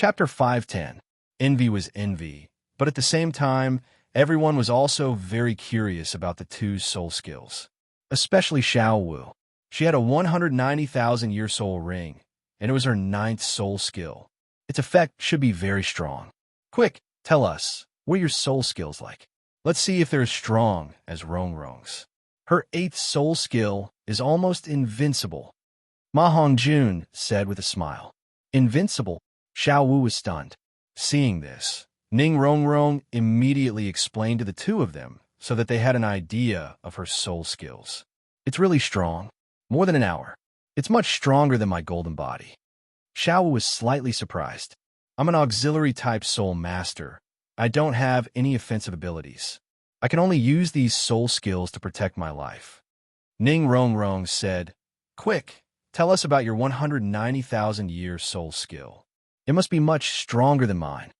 Chapter 510. Envy was envy, but at the same time, everyone was also very curious about the two soul skills. Especially Xiao Wu. She had a 190,000-year soul ring, and it was her 9th soul skill. Its effect should be very strong. Quick, tell us, what are your soul skills like? Let's see if they're as strong as Rongrong's. Her 8th soul skill is almost invincible. Ma Hongjun said with a smile. Invincible? Xiao Wu was stunned. Seeing this, Ning Rongrong immediately explained to the two of them so that they had an idea of her soul skills. It's really strong. More than an hour. It's much stronger than my golden body. Xiao Wu was slightly surprised. I'm an auxiliary-type soul master. I don't have any offensive abilities. I can only use these soul skills to protect my life. Ning Rongrong said, Quick, tell us about your 190,000-year soul skill. It must be much stronger than mine.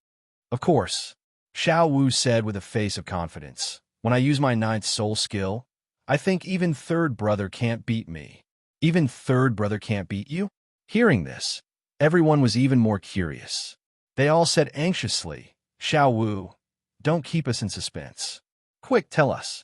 Of course, Xiao Wu said with a face of confidence. When I use my 9th soul skill, I think even third brother can't beat me. Even third brother can't beat you? Hearing this, everyone was even more curious. They all said anxiously, Xiao Wu, don't keep us in suspense. Quick, tell us.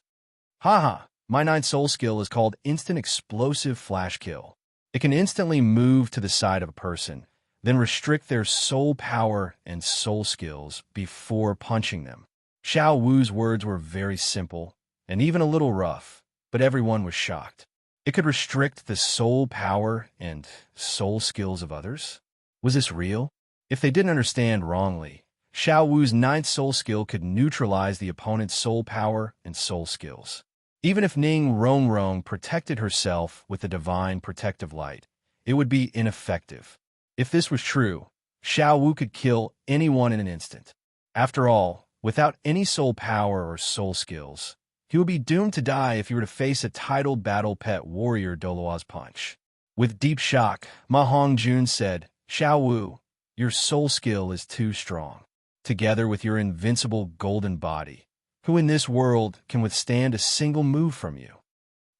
Haha, my 9th soul skill is called Instant Explosive Flash Kill. It can instantly move to the side of a person, then restrict their soul power and soul skills before punching them. Xiao Wu's words were very simple and even a little rough, but everyone was shocked. It could restrict the soul power and soul skills of others? Was this real? If they didn't understand wrongly, Xiao Wu's 9th soul skill could neutralize the opponent's soul power and soul skills. Even if Ning Rongrong protected herself with the divine protective light, it would be ineffective. If this was true, Xiao Wu could kill anyone in an instant. After all, without any soul power or soul skills, he would be doomed to die if he were to face a titled battle pet warrior Douluo's punch. With deep shock, Ma Hongjun said, Xiao Wu, your soul skill is too strong. Together with your invincible golden body, who in this world can withstand a single move from you?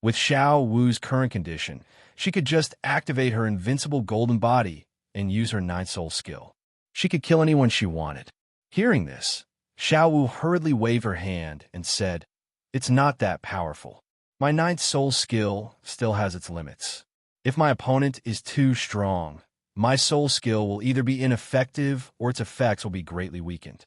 With Xiao Wu's current condition, she could just activate her invincible golden body and use her 9th soul skill. She could kill anyone she wanted. Hearing this, Xiao Wu hurriedly waved her hand and said, It's not that powerful. My 9th soul skill still has its limits. If my opponent is too strong, my soul skill will either be ineffective or its effects will be greatly weakened.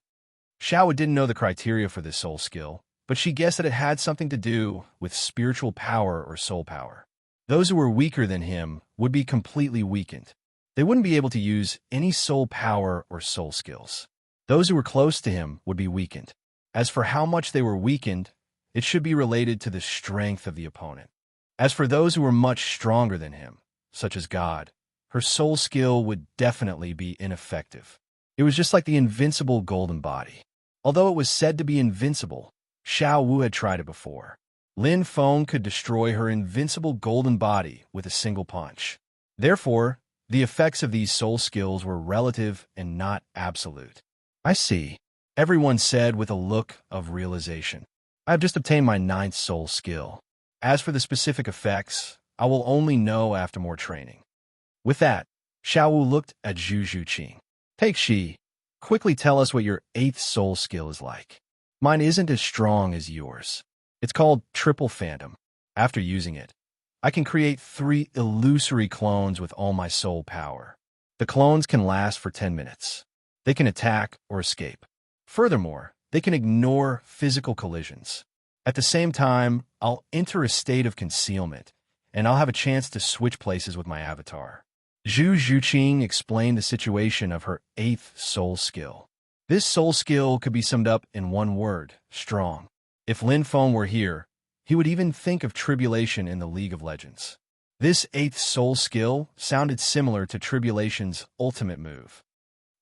Xiao Wu didn't know the criteria for this soul skill, but she guessed that it had something to do with spiritual power or soul power. Those who were weaker than him would be completely weakened. They wouldn't be able to use any soul power or soul skills. Those who were close to him would be weakened. As for how much they were weakened, it should be related to the strength of the opponent. As for those who were much stronger than him, such as God, her soul skill would definitely be ineffective. It was just like the invincible golden body. Although it was said to be invincible, Xiao Wu had tried it before. Lin Feng could destroy her invincible golden body with a single punch. Therefore, the effects of these soul skills were relative and not absolute. I see, everyone said with a look of realization. I have just obtained my 9th soul skill. As for the specific effects, I will only know after more training. With that, Xiao Wu looked at Zhu Zhuqing. Take Shi. Quickly tell us what your 8th soul skill is like. Mine isn't as strong as yours. It's called Triple Phantom. After using it, I can create 3 illusory clones with all my soul power. The clones can last for 10 minutes. They can attack or escape. Furthermore, they can ignore physical collisions. At the same time, I'll enter a state of concealment, and I'll have a chance to switch places with my avatar. Zhu Zhuqing explained the situation of her 8th soul skill. This soul skill could be summed up in one word, strong. If Lin Feng were here, he would even think of Tribulation in the League of Legends. This 8th soul skill sounded similar to Tribulation's ultimate move.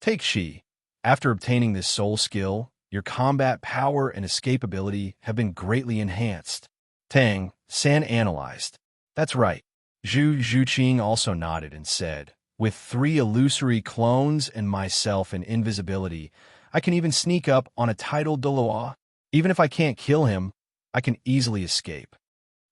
Take Shi. After obtaining this soul skill, your combat power and escapability have been greatly enhanced. Tang San analyzed. That's right. Zhu Zhuqing also nodded and said, with 3 illusory clones and myself in invisibility, I can even sneak up on a titled Douluo. Even if I can't kill him, I can easily escape.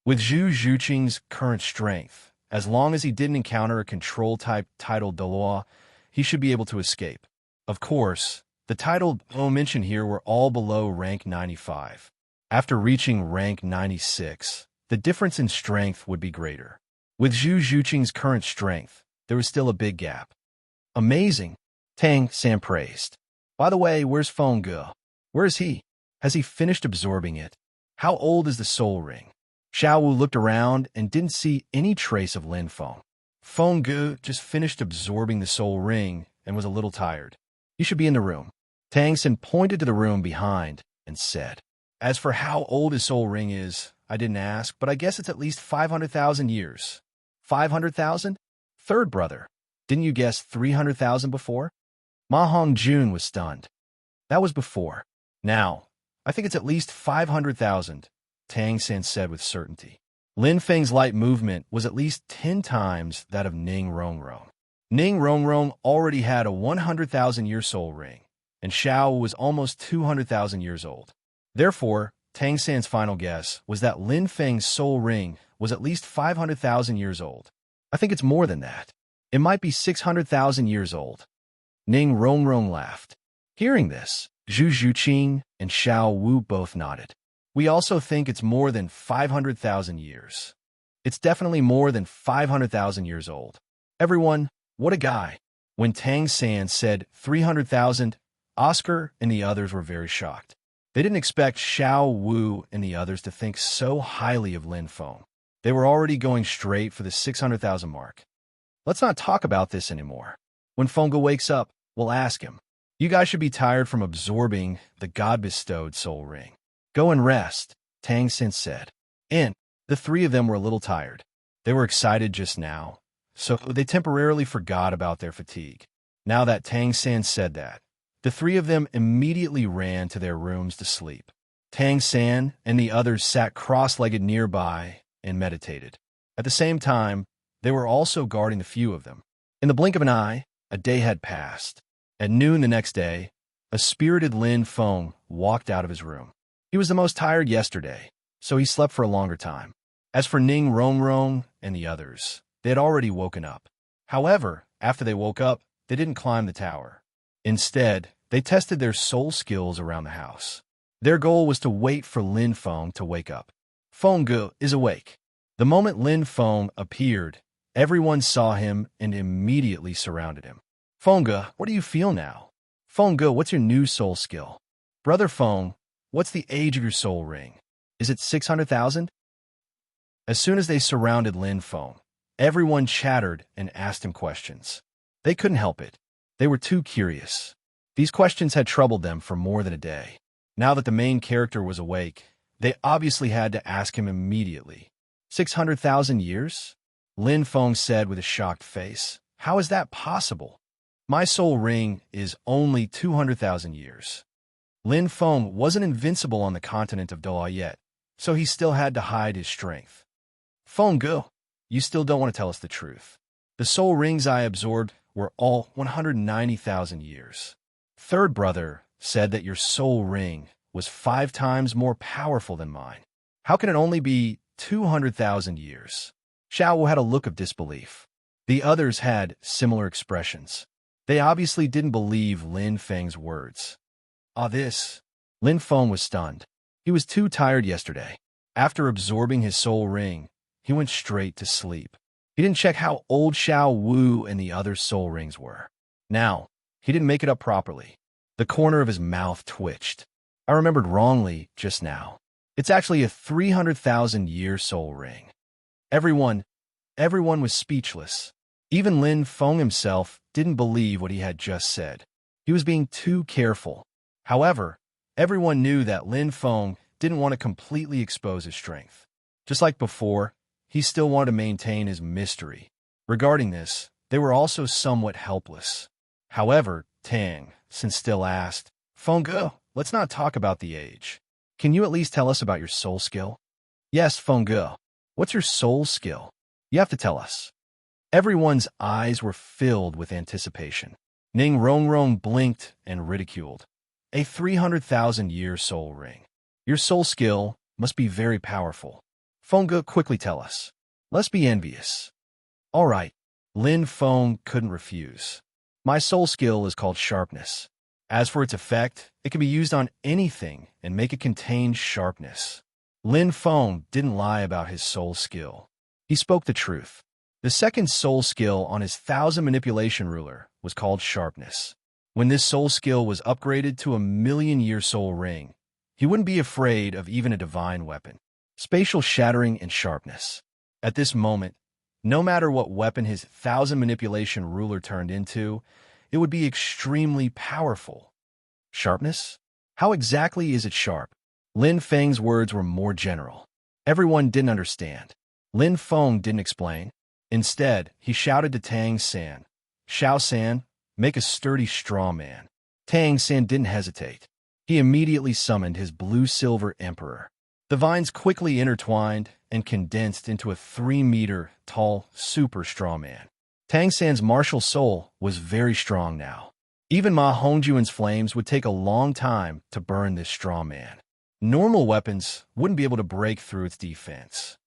With Zhu Zhuqing's current strength, as long as he didn't encounter a control-type titled Douluo, he should be able to escape. Of course, the titled mentioned here were all below rank 95. After reaching rank 96, the difference in strength would be greater. With Zhu Zhuqing's current strength, there was still a big gap. Amazing, Tang San praised. By the way, where's Feng Ge? Where is he? Has he finished absorbing it? How old is the soul ring? Xiao Wu looked around and didn't see any trace of Lin Feng. Feng Ge just finished absorbing the soul ring and was a little tired. You should be in the room. Tang San pointed to the room behind and said, as for how old his soul ring is, I didn't ask, but I guess it's at least 500,000 years. 500,000? Third brother. Didn't you guess 300,000 before? Ma Hongjun was stunned. That was before. Now, I think it's at least 500,000, Tang San said with certainty. Lin Feng's light movement was at least 10 times that of Ning Rongrong. Ning Rongrong already had a 100,000-year soul ring, and Xiao was almost 200,000 years old. Therefore, Tang San's final guess was that Lin Feng's soul ring was at least 500,000 years old. I think it's more than that. It might be 600,000 years old. Ning Rongrong laughed. Hearing this, Zhu Zhuqing and Xiao Wu both nodded. We also think it's more than 500,000 years. It's definitely more than 500,000 years old. Everyone, what a guy. When Tang San said 300,000, Oscar and the others were very shocked. They didn't expect Xiao Wu and the others to think so highly of Lin Feng. They were already going straight for the 600,000 mark. Let's not talk about this anymore. When Feng Ge wakes up, we'll ask him. You guys should be tired from absorbing the God-bestowed soul ring. Go and rest, Tang San said. And the three of them were a little tired. They were excited just now, so they temporarily forgot about their fatigue. Now that Tang San said that, the three of them immediately ran to their rooms to sleep. Tang San and the others sat cross-legged nearby and meditated. At the same time, they were also guarding the few of them. In the blink of an eye, a day had passed. At noon the next day, a spirited Lin Feng walked out of his room. He was the most tired yesterday, so he slept for a longer time. As for Ning Rongrong and the others, they had already woken up. However, after they woke up, they didn't climb the tower. Instead, they tested their soul skills around the house. Their goal was to wait for Lin Feng to wake up. Feng Ge is awake. The moment Lin Feng appeared, everyone saw him and immediately surrounded him. Feng Ge, what do you feel now? Feng Ge, what's your new soul skill? Brother Feng, what's the age of your soul ring? Is it 600,000? As soon as they surrounded Lin Feng, everyone chattered and asked him questions. They couldn't help it. They were too curious. These questions had troubled them for more than a day. Now that the main character was awake, they obviously had to ask him immediately. 600,000 years? Lin Feng said with a shocked face. How is that possible? My soul ring is only 200,000 years. Lin Feng wasn't invincible on the continent of Douluo yet, so he still had to hide his strength. Feng Ge, you still don't want to tell us the truth. The soul rings I absorbed were all 190,000 years. Third brother said that your soul ring was 5 times more powerful than mine. How can it only be 200,000 years? Xiao Wu had a look of disbelief. The others had similar expressions. They obviously didn't believe Lin Feng's words. Lin Feng was stunned. He was too tired yesterday. After absorbing his soul ring, he went straight to sleep. He didn't check how old Xiao Wu and the other soul rings were. Now, he didn't make it up properly. The corner of his mouth twitched. I remembered wrongly just now. It's actually a 300,000-year soul ring. Everyone was speechless. Even Lin Feng himself didn't believe what he had just said. He was being too careful. However, everyone knew that Lin Feng didn't want to completely expose his strength. Just like before, he still wanted to maintain his mystery. Regarding this, they were also somewhat helpless. However, Tang San still asked, Feng Ge, let's not talk about the age. Can you at least tell us about your soul skill? Yes, Feng Ge. What's your soul skill? You have to tell us. Everyone's eyes were filled with anticipation. Ning Rongrong blinked and ridiculed. A 300,000-year soul ring. Your soul skill must be very powerful. Feng Ge, quickly tell us. Let's be envious. All right. Lin Feng couldn't refuse. My soul skill is called sharpness. As for its effect, it can be used on anything and make it contain sharpness. Lin Feng didn't lie about his soul skill. He spoke the truth. The second soul skill on his 1,000 manipulation ruler was called sharpness. When this soul skill was upgraded to a million-year soul ring, he wouldn't be afraid of even a divine weapon. Spatial shattering and sharpness. At this moment, no matter what weapon his 1,000 manipulation ruler turned into, it would be extremely powerful. Sharpness? How exactly is it sharp? Lin Feng's words were more general. Everyone didn't understand. Lin Feng didn't explain. Instead, he shouted to Tang San, "Xiao San, make a sturdy straw man." Tang San didn't hesitate. He immediately summoned his blue-silver emperor. The vines quickly intertwined and condensed into a 3-meter tall super straw man. Tang San's martial soul was very strong now. Even Ma Hongjuan's flames would take a long time to burn this straw man. Normal weapons wouldn't be able to break through its defense.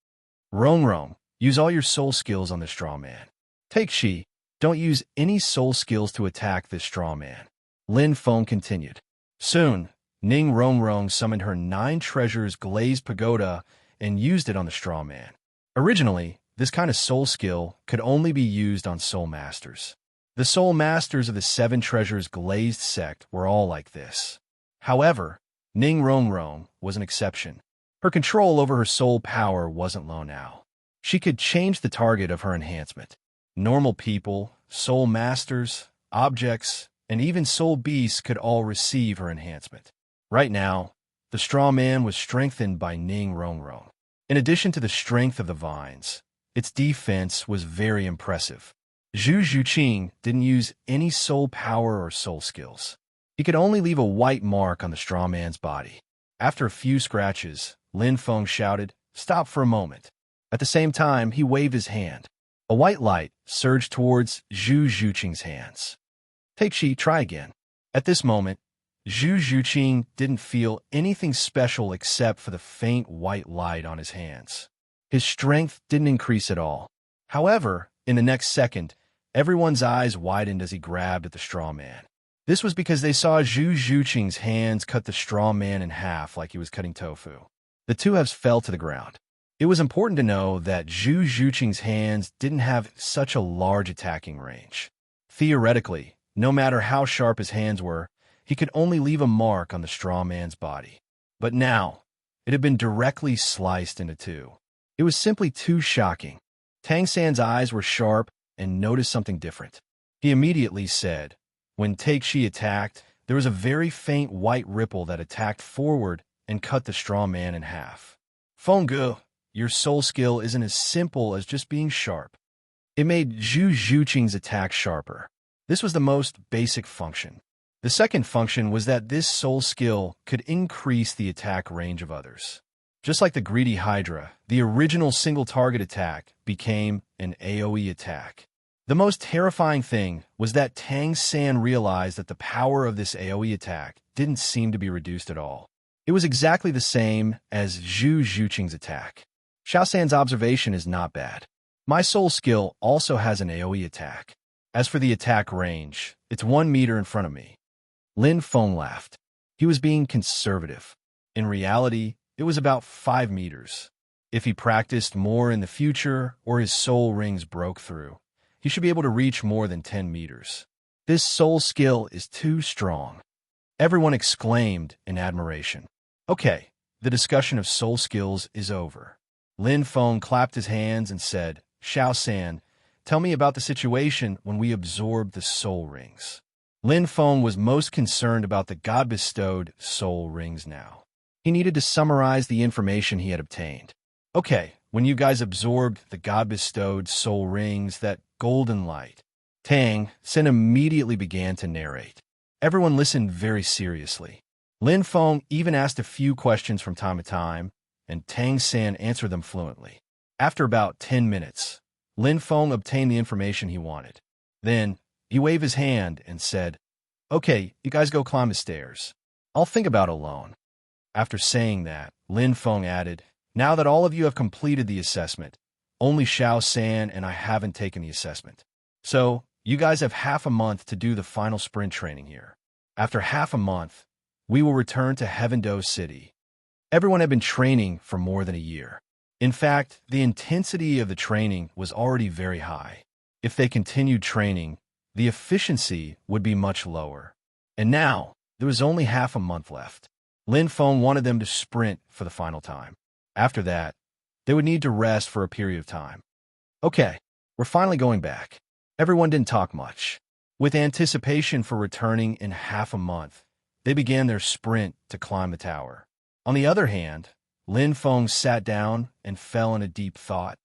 Rong, use all your soul skills on the straw man. Take Shi, don't use any soul skills to attack this straw man. Lin Feng continued. Soon, Ning Rong summoned her 9 treasures glazed pagoda and used it on the straw man. Originally, this kind of soul skill could only be used on soul masters. The soul masters of the 7 treasures glazed sect were all like this. However, Ning Rong was an exception. Her control over her soul power wasn't low now. She could change the target of her enhancement. Normal people, soul masters, objects, and even soul beasts could all receive her enhancement. Right now, the straw man was strengthened by Ning Rong. In addition to the strength of the vines, its defense was very impressive. Zhu Zhuqing didn't use any soul power or soul skills. He could only leave a white mark on the straw man's body. After a few scratches, Lin Feng shouted, "Stop for a moment." At the same time, he waved his hand. A white light surged towards Zhu Zhuqing's hands. Take Shi, try again. At this moment, Zhu Zhuqing didn't feel anything special except for the faint white light on his hands. His strength didn't increase at all. However, in the next second, everyone's eyes widened as he grabbed at the straw man. This was because they saw Zhu Zhuqing's hands cut the straw man in half like he was cutting tofu. The two halves fell to the ground. It was important to know that Zhu Zhuqing's hands didn't have such a large attacking range. Theoretically, no matter how sharp his hands were, he could only leave a mark on the straw man's body. But now, it had been directly sliced into 2. It was simply too shocking. Tang San's eyes were sharp and noticed something different. He immediately said, when Take Shi attacked, there was a very faint white ripple that attacked forward and cut the straw man in half. Fenggu, your soul skill isn't as simple as just being sharp. It made Zhu Zhuqing's attack sharper. This was the most basic function. The second function was that this soul skill could increase the attack range of others. Just like the greedy Hydra, the original single-target attack became an AoE attack. The most terrifying thing was that Tang San realized that the power of this AoE attack didn't seem to be reduced at all. It was exactly the same as Zhu Zhuqing's attack. Xiao San's observation is not bad. My soul skill also has an AoE attack. As for the attack range, it's 1 meter in front of me. Lin Feng laughed. He was being conservative. In reality, it was about 5 meters. If he practiced more in the future or his soul rings broke through, he should be able to reach more than 10 meters. This soul skill is too strong. Everyone exclaimed in admiration. Okay, the discussion of soul skills is over. Lin Feng clapped his hands and said, Xiao San, tell me about the situation when we absorbed the soul rings. Lin Feng was most concerned about the God-bestowed soul rings now. He needed to summarize the information he had obtained. Okay, when you guys absorbed the God-bestowed soul rings, that golden light. Tang San immediately began to narrate. Everyone listened very seriously. Lin Feng even asked a few questions from time to time, and Tang San answered them fluently. After about 10 minutes, Lin Feng obtained the information he wanted. Then, he waved his hand and said, Okay, you guys go climb the stairs. I'll think about it alone. After saying that, Lin Feng added, Now that all of you have completed the assessment, only Xiao San and I haven't taken the assessment. So, You guys have half a month to do the final sprint training here. After half a month, we will return to Heavendo City. Everyone had been training for more than a year. In fact, the intensity of the training was already very high. If they continued training, the efficiency would be much lower. And now, there was only half a month left. Lin Feng wanted them to sprint for the final time. After that, they would need to rest for a period of time. Okay, we're finally going back. Everyone didn't talk much. With anticipation for returning in half a month, they began their sprint to climb the tower. On the other hand, Lin Feng sat down and fell in a deep thought.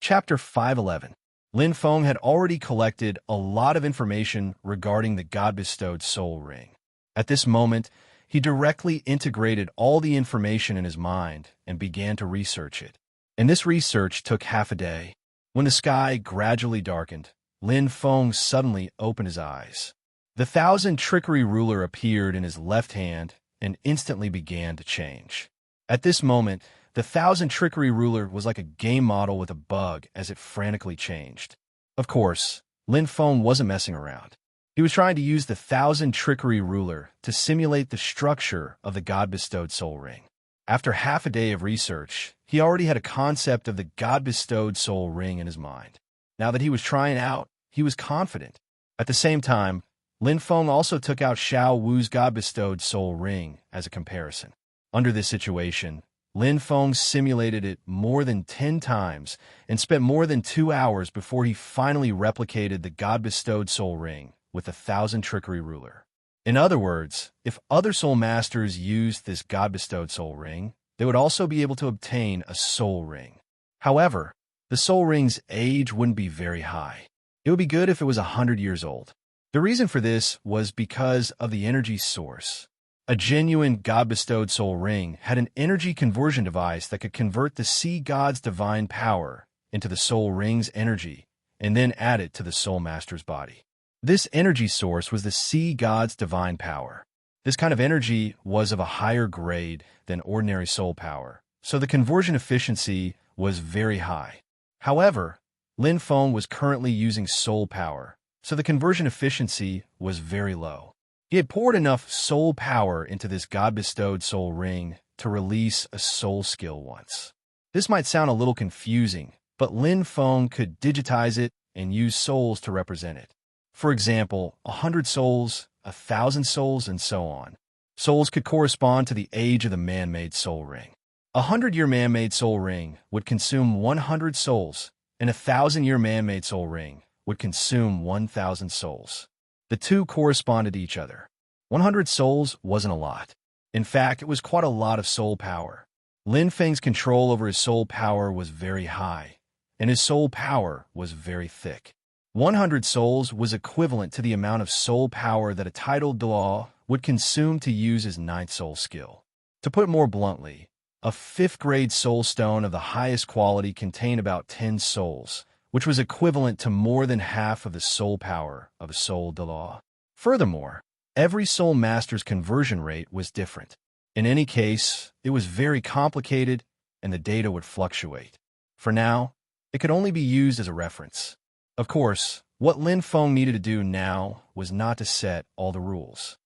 Chapter 511. Lin Feng had already collected a lot of information regarding the God-bestowed soul ring. At this moment, he directly integrated all the information in his mind and began to research it. And this research took half a day. When the sky gradually darkened, Lin Feng suddenly opened his eyes. The thousand trickery ruler appeared in his left hand and instantly began to change. At this moment, the thousand trickery ruler was like a game model with a bug as it frantically changed. Of course, Lin Feng wasn't messing around. He was trying to use the thousand trickery ruler to simulate the structure of the God-bestowed soul ring. After half a day of research, he already had a concept of the God-bestowed soul ring in his mind. Now that he was trying out, he was confident. At the same time, Lin Feng also took out Xiao Wu's God-bestowed soul ring as a comparison. Under this situation, Lin Feng simulated it more than 10 times and spent more than 2 hours before he finally replicated the God-bestowed soul ring with the thousand trickery ruler. In other words, if other soul masters used this God-bestowed soul ring, they would also be able to obtain a soul ring. However, the soul ring's age wouldn't be very high. It would be good if it was 100 years old. The reason for this was because of the energy source. A genuine God-bestowed soul ring had an energy conversion device that could convert the sea god's divine power into the soul ring's energy and then add it to the soul master's body. This energy source was the sea god's divine power. This kind of energy was of a higher grade than ordinary soul power, so the conversion efficiency was very high. However, Lin Feng was currently using soul power, so the conversion efficiency was very low. He had poured enough soul power into this God-bestowed soul ring to release a soul skill once. This might sound a little confusing, but Lin Feng could digitize it and use souls to represent it. For example, 100 souls, 1,000 souls, and so on. Souls could correspond to the age of the man-made soul ring. A 100-year man-made soul ring would consume 100 souls, and a 1,000-year man-made soul ring would consume 1,000 souls. The two corresponded to each other. 100 souls wasn't a lot. In fact, it was quite a lot of soul power. Lin Feng's control over his soul power was very high, and his soul power was very thick. 100 souls was equivalent to the amount of soul power that a titled Douluo would consume to use his 9th soul skill. To put it more bluntly, a 5th-grade soul stone of the highest quality contained about 10 souls, which was equivalent to more than half of the soul power of a soul Douluo. Furthermore, every soul master's conversion rate was different. In any case, it was very complicated and the data would fluctuate. For now, it could only be used as a reference. Of course, what Lin Feng needed to do now was not to set all the rules.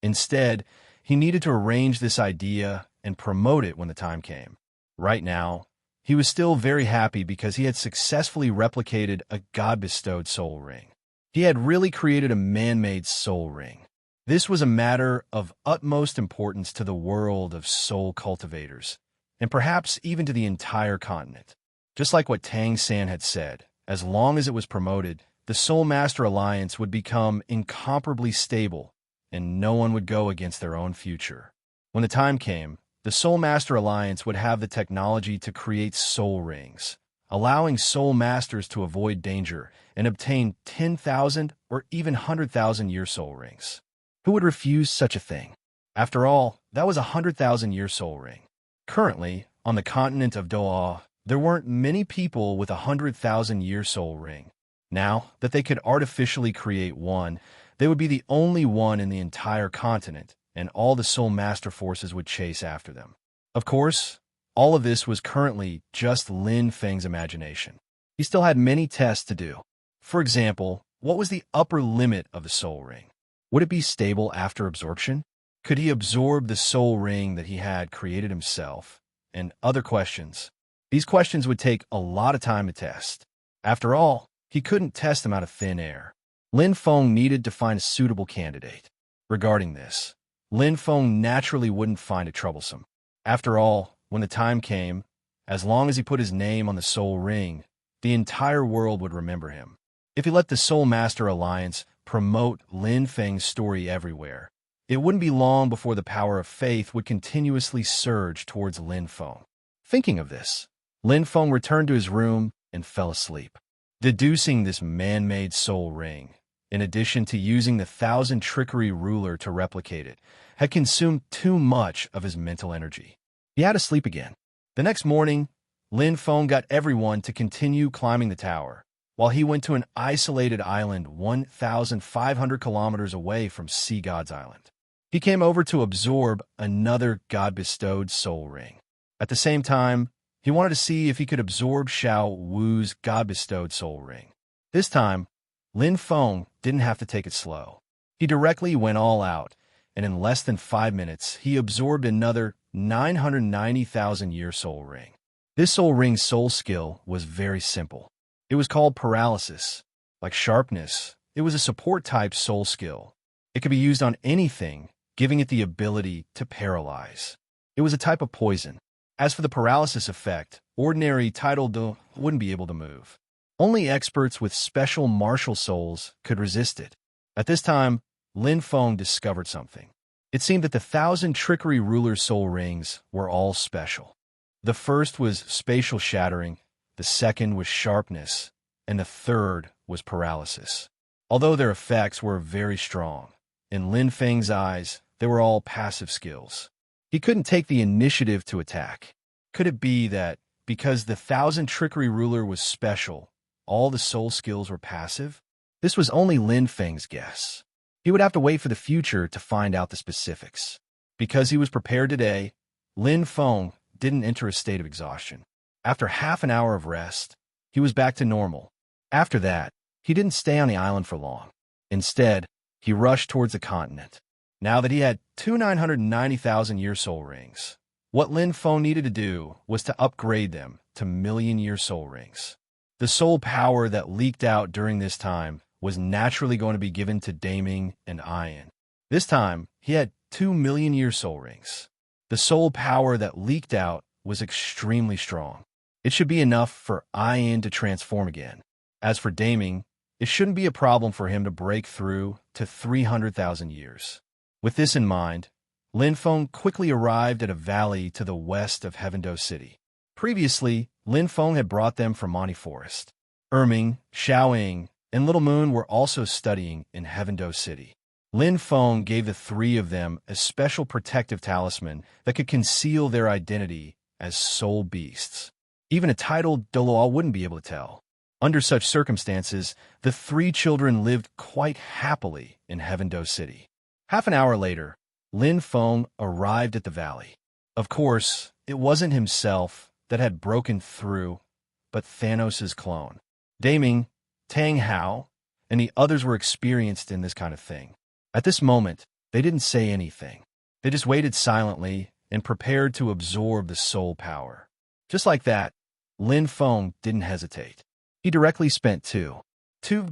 Instead, he needed to arrange this idea and promote it when the time came. Right now, he was still very happy because he had successfully replicated a God-bestowed soul ring. He had really created a man-made soul ring. This was a matter of utmost importance to the world of soul cultivators, and perhaps even to the entire continent. Just like what Tang San had said, as long as it was promoted, the Soul Master Alliance would become incomparably stable, and no one would go against their own future. When the time came, the Soul Master Alliance would have the technology to create soul rings, allowing soul masters to avoid danger and obtain 10,000 or even 100,000-year soul rings. Who would refuse such a thing? After all, that was a 100,000-year soul ring. Currently, on the continent of Douluo, there weren't many people with a 100,000-year soul ring. Now that they could artificially create one, they would be the only one in the entire continent, and all the soul master forces would chase after them. Of course, all of this was currently just Lin Feng's imagination. He still had many tests to do. For example, what was the upper limit of the soul ring? Would it be stable after absorption? Could he absorb the soul ring that he had created himself? And other questions. These questions would take a lot of time to test. After all, he couldn't test them out of thin air. Lin Feng needed to find a suitable candidate. Regarding this, Lin Feng naturally wouldn't find it troublesome. After all, when the time came, as long as he put his name on the soul ring, the entire world would remember him. If he let the Soul Master Alliance promote Lin Feng's story everywhere, it wouldn't be long before the power of faith would continuously surge towards Lin Feng. Thinking of this, Lin Feng returned to his room and fell asleep. Deducing this man-made soul ring, in addition to using the 1,000 trickery ruler to replicate it, had consumed too much of his mental energy. He had to sleep again. The next morning, Lin Feng got everyone to continue climbing the tower, while he went to an isolated island 1,500 kilometers away from Sea God's Island. He came over to absorb another God-bestowed soul ring. At the same time, he wanted to see if he could absorb Xiao Wu's God-bestowed soul ring. This time, Lin Feng didn't have to take it slow. He directly went all out, and in less than 5 minutes, he absorbed another 990,000-year soul ring. This soul ring's soul skill was very simple. It was called paralysis. Like sharpness, it was a support-type soul skill. It could be used on anything, giving it the ability to paralyze. It was a type of poison. As for the paralysis effect, ordinary title Douluo wouldn't be able to move. Only experts with special martial souls could resist it. At this time, Lin Feng discovered something. It seemed that the 1,000 trickery ruler soul rings were all special. The first was spatial shattering, the second was sharpness, and the third was paralysis. Although their effects were very strong, in Lin Feng's eyes, they were all passive skills. He couldn't take the initiative to attack. Could it be that, because the 1,000 trickery ruler was special, all the soul skills were passive? This was only Lin Feng's guess. He would have to wait for the future to find out the specifics. Because he was prepared today, Lin Feng didn't enter a state of exhaustion. After half an hour of rest, he was back to normal. After that, he didn't stay on the island for long. Instead, he rushed towards the continent. Now that he had 990,000-year soul rings, what Lin Feng needed to do was to upgrade them to million-year soul rings. The soul power that leaked out during this time was naturally going to be given to Daming and Ian. This time, he had 2 million-year soul rings. The soul power that leaked out was extremely strong. It should be enough for Ian to transform again. As for Daming, it shouldn't be a problem for him to break through to 300,000 years. With this in mind, Lin Feng quickly arrived at a valley to the west of Heavendo City. Previously, Lin Feng had brought them from Monty Forest. Erming, Xiaoying, and Little Moon were also studying in Heavendo City. Lin Feng gave the three of them a special protective talisman that could conceal their identity as soul beasts. Even a titled Douluo wouldn't be able to tell. Under such circumstances, the three children lived quite happily in Heavendo City. Half an hour later, Lin Feng arrived at the valley. Of course, it wasn't himself that had broken through, but Thanos' clone. Daming, Tang Hao, and the others were experienced in this kind of thing. At this moment, they didn't say anything. They just waited silently and prepared to absorb the soul power. Just like that, Lin Feng didn't hesitate. He directly spent 2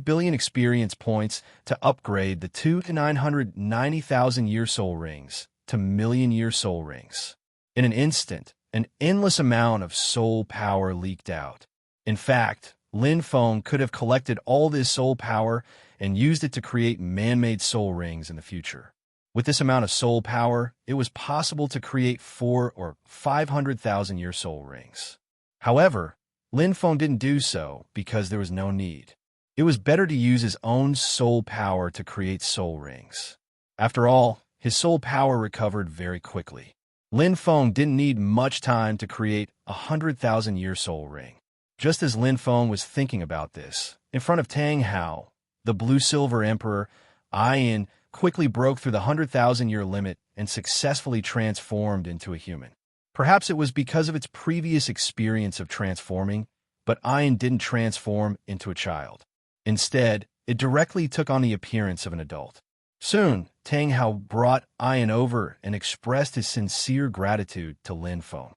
billion experience points to upgrade the 990,000-year soul rings to million-year soul rings. In an instant, an endless amount of soul power leaked out. In fact, Lin Feng could have collected all this soul power and used it to create man-made soul rings in the future. With this amount of soul power, it was possible to create 400,000 or 500,000-year soul rings. However, Lin Feng didn't do so because there was no need. It was better to use his own soul power to create soul rings. After all, his soul power recovered very quickly. Lin Feng didn't need much time to create a 100,000-year soul ring. Just as Lin Feng was thinking about this, in front of Tang Hao, the Blue-Silver Emperor, Ian quickly broke through the 100,000-year limit and successfully transformed into a human. Perhaps it was because of its previous experience of transforming, but Ian didn't transform into a child. Instead, it directly took on the appearance of an adult. Soon, Tang Hao brought Ian over and expressed his sincere gratitude to Lin Feng.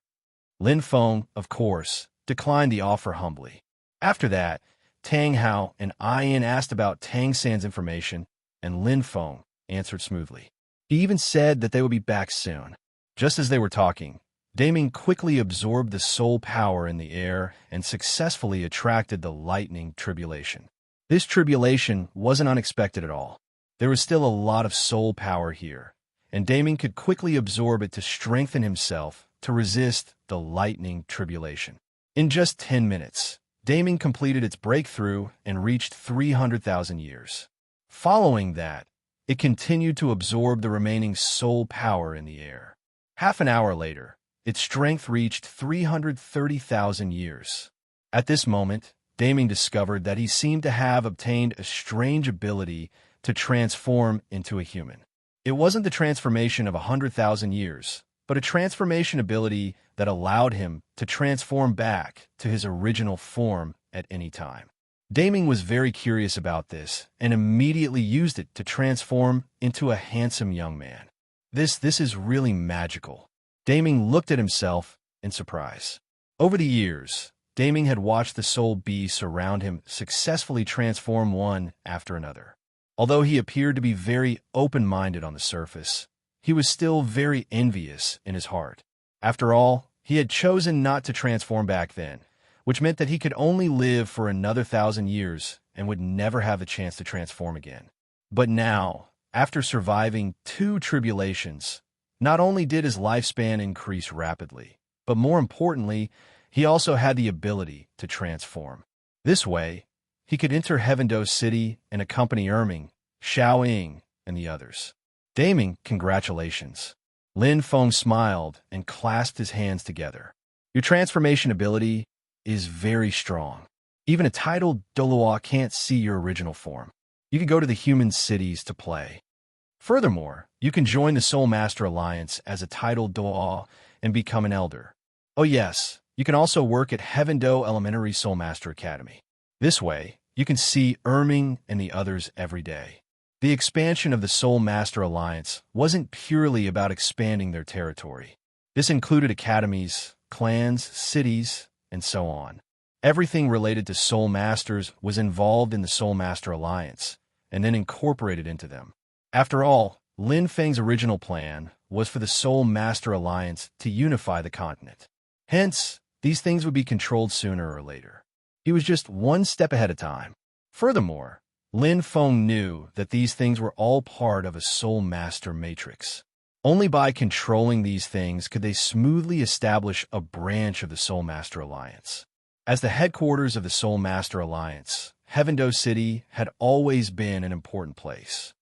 Lin Feng, of course, declined the offer humbly. After that, Tang Hao and Ian asked about Tang San's information, and Lin Feng answered smoothly. He even said that they would be back soon. Just as they were talking, Daming quickly absorbed the soul power in the air and successfully attracted the lightning tribulation. This tribulation wasn't unexpected at all. There was still a lot of soul power here, and Daming could quickly absorb it to strengthen himself to resist the lightning tribulation. In just 10 minutes, Daming completed its breakthrough and reached 300,000 years. Following that, it continued to absorb the remaining soul power in the air. Half an hour later, its strength reached 330,000 years. At this moment, Daming discovered that he seemed to have obtained a strange ability to transform into a human. It wasn't the transformation of 100,000 years, but a transformation ability that allowed him to transform back to his original form at any time. Daming was very curious about this and immediately used it to transform into a handsome young man. This is really magical. Daming looked at himself in surprise. Over the years, Daming had watched the soul beasts around him successfully transform one after another. Although he appeared to be very open-minded on the surface, he was still very envious in his heart. After all, he had chosen not to transform back then, which meant that he could only live for another 1,000 years and would never have the chance to transform again. But now, after surviving 2 tribulations, not only did his lifespan increase rapidly, but more importantly, he also had the ability to transform. This way, he could enter Heavendoe City and accompany Erming, Xiaoying, and the others. Daming, congratulations. Lin Feng smiled and clasped his hands together. Your transformation ability is very strong. Even a titled Douluo can't see your original form. You can go to the human cities to play. Furthermore, you can join the Soul Master Alliance as a titled Douluo and become an elder. Oh yes, you can also work at Heavendoe Elementary Soul Master Academy. This way, you can see Erming and the others every day. The expansion of the Soul Master Alliance wasn't purely about expanding their territory. This included academies, clans, cities, and so on. Everything related to Soul Masters was involved in the Soul Master Alliance, and then incorporated into them. After all, Lin Feng's original plan was for the Soul Master Alliance to unify the continent. Hence, these things would be controlled sooner or later. He was just one step ahead of time. Furthermore, Lin Feng knew that these things were all part of a Soul Master matrix. Only by controlling these things could they smoothly establish a branch of the Soul Master Alliance. As the headquarters of the Soul Master Alliance, Heavendoe City had always been an important place.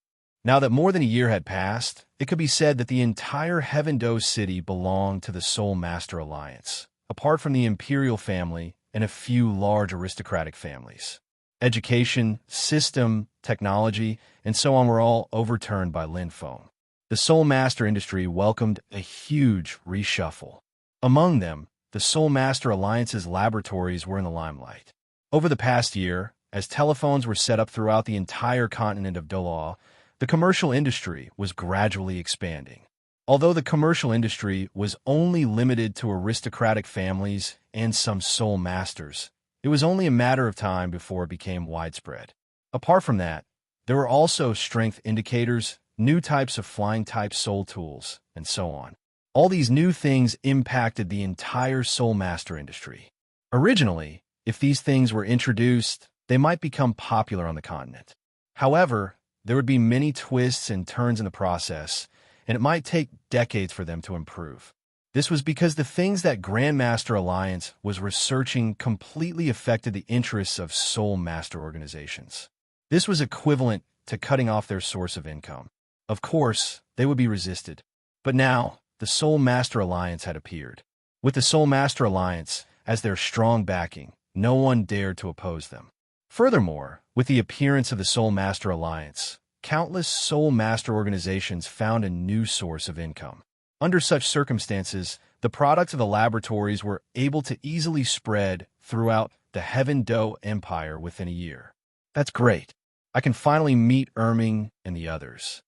Now that more than a year had passed, it could be said that the entire Heavendoe City belonged to the Soul Master Alliance, apart from the Imperial family and a few large aristocratic families. Education, system, technology, and so on were all overturned by Lin Feng. The Soul Master industry welcomed a huge reshuffle. Among them, the Soul Master Alliance's laboratories were in the limelight. Over the past year, as telephones were set up throughout the entire continent of Douluo, the commercial industry was gradually expanding. Although the commercial industry was only limited to aristocratic families and some soul masters, it was only a matter of time before it became widespread. Apart from that, there were also strength indicators, new types of flying-type soul tools, and so on. All these new things impacted the entire soul master industry. Originally, if these things were introduced, they might become popular on the continent. However, there would be many twists and turns in the process, and it might take decades for them to improve. This was because the things that Grandmaster Alliance was researching completely affected the interests of Soul Master organizations. This was equivalent to cutting off their source of income. Of course, they would be resisted. But now, the Soul Master Alliance had appeared. With the Soul Master Alliance as their strong backing, no one dared to oppose them. Furthermore, with the appearance of the Soul Master Alliance, countless Soul Master organizations found a new source of income. Under such circumstances, the products of the laboratories were able to easily spread throughout the Heavendoe Empire within a year. That's great. I can finally meet Erming and the others.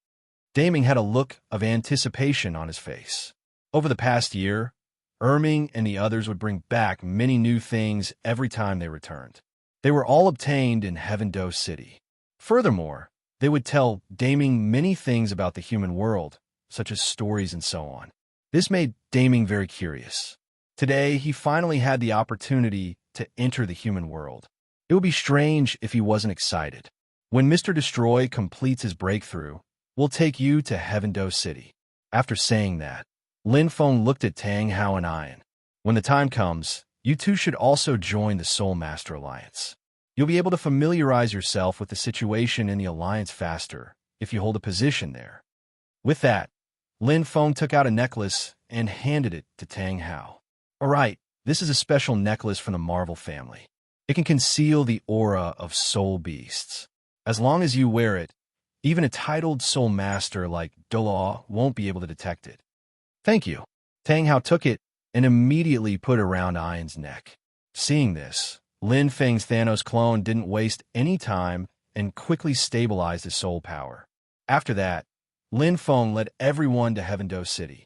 Daming had a look of anticipation on his face. Over the past year, Erming and the others would bring back many new things every time they returned. They were all obtained in Heaven-Do City. Furthermore, they would tell Daming many things about the human world, such as stories and so on. This made Daming very curious. Today, he finally had the opportunity to enter the human world. It would be strange if he wasn't excited. When Mr. Destroy completes his breakthrough, we'll take you to Heaven-Do City. After saying that, Lin Feng looked at Tang Hao and Ian. When the time comes, you two should also join the Soul Master Alliance. You'll be able to familiarize yourself with the situation in the Alliance faster if you hold a position there. With that, Lin Feng took out a necklace and handed it to Tang Hao. All right, this is a special necklace from the Marvel family. It can conceal the aura of soul beasts. As long as you wear it, even a titled soul master like Douluo won't be able to detect it. Thank you. Tang Hao took it and immediately put it around Ian's neck. Seeing this, Lin Feng's Thanos clone didn't waste any time and quickly stabilized his soul power. After that, Lin Feng led everyone to Heaven-Do City.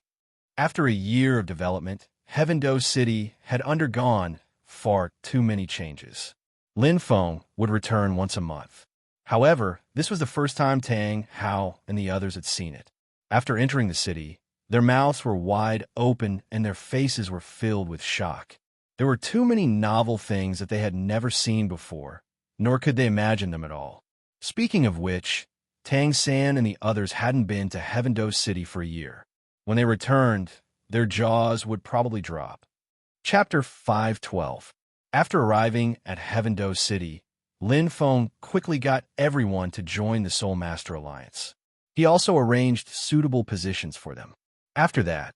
After a year of development, Heaven-Do City had undergone far too many changes. Lin Feng would return once a month. However, this was the first time Tang Hao and the others had seen it. After entering the city, their mouths were wide open and their faces were filled with shock. There were too many novel things that they had never seen before, nor could they imagine them at all. Speaking of which, Tang San and the others hadn't been to Heaven-Do City for a year. When they returned, their jaws would probably drop. Chapter 512. After arriving at Heaven-Do City, Lin Feng quickly got everyone to join the Soul Master Alliance. He also arranged suitable positions for them. After that,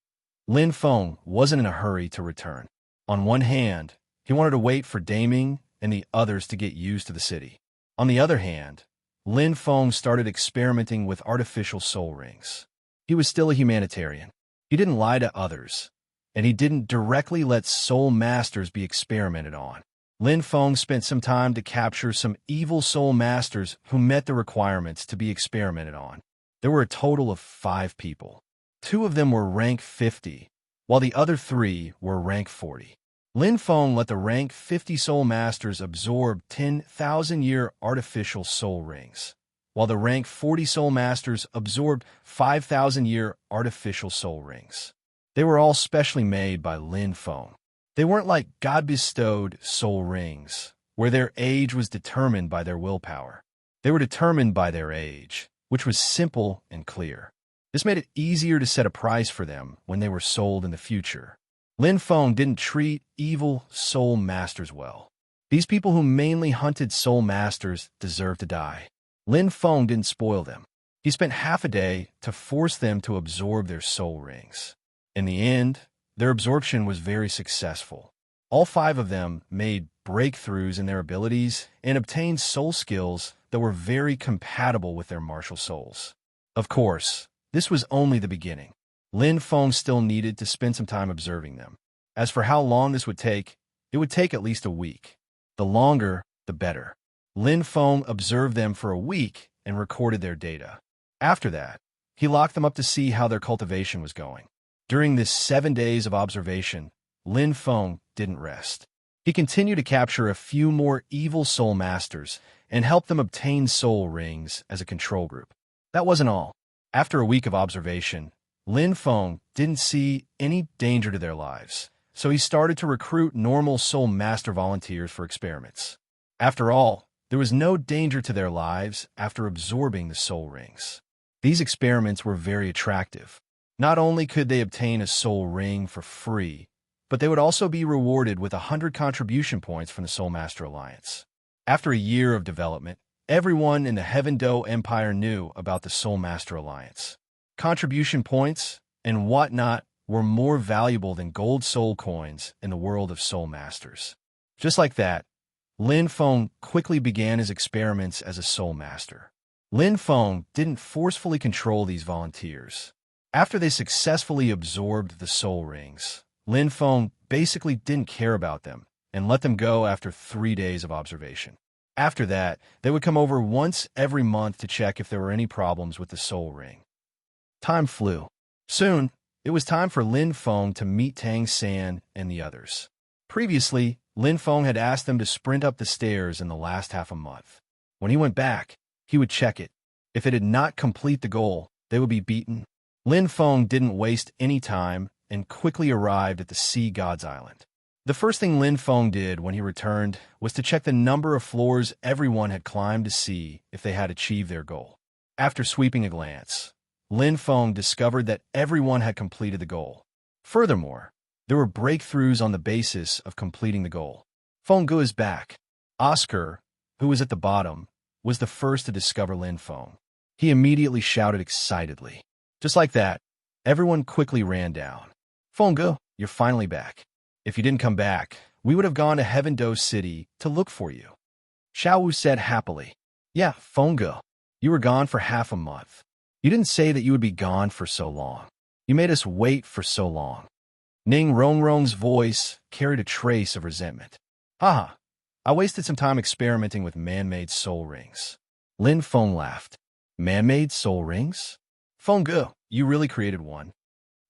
Lin Feng wasn't in a hurry to return. On one hand, he wanted to wait for Daming and the others to get used to the city. On the other hand, Lin Feng started experimenting with artificial soul rings. He was still a humanitarian. He didn't lie to others, and he didn't directly let soul masters be experimented on. Lin Feng spent some time to capture some evil soul masters who met the requirements to be experimented on. There were a total of 5 people. 2 of them were rank 50, while the other 3 were rank 40. Lin Feng let the rank 50 soul masters absorb 10,000-year artificial soul rings, while the rank 40 soul masters absorbed 5,000-year artificial soul rings. They were all specially made by Lin Feng. They weren't like God-bestowed soul rings, where their age was determined by their willpower. They were determined by their age, which was simple and clear. This made it easier to set a price for them when they were sold in the future. Lin Feng didn't treat evil soul masters well. These people who mainly hunted soul masters deserved to die. Lin Feng didn't spoil them. He spent half a day to force them to absorb their soul rings. In the end, their absorption was very successful. All 5 of them made breakthroughs in their abilities and obtained soul skills that were very compatible with their martial souls. Of course, this was only the beginning. Lin Feng still needed to spend some time observing them. As for how long this would take, it would take at least a week. The longer, the better. Lin Feng observed them for a week and recorded their data. After that, he locked them up to see how their cultivation was going. During this 7 days of observation, Lin Feng didn't rest. He continued to capture a few more evil soul masters and help them obtain soul rings as a control group. That wasn't all. After a week of observation, Lin Feng didn't see any danger to their lives, so he started to recruit normal soul master volunteers for experiments. After all, there was no danger to their lives after absorbing the soul rings. These experiments were very attractive. Not only could they obtain a soul ring for free, but they would also be rewarded with 100 contribution points from the Soul Master Alliance. After a year of development, everyone in the Heaven-Do Empire knew about the Soul Master Alliance. Contribution points and whatnot were more valuable than gold soul coins in the world of soul masters. Just like that, Lin Feng quickly began his experiments as a soul master. Lin Feng didn't forcefully control these volunteers. After they successfully absorbed the soul rings, Lin Feng basically didn't care about them and let them go after 3 days of observation. After that, they would come over once every month to check if there were any problems with the soul ring. Time flew. Soon, it was time for Lin Feng to meet Tang San and the others. Previously, Lin Feng had asked them to sprint up the stairs in the last half a month. When he went back, he would check it. If it did not complete the goal, they would be beaten. Lin Feng didn't waste any time and quickly arrived at the Sea God's Island. The first thing Lin Feng did when he returned was to check the number of floors everyone had climbed to see if they had achieved their goal. After sweeping a glance, Lin Feng discovered that everyone had completed the goal. Furthermore, there were breakthroughs on the basis of completing the goal. Feng Ge is back. Oscar, who was at the bottom, was the first to discover Lin Feng. He immediately shouted excitedly. Just like that, everyone quickly ran down. Feng Ge, you're finally back. If you didn't come back, we would have gone to Heaven Do City to look for you. Xiao Wu said happily. Yeah, Feng Ge, you were gone for half a month. You didn't say that you would be gone for so long. You made us wait for so long. Ning Rongrong's voice carried a trace of resentment. Haha, I wasted some time experimenting with man-made soul rings. Lin Feng laughed. Man-made soul rings? Feng Ge, you really created one.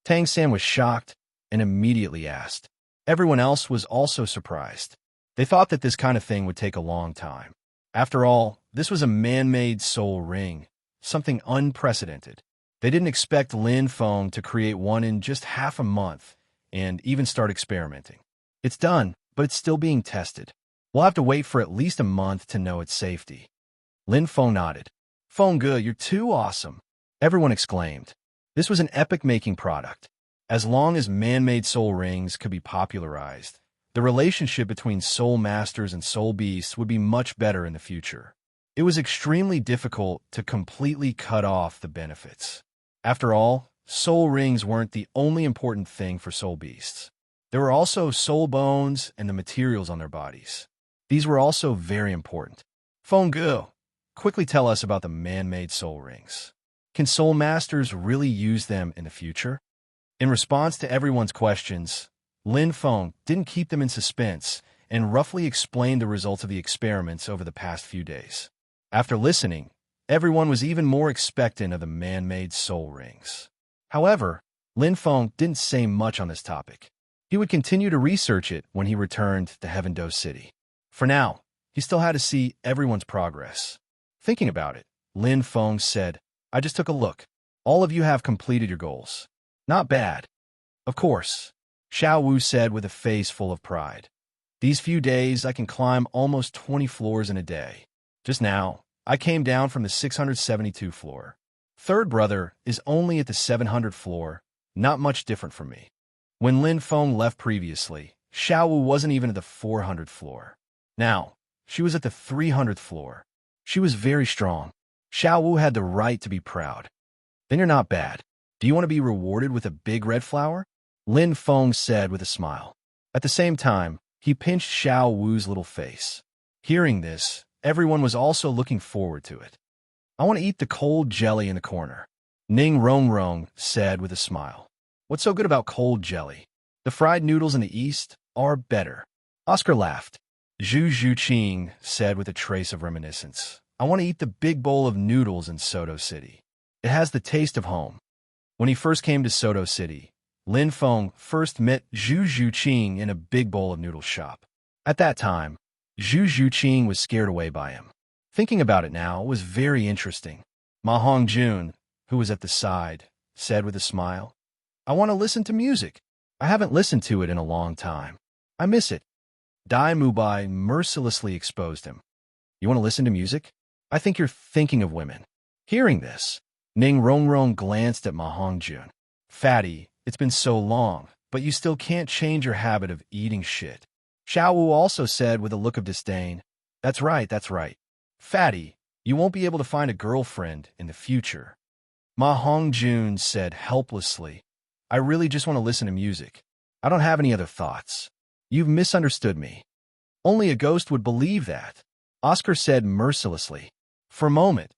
Tang San was shocked and immediately asked. Everyone else was also surprised. They thought that this kind of thing would take a long time. After all, this was a man-made soul ring, something unprecedented. They didn't expect Lin Feng to create one in just half a month and even start experimenting. It's done, but it's still being tested. We'll have to wait for at least a month to know its safety. Lin Feng nodded. Feng Ge, you're too awesome. Everyone exclaimed. This was an epic-making product. As long as man-made soul rings could be popularized, the relationship between soul masters and soul beasts would be much better in the future. It was extremely difficult to completely cut off the benefits. After all, soul rings weren't the only important thing for soul beasts. There were also soul bones and the materials on their bodies. These were also very important. Feng Ge, quickly tell us about the man-made soul rings. Can soul masters really use them in the future? In response to everyone's questions, Lin Feng didn't keep them in suspense and roughly explained the results of the experiments over the past few days. After listening, everyone was even more expectant of the man-made soul rings. However, Lin Feng didn't say much on this topic. He would continue to research it when he returned to Heaven Do City. For now, he still had to see everyone's progress. Thinking about it, Lin Feng said, I just took a look. All of you have completed your goals. Not bad. Of course, Xiao Wu said with a face full of pride. These few days, I can climb almost 20 floors in a day. Just now, I came down from the 672 floor. Third brother is only at the 700 floor, not much different from me. When Lin Feng left previously, Xiao Wu wasn't even at the 400th floor. Now, she was at the 300th floor. She was very strong. Xiao Wu had the right to be proud. Then you're not bad. Do you want to be rewarded with a big red flower? Lin Feng said with a smile. At the same time, he pinched Xiao Wu's little face. Hearing this, everyone was also looking forward to it. I want to eat the cold jelly in the corner, Ning Rongrong said with a smile. What's so good about cold jelly? The fried noodles in the east are better. Oscar laughed. Zhu Zhuqing said with a trace of reminiscence. I want to eat the big bowl of noodles in Soto City. It has the taste of home. When he first came to Soto City, Lin Feng first met Zhu Zhuqing in a big bowl of noodle shop. At that time, Zhu Zhuqing was scared away by him. Thinking about it now was very interesting. Ma Hongjun, who was at the side, said with a smile, I want to listen to music. I haven't listened to it in a long time. I miss it. Dai Mubai mercilessly exposed him. You want to listen to music? I think you're thinking of women. Hearing this, Ning Rongrong glanced at Ma Hongjun. Fatty, it's been so long, but you still can't change your habit of eating shit. Xiao Wu also said with a look of disdain, That's right. Fatty, you won't be able to find a girlfriend in the future. Ma Hongjun said helplessly, I really just want to listen to music. I don't have any other thoughts. You've misunderstood me. Only a ghost would believe that. Oscar said mercilessly. For a moment,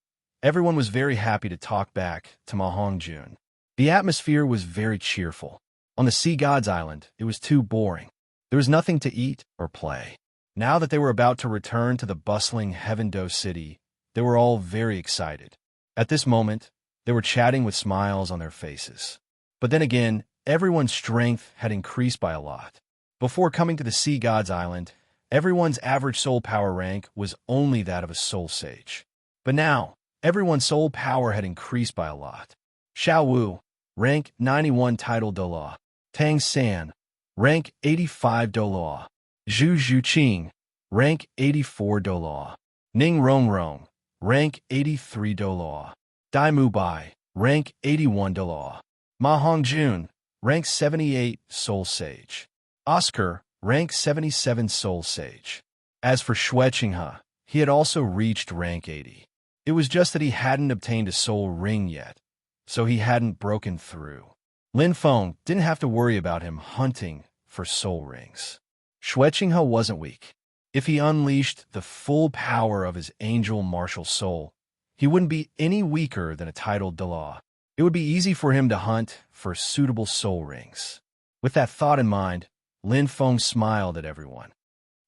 everyone was very happy to talk back to Ma Hongjun. The atmosphere was very cheerful. On the Sea God's Island, it was too boring. There was nothing to eat or play. Now that they were about to return to the bustling Heaven-Do city, they were all very excited. At this moment, they were chatting with smiles on their faces. But then again, everyone's strength had increased by a lot. Before coming to the Sea God's Island, everyone's average soul power rank was only that of a soul sage. But now, everyone's soul power had increased by a lot. Xiao Wu, rank 91 title Douluo. Tang San, rank 85 Douluo. Zhu Zhuqing, rank 84 Douluo. Ning Rongrong, rank 83 Douluo. Dai Mubai, rank 81 Douluo. Ma Hongjun, rank 78 Soul Sage. Oscar, rank 77 Soul Sage. As for Xue Qinghe, he had also reached rank 80. It was just that he hadn't obtained a soul ring yet, so he hadn't broken through. Lin Feng didn't have to worry about him hunting for soul rings. Xue Qinghe wasn't weak. If he unleashed the full power of his angel martial soul, he wouldn't be any weaker than a titled Douluo. It would be easy for him to hunt for suitable soul rings. With that thought in mind, Lin Feng smiled at everyone.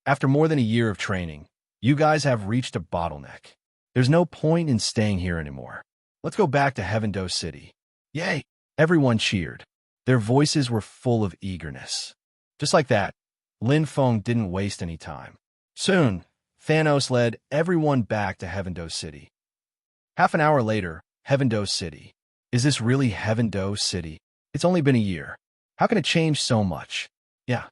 After more than a year of training, you guys have reached a bottleneck. There's no point in staying here anymore. Let's go back to Heaven-Do City. Yay! Everyone cheered. Their voices were full of eagerness. Just like that, Lin Feng didn't waste any time. Soon, Thanos led everyone back to Heaven-Do City. Half an hour later, Heaven-Do City. Is this really Heaven-Do City? It's only been a year. How can it change so much? Yeah,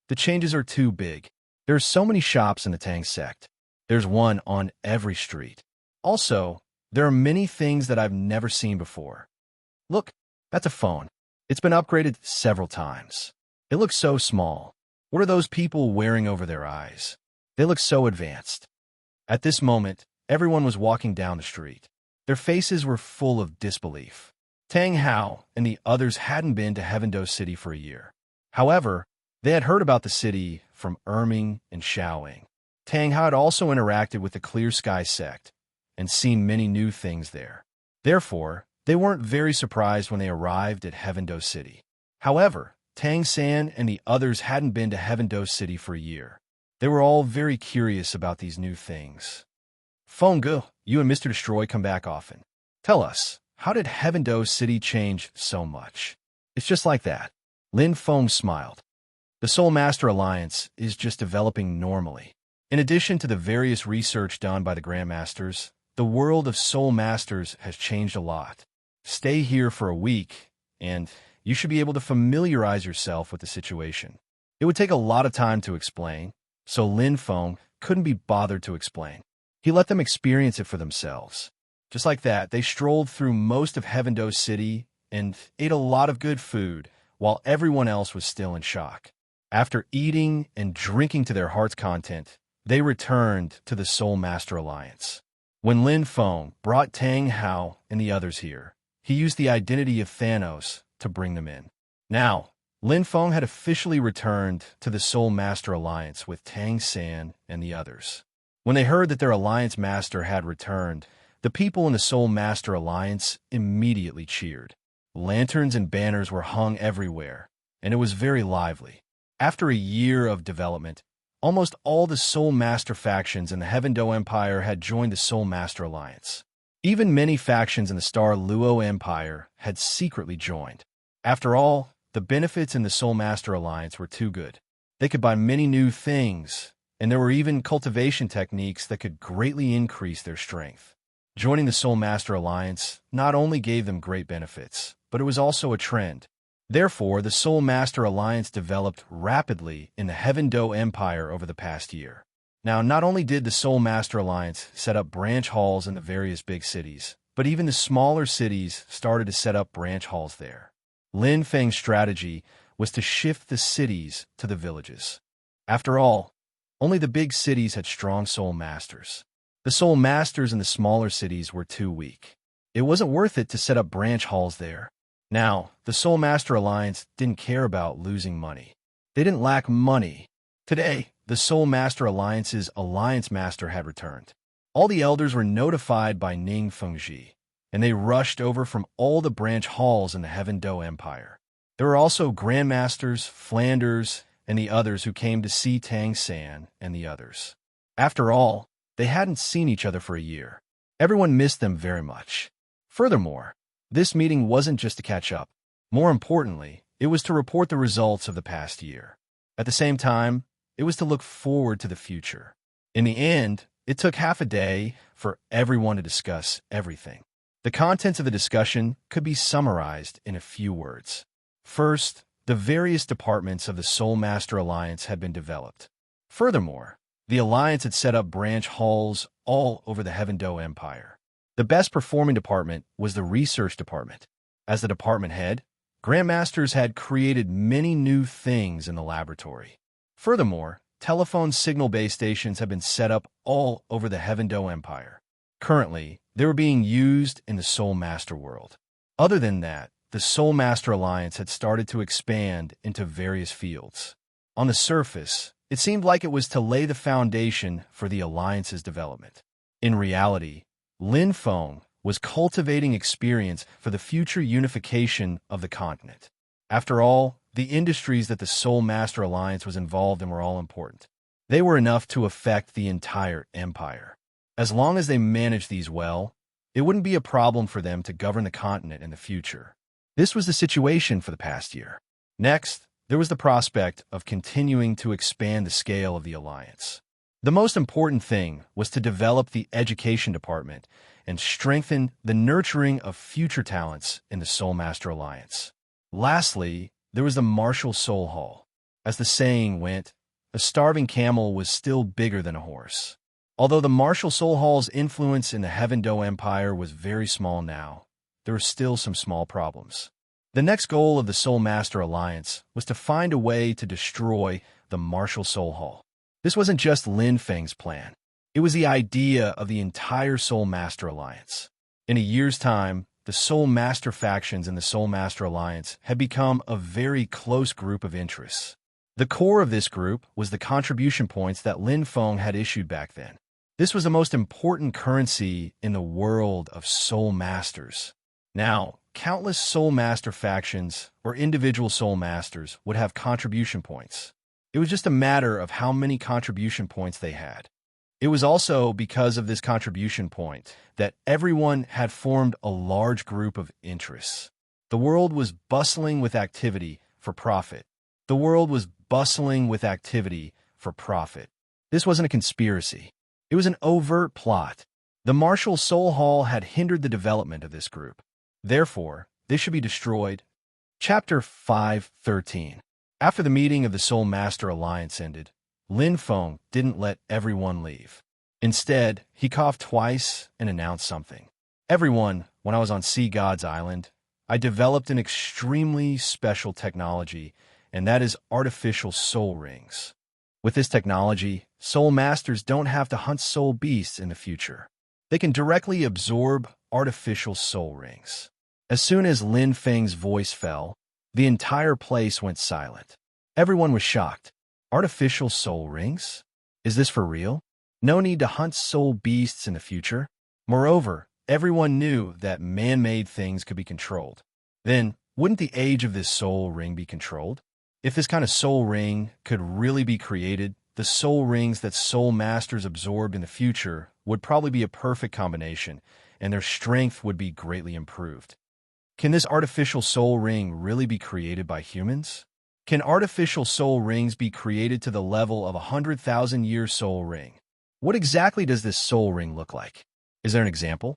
the changes are too big. There are so many shops in the Tang sect. There's one on every street. Also, there are many things that I've never seen before. Look, that's a phone. It's been upgraded several times. It looks so small. What are those people wearing over their eyes? They look so advanced. At this moment, everyone was walking down the street. Their faces were full of disbelief. Tang Hao and the others hadn't been to Heaven-Do City for a year. However, they had heard about the city from Erming and Xiaoying. Tang Hao had also interacted with the Clear Sky sect and seen many new things there. Therefore, they weren't very surprised when they arrived at Heaven-Do City. However, Tang San and the others hadn't been to Heaven-Do City for a year. They were all very curious about these new things. Fengge, you and Mr. Destroy come back often. Tell us, how did Heaven-Do City change so much? It's just like that. Lin Feng smiled. The Soul Master Alliance is just developing normally. In addition to the various research done by the Grandmasters, the world of Soul Masters has changed a lot. Stay here for a week, and you should be able to familiarize yourself with the situation. It would take a lot of time to explain, so Lin Feng couldn't be bothered to explain. He let them experience it for themselves. Just like that, they strolled through most of Heaven-Do City and ate a lot of good food, while everyone else was still in shock. After eating and drinking to their heart's content, they returned to the Soul Master Alliance. When Lin Feng brought Tang Hao and the others here, he used the identity of Thanos to bring them in. Now, Lin Feng had officially returned to the Soul Master Alliance with Tang San and the others. When they heard that their Alliance Master had returned, the people in the Soul Master Alliance immediately cheered. Lanterns and banners were hung everywhere, and it was very lively. After a year of development, almost all the Soul Master factions in the Heaven-Do Empire had joined the Soul Master Alliance. Even many factions in the Star Luo Empire had secretly joined. After all, the benefits in the Soul Master Alliance were too good. They could buy many new things, and there were even cultivation techniques that could greatly increase their strength. Joining the Soul Master Alliance not only gave them great benefits, but it was also a trend. Therefore, the Soul Master Alliance developed rapidly in the Heaven-Do Empire over the past year. Now, not only did the Soul Master Alliance set up branch halls in the various big cities, but even the smaller cities started to set up branch halls there. Lin Feng's strategy was to shift the cities to the villages. After all, only the big cities had strong Soul Masters. The Soul Masters in the smaller cities were too weak. It wasn't worth it to set up branch halls there. Now, the Soul Master Alliance didn't care about losing money. They didn't lack money. Today, the Soul Master Alliance's Alliance Master had returned. All the elders were notified by Ning Fengji, and they rushed over from all the branch halls in the Heaven-Do Empire. There were also Grandmasters, Flanders, and the others who came to see Tang San and the others. After all, they hadn't seen each other for a year. Everyone missed them very much. Furthermore, this meeting wasn't just to catch up. More importantly, it was to report the results of the past year. At the same time, it was to look forward to the future. In the end, it took half a day for everyone to discuss everything. The contents of the discussion could be summarized in a few words. First, the various departments of the Soul Master Alliance had been developed. Furthermore, the Alliance had set up branch halls all over the Heaven Do Empire. The best performing department was the Research Department. As the department head, Grandmasters had created many new things in the laboratory. Furthermore, telephone signal base stations have been set up all over the Heaven Do Empire. Currently, they were being used in the Soul Master world. Other than that, the Soul Master Alliance had started to expand into various fields. On the surface, it seemed like it was to lay the foundation for the Alliance's development. In reality, Lin Feng was cultivating experience for the future unification of the continent. After all, the industries that the Soul Master Alliance was involved in were all important. They were enough to affect the entire empire. As long as they managed these well, it wouldn't be a problem for them to govern the continent in the future. This was the situation for the past year. Next, there was the prospect of continuing to expand the scale of the Alliance. The most important thing was to develop the education department and strengthen the nurturing of future talents in the Soul Master Alliance. Lastly, there was the Martial Soul Hall. As the saying went, a starving camel was still bigger than a horse. Although the Martial Soul Hall's influence in the Heaven Do Empire was very small now, there were still some small problems. The next goal of the Soul Master Alliance was to find a way to destroy the Martial Soul Hall. This wasn't just Lin Feng's plan. It was the idea of the entire Soul Master Alliance. In a year's time, the Soul Master factions in the Soul Master Alliance had become a very close group of interests. The core of this group was the contribution points that Lin Feng had issued back then. This was the most important currency in the world of Soul Masters. Now, countless Soul Master factions or individual Soul Masters would have contribution points. It was just a matter of how many contribution points they had. It was also because of this contribution point that everyone had formed a large group of interests. The world was bustling with activity for profit. The world was bustling with activity for profit. This wasn't a conspiracy. It was an overt plot. The Martial Soul Hall had hindered the development of this group. Therefore, they should be destroyed. Chapter 5:13. After the meeting of the Soul Master Alliance ended, Lin Feng didn't let everyone leave. Instead, he coughed twice and announced something. Everyone, when I was on Sea God's Island, I developed an extremely special technology, and that is artificial soul rings. With this technology, Soul Masters don't have to hunt soul beasts in the future. They can directly absorb artificial soul rings. As soon as Lin Feng's voice fell, the entire place went silent. Everyone was shocked. Artificial soul rings? Is this for real? No need to hunt soul beasts in the future. Moreover, everyone knew that man-made things could be controlled. Then, wouldn't the age of this soul ring be controlled? If this kind of soul ring could really be created, the soul rings that Soul Masters absorbed in the future would probably be a perfect combination, and their strength would be greatly improved. Can this artificial soul ring really be created by humans? Can artificial soul rings be created to the level of a 100,000-year soul ring? What exactly does this soul ring look like? Is there an example?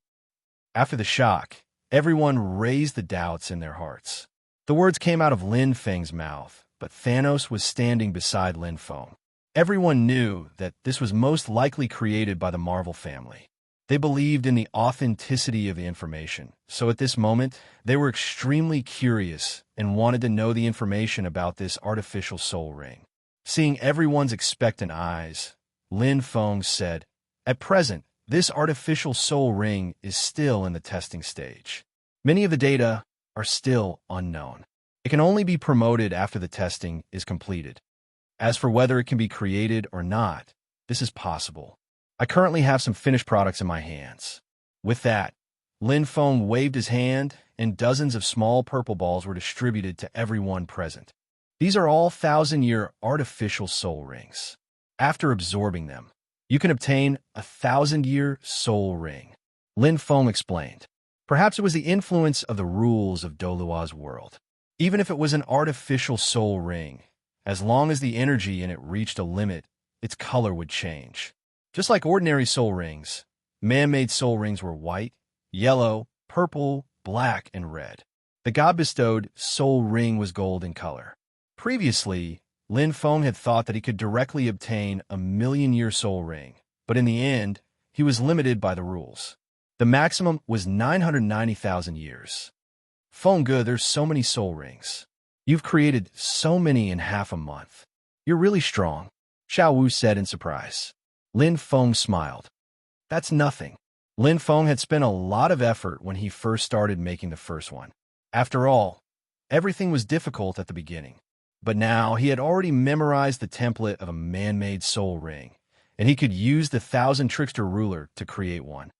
After the shock, everyone raised the doubts in their hearts. The words came out of Lin Feng's mouth, but Thanos was standing beside Lin Feng. Everyone knew that this was most likely created by the Marvel family. They believed in the authenticity of the information, so at this moment, they were extremely curious and wanted to know the information about this artificial soul ring. Seeing everyone's expectant eyes, Lin Feng said, "At present, this artificial soul ring is still in the testing stage. Many of the data are still unknown. It can only be promoted after the testing is completed. As for whether it can be created or not, this is possible. I currently have some finished products in my hands." With that, Lin Feng waved his hand, and dozens of small purple balls were distributed to everyone present. These are all 1,000-year artificial soul rings. After absorbing them, you can obtain a 1,000-year soul ring. Lin Feng explained. Perhaps it was the influence of the rules of Douluo's world. Even if it was an artificial soul ring, as long as the energy in it reached a limit, its color would change. Just like ordinary soul rings, man-made soul rings were white, yellow, purple, black, and red. The god-bestowed soul ring was gold in color. Previously, Lin Feng had thought that he could directly obtain a 1,000,000-year soul ring, but in the end, he was limited by the rules. The maximum was 990,000 years. Feng Ge, there's so many soul rings. You've created so many in half a month. You're really strong, Xiao Wu said in surprise. Lin Feng smiled. That's nothing. Lin Feng had spent a lot of effort when he first started making the first one. After all, everything was difficult at the beginning. But now he had already memorized the template of a man-made soul ring, and he could use the 1,000 trickster ruler to create one.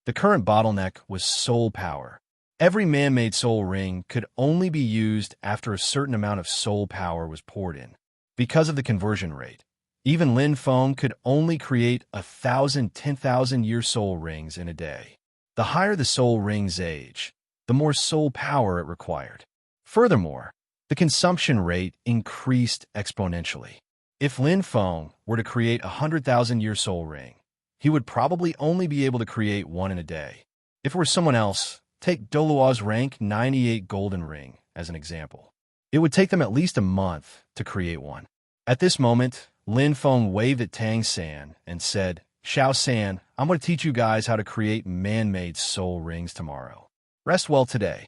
The current bottleneck was soul power. Every man-made soul ring could only be used after a certain amount of soul power was poured in. Because of the conversion rate, even Lin Feng could only create 1,000 10,000-year soul rings in a day. The higher the soul ring's age, the more soul power it required. Furthermore, the consumption rate increased exponentially. If Lin Feng were to create a 100,000-year soul ring, he would probably only be able to create one in a day. If it were someone else, take Douluo's rank 98 golden ring as an example. It would take them at least a month to create one. At this moment, Lin Feng waved at Tang San and said, Xiao San, I'm going to teach you guys how to create man-made soul rings tomorrow. Rest well today.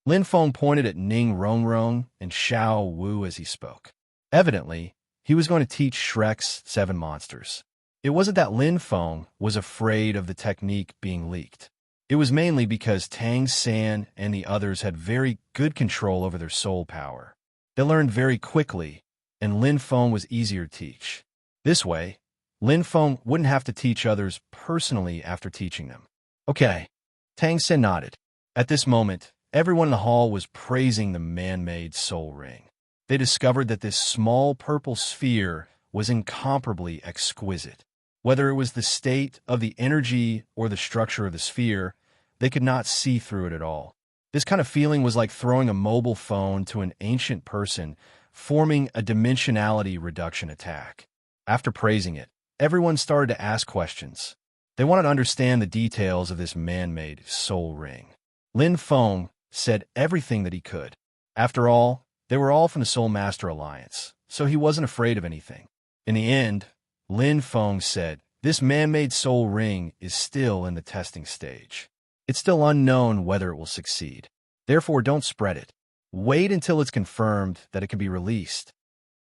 Lin Feng pointed at Ning Rongrong and Xiao Wu as he spoke. Evidently, he was going to teach Shrek's 7 monsters. It wasn't that Lin Feng was afraid of the technique being leaked. It was mainly because Tang San and the others had very good control over their soul power. They learned very quickly, and Lin Feng was easier to teach. This way, Lin Feng wouldn't have to teach others personally after teaching them. Okay, Tang San nodded. At this moment, everyone in the hall was praising the man-made soul ring. They discovered that this small purple sphere was incomparably exquisite. Whether it was the state of the energy or the structure of the sphere, they could not see through it at all. This kind of feeling was like throwing a mobile phone to an ancient person, forming a dimensionality reduction attack. After praising it, everyone started to ask questions. They wanted to understand the details of this man-made soul ring. Lin Feng said everything that he could. After all, they were all from the Soul Master Alliance, so he wasn't afraid of anything. In the end, Lin Feng said, this man-made soul ring is still in the testing stage. It's still unknown whether it will succeed. Therefore, don't spread it. Wait until it's confirmed that it can be released.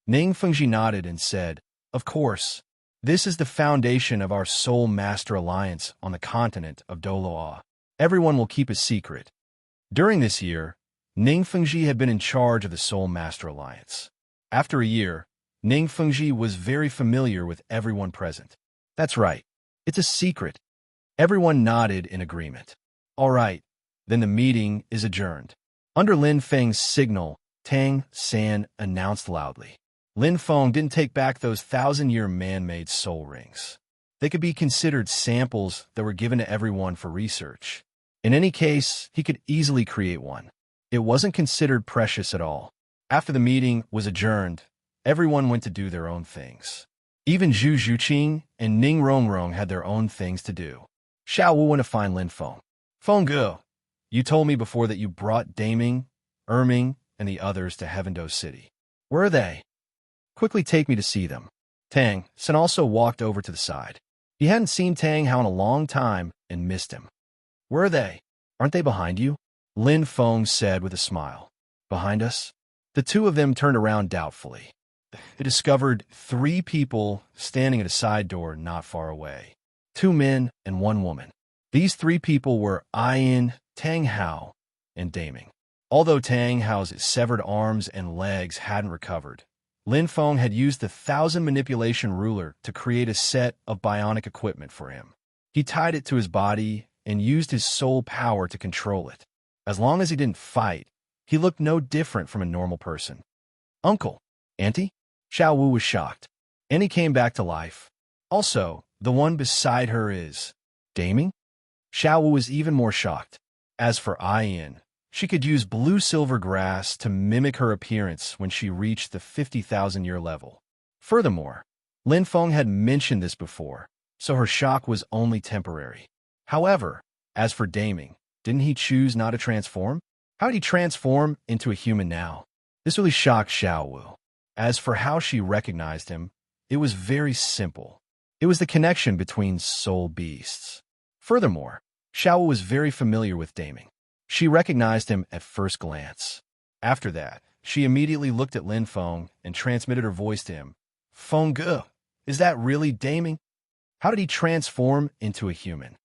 Ning Fengji nodded and said, of course, this is the foundation of our Soul Master Alliance on the continent of Douluo. Everyone will keep a secret. During this year, Ning Fengji had been in charge of the Soul Master Alliance. After a year, Ning Fengji was very familiar with everyone present. That's right. It's a secret. Everyone nodded in agreement. All right, then the meeting is adjourned. Under Lin Feng's signal, Tang San announced loudly. Lin Feng didn't take back those 1,000-year man-made soul rings. They could be considered samples that were given to everyone for research. In any case, he could easily create one. It wasn't considered precious at all. After the meeting was adjourned, everyone went to do their own things. Even Zhu Zhuqing and Ning Rongrong had their own things to do. Xiao Wu went to find Lin Feng. Feng Ge, you told me before that you brought Daming, Erming, and the others to Heavendo City. Where are they? Quickly take me to see them. Tang San also walked over to the side. He hadn't seen Tang Hao in a long time and missed him. Where are they? Aren't they behind you? Lin Feng said with a smile. Behind us? The two of them turned around doubtfully. They discovered 3 people standing at a side door not far away. 2 men and 1 woman. These 3 people were Ayin, Tang Hao, and Daming. Although Tang Hao's severed arms and legs hadn't recovered, Lin Feng had used the 1,000 manipulation ruler to create a set of bionic equipment for him. He tied it to his body and used his soul power to control it. As long as he didn't fight, he looked no different from a normal person. Uncle, Auntie? Xiao Wu was shocked. Annie came back to life. Also, the one beside her is Daming? Xiao Wu was even more shocked. As for Ayin, she could use blue silver grass to mimic her appearance when she reached the 50,000-year level. Furthermore, Lin Feng had mentioned this before, so her shock was only temporary. However, as for Daming, didn't he choose not to transform? How did he transform into a human now? This really shocked Xiao Wu. As for how she recognized him, it was very simple. It was the connection between soul beasts. Furthermore, Xiao Wu was very familiar with Daming. She recognized him at first glance. After that, she immediately looked at Lin Feng and transmitted her voice to him. Feng Ge, is that really Daming? How did he transform into a human?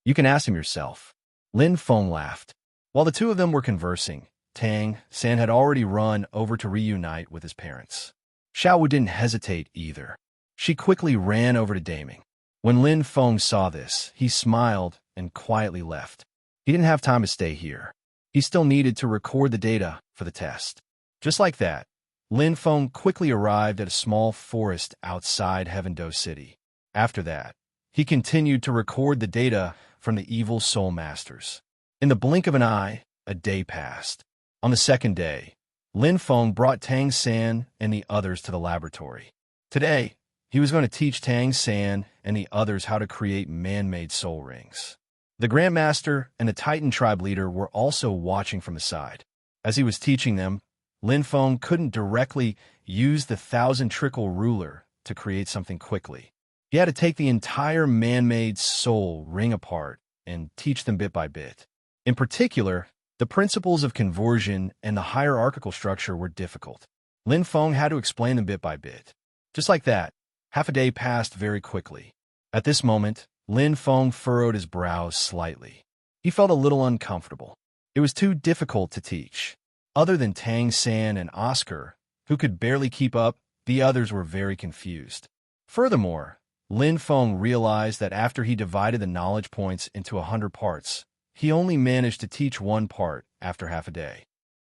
You can ask him yourself. Lin Feng laughed. While the two of them were conversing, Tang San had already run over to reunite with his parents. Xiao Wu didn't hesitate either. She quickly ran over to Daming. When Lin Feng saw this, he smiled and quietly left. He didn't have time to stay here. He still needed to record the data for the test. Just like that, Lin Feng quickly arrived at a small forest outside Heavendo City. After that, he continued to record the data from the evil soul masters. In the blink of an eye, a day passed. On the second day, Lin Feng brought Tang San and the others to the laboratory. Today, he was going to teach Tang San and the others how to create man-made soul rings. The Grandmaster and the Titan tribe leader were also watching from the side. As he was teaching them, Lin Feng couldn't directly use the 1,000-trickle ruler to create something quickly. He had to take the entire man-made soul ring apart and teach them bit by bit. In particular, the principles of conversion and the hierarchical structure were difficult. Lin Feng had to explain them bit by bit. Just like that, half a day passed very quickly. At this moment, Lin Feng furrowed his brows slightly. He felt a little uncomfortable. It was too difficult to teach. Other than Tang San and Oscar, who could barely keep up, the others were very confused. Furthermore, Lin Feng realized that after he divided the knowledge points into 100 parts, he only managed to teach one part after half a day.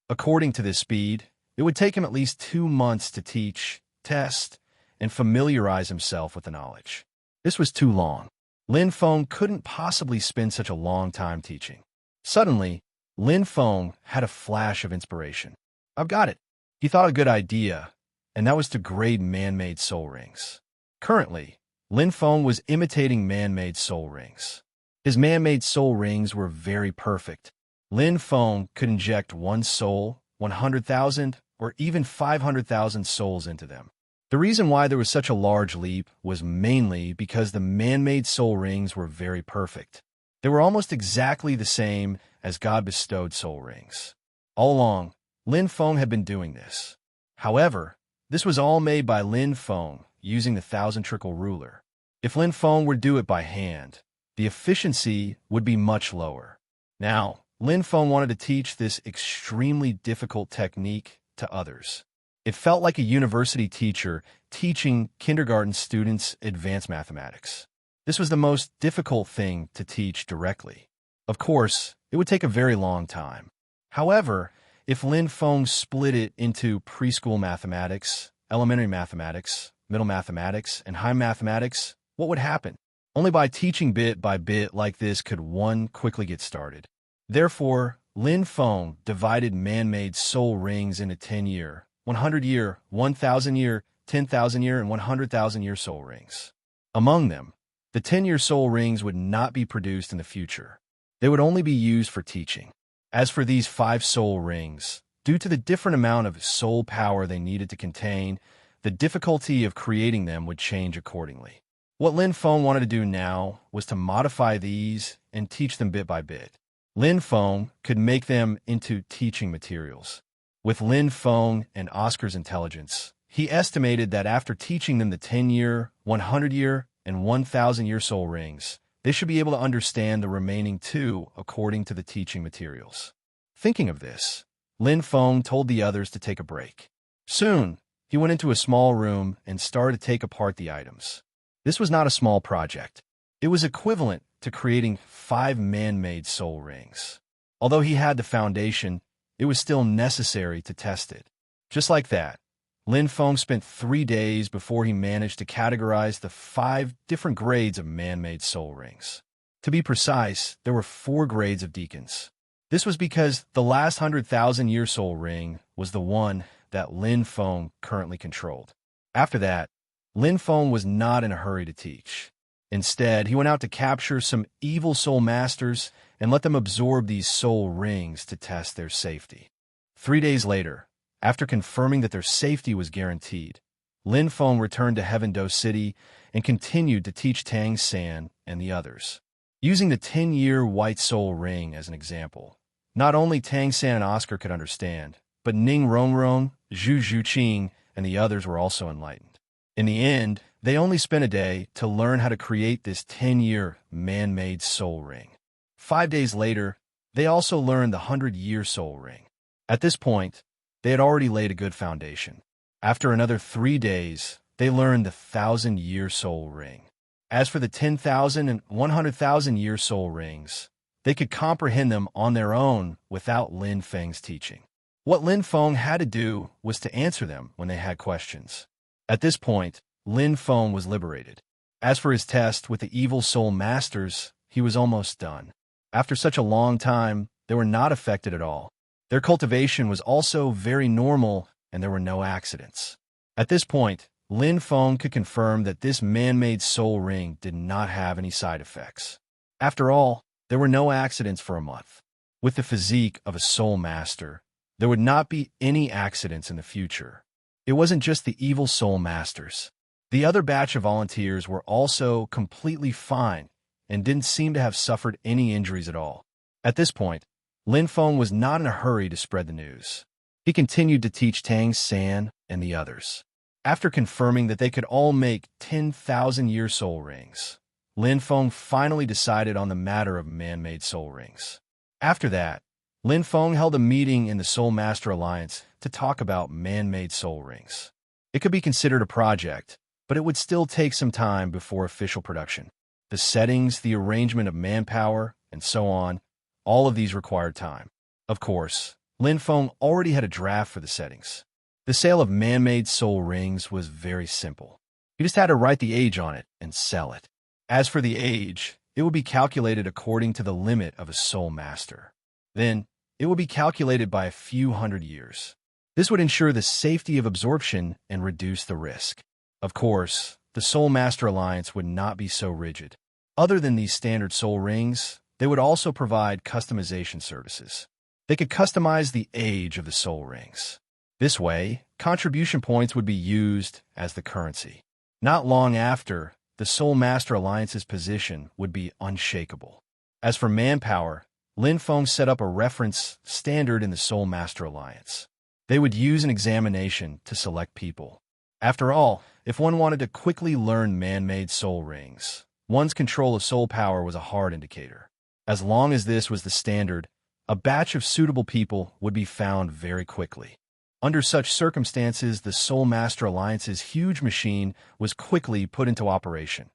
According to this speed, it would take him at least 2 months to teach, test, and familiarize himself with the knowledge. This was too long. Lin Feng couldn't possibly spend such a long time teaching. Suddenly, Lin Feng had a flash of inspiration. I've got it. He thought a good idea, and that was to grade man-made soul rings. Currently, Lin Feng was imitating man-made soul rings. His man-made soul rings were very perfect. Lin Feng could inject one soul, 100,000, or even 500,000 souls into them. The reason why there was such a large leap was mainly because the man-made soul rings were very perfect. They were almost exactly the same as God-bestowed soul rings. All along, Lin Feng had been doing this. However, this was all made by Lin Feng using the 1,000-trickle ruler. If Lin Feng were to do it by hand, the efficiency would be much lower. Now, Lin Feng wanted to teach this extremely difficult technique to others. It felt like a university teacher teaching kindergarten students advanced mathematics. This was the most difficult thing to teach directly. Of course, it would take a very long time. However, if Lin Feng split it into preschool mathematics, elementary mathematics, middle mathematics, and high mathematics, what would happen? Only by teaching bit by bit like this could one quickly get started. Therefore, Lin Feng divided man-made soul rings into 10-year, 100-year, 1,000-year, 10,000-year, and 100,000-year soul rings. Among them, the 10-year soul rings would not be produced in the future. They would only be used for teaching. As for these 5 soul rings, due to the different amount of soul power they needed to contain, the difficulty of creating them would change accordingly. What Lin Feng wanted to do now was to modify these and teach them bit by bit. Lin Feng could make them into teaching materials. With Lin Feng and Oscar's intelligence, he estimated that after teaching them the 10-year, 100-year, and 1,000-year soul rings, they should be able to understand the remaining 2 according to the teaching materials. Thinking of this, Lin Feng told the others to take a break. Soon, he went into a small room and started to take apart the items. This was not a small project. It was equivalent to creating 5 man-made soul rings. Although he had the foundation, it was still necessary to test it. Just like that, Lin Feng spent 3 days before he managed to categorize the 5 different grades of man-made soul rings. To be precise, there were 4 grades of deacons. This was because the last 100,000-year soul ring was the one that Lin Feng currently controlled. After that, Lin Feng was not in a hurry to teach. Instead, he went out to capture some evil soul masters and let them absorb these soul rings to test their safety. 3 days later, after confirming that their safety was guaranteed, Lin Feng returned to Heaven-Do City and continued to teach Tang San and the others. Using the 10-year white soul ring as an example, not only Tang San and Oscar could understand, but Ning Rongrong, Zhu Zhuqing, and the others were also enlightened. In the end, they only spent a day to learn how to create this 10-year man-made soul ring. 5 days later, they also learned the 100-year soul ring. At this point, they had already laid a good foundation. After another 3 days, they learned the 1,000-year soul ring. As for the 10,000 and 100,000-year soul rings, they could comprehend them on their own without Lin Feng's teaching. What Lin Feng had to do was to answer them when they had questions. At this point, Lin Feng was liberated. As for his test with the evil soul masters, he was almost done. After such a long time, they were not affected at all. Their cultivation was also very normal, and there were no accidents. At this point, Lin Feng could confirm that this man-made soul ring did not have any side effects. After all, there were no accidents for a month. With the physique of a soul master, there would not be any accidents in the future. It wasn't just the evil soul masters. The other batch of volunteers were also completely fine and didn't seem to have suffered any injuries at all. At this point, Lin Feng was not in a hurry to spread the news. He continued to teach Tang San and the others. After confirming that they could all make 10,000-year soul rings, Lin Feng finally decided on the matter of man-made soul rings. After that, Lin Feng held a meeting in the Soul Master Alliance to talk about man-made soul rings. It could be considered a project, but it would still take some time before official production. The settings, the arrangement of manpower, and so on, all of these required time. Of course, Lin Feng already had a draft for the settings. The sale of man-made soul rings was very simple. He just had to write the age on it and sell it. As for the age, it would be calculated according to the limit of a soul master. Then, it would be calculated by a few hundred years. This would ensure the safety of absorption and reduce the risk. Of course, the Soul Master Alliance would not be so rigid. Other than these standard soul rings, they would also provide customization services. They could customize the age of the soul rings. This way, contribution points would be used as the currency. Not long after, the Soul Master Alliance's position would be unshakable. As for manpower, Lin Feng set up a reference standard in the Soul Master Alliance. They would use an examination to select people. After all, if one wanted to quickly learn man-made soul rings, one's control of soul power was a hard indicator. As long as this was the standard, a batch of suitable people would be found very quickly. Under such circumstances, the Soul Master Alliance's huge machine was quickly put into operation.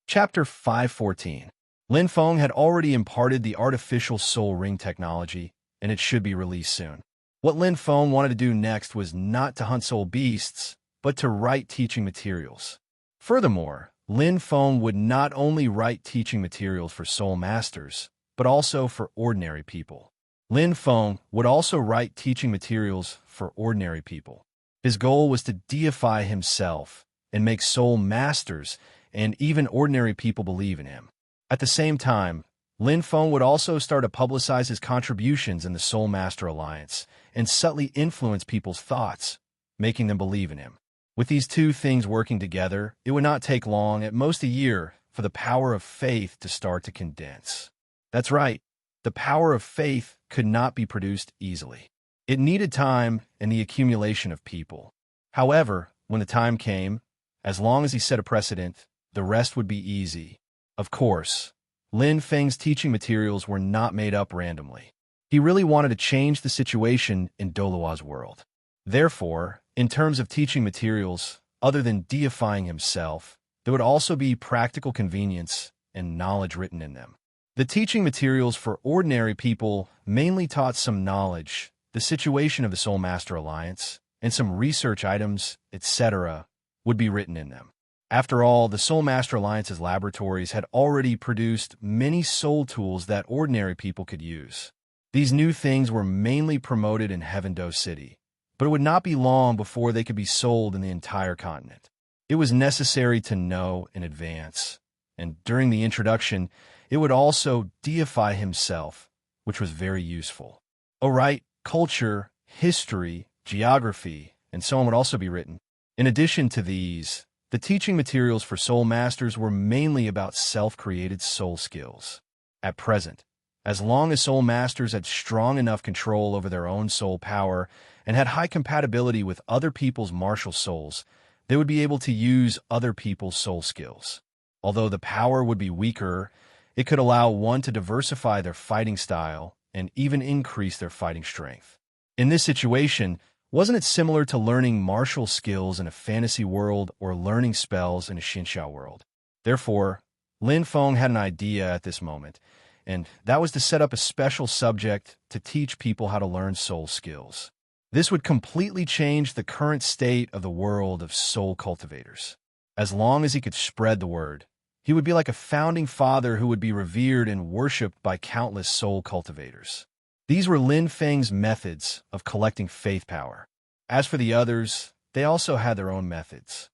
Chapter 514. Lin Feng had already imparted the artificial soul ring technology, and it should be released soon. What Lin Feng wanted to do next was not to hunt soul beasts, but to write teaching materials. Furthermore, Lin Feng would not only write teaching materials for soul masters, but also for ordinary people. Lin Feng would also write teaching materials for ordinary people. His goal was to deify himself and make soul masters and even ordinary people believe in him. At the same time, Lin Feng would also start to publicize his contributions in the Soul Master Alliance and subtly influence people's thoughts, making them believe in him. With these two things working together, it would not take long, at most a year, for the power of faith to start to condense. That's right, the power of faith could not be produced easily. It needed time and the accumulation of people. However, when the time came, as long as he set a precedent, the rest would be easy. Of course, Lin Feng's teaching materials were not made up randomly. He really wanted to change the situation in Douluo's world. Therefore, in terms of teaching materials, other than deifying himself, there would also be practical convenience and knowledge written in them. The teaching materials for ordinary people mainly taught some knowledge, the situation of the Soul Master Alliance, and some research items, etc., would be written in them. After all, the Soul Master Alliance's laboratories had already produced many soul tools that ordinary people could use. These new things were mainly promoted in Heaven-Do City, but it would not be long before they could be sold in the entire continent. It was necessary to know in advance, and during the introduction, it would also deify himself, which was very useful. Alright, culture, history, geography, and so on would also be written. In addition to these, the teaching materials for Soul Masters were mainly about self-created soul skills. At present, as long as Soul Masters had strong enough control over their own soul power and had high compatibility with other people's martial souls, they would be able to use other people's soul skills. Although the power would be weaker, it could allow one to diversify their fighting style and even increase their fighting strength. In this situation, wasn't it similar to learning martial skills in a fantasy world or learning spells in a Xinxiao world? Therefore, Lin Feng had an idea at this moment, and that was to set up a special subject to teach people how to learn soul skills. This would completely change the current state of the world of soul cultivators. As long as he could spread the word, he would be like a founding father who would be revered and worshipped by countless soul cultivators. These were Lin Feng's methods of collecting faith power. As for the others, they also had their own methods.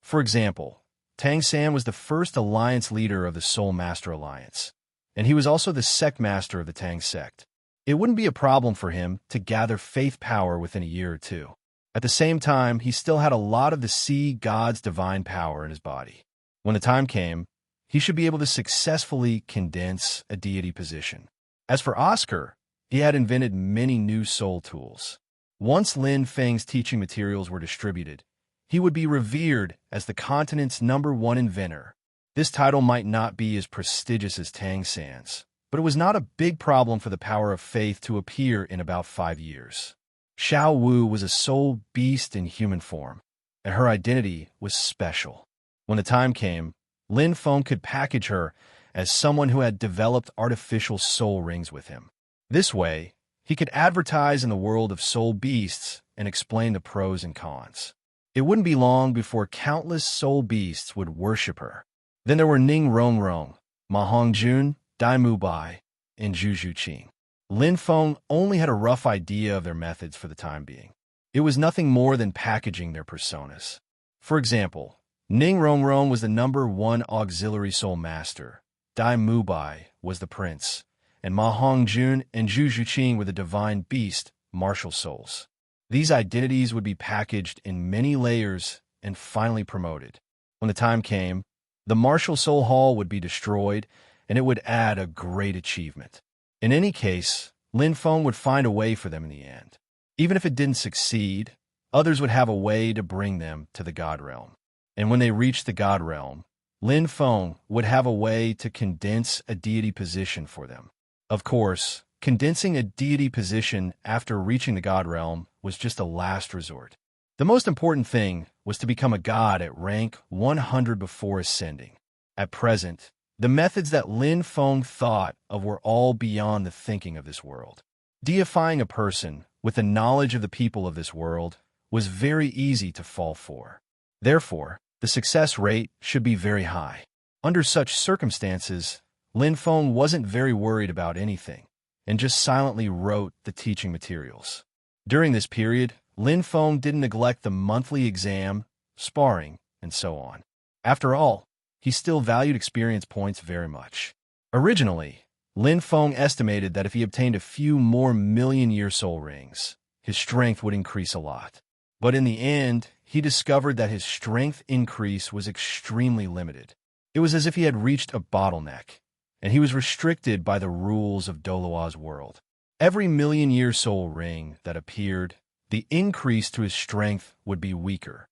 For example, Tang San was the first alliance leader of the Soul Master Alliance, and he was also the sect master of the Tang sect. It wouldn't be a problem for him to gather faith power within a year or two. At the same time, he still had a lot of the Sea God's divine power in his body. When the time came, he should be able to successfully condense a deity position. As for Oscar, he had invented many new soul tools. Once Lin Feng's teaching materials were distributed, he would be revered as the continent's #1 inventor. This title might not be as prestigious as Tang San's, but it was not a big problem for the power of faith to appear in about 5 years. Xiao Wu was a soul beast in human form, and her identity was special. When the time came, Lin Feng could package her as someone who had developed artificial soul rings with him. This way, he could advertise in the world of soul beasts and explain the pros and cons. It wouldn't be long before countless soul beasts would worship her. Then there were Ning Rongrong, Ma Hongjun, Dai Mu Bai, and Zhu Zhuqing. Lin Feng only had a rough idea of their methods for the time being. It was nothing more than packaging their personas. For example, Ning Rongrong was the #1 auxiliary soul master, Dai Mu Bai was the prince, and Ma Hongjun and Zhu Zhuqing were the divine beast, martial souls. These identities would be packaged in many layers and finally promoted. When the time came, the martial soul hall would be destroyed, and it would add a great achievement. In any case, Lin Feng would find a way for them in the end. Even if it didn't succeed, others would have a way to bring them to the God Realm. And when they reached the God Realm, Lin Feng would have a way to condense a deity position for them. Of course, condensing a deity position after reaching the God Realm was just a last resort. The most important thing was to become a god at rank 100 before ascending. At present, the methods that Lin Feng thought of were all beyond the thinking of this world. Deifying a person with the knowledge of the people of this world was very easy to fall for. Therefore, the success rate should be very high. Under such circumstances, Lin Feng wasn't very worried about anything, and just silently wrote the teaching materials. During this period, Lin Feng didn't neglect the monthly exam, sparring, and so on. After all, he still valued experience points very much. Originally, Lin Feng estimated that if he obtained a few more million-year soul rings, his strength would increase a lot. But in the end, he discovered that his strength increase was extremely limited. It was as if he had reached a bottleneck, and he was restricted by the rules of Douluo's world. Every million-year soul ring that appeared, the increase to his strength would be weaker.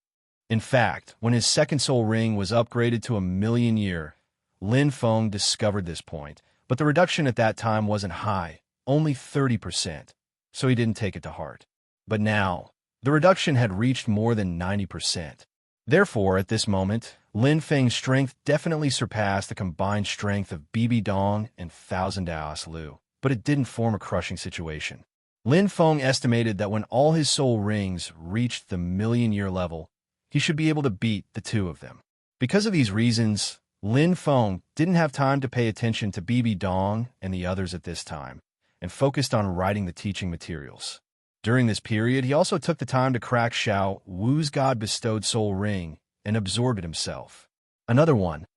In fact, when his second soul ring was upgraded to a million-year, Lin Feng discovered this point, but the reduction at that time wasn't high, only 30%, so he didn't take it to heart. But now, the reduction had reached more than 90%. Therefore, at this moment, Lin Feng's strength definitely surpassed the combined strength of Bibi Dong and Thousand Daos Lu, but it didn't form a crushing situation. Lin Feng estimated that when all his soul rings reached the million-year level, he should be able to beat the two of them. Because of these reasons, Lin Feng didn't have time to pay attention to Bibi Dong and the others at this time, and focused on writing the teaching materials. During this period, he also took the time to crack Xiao Wu's God-bestowed soul ring and absorb it himself. Another 1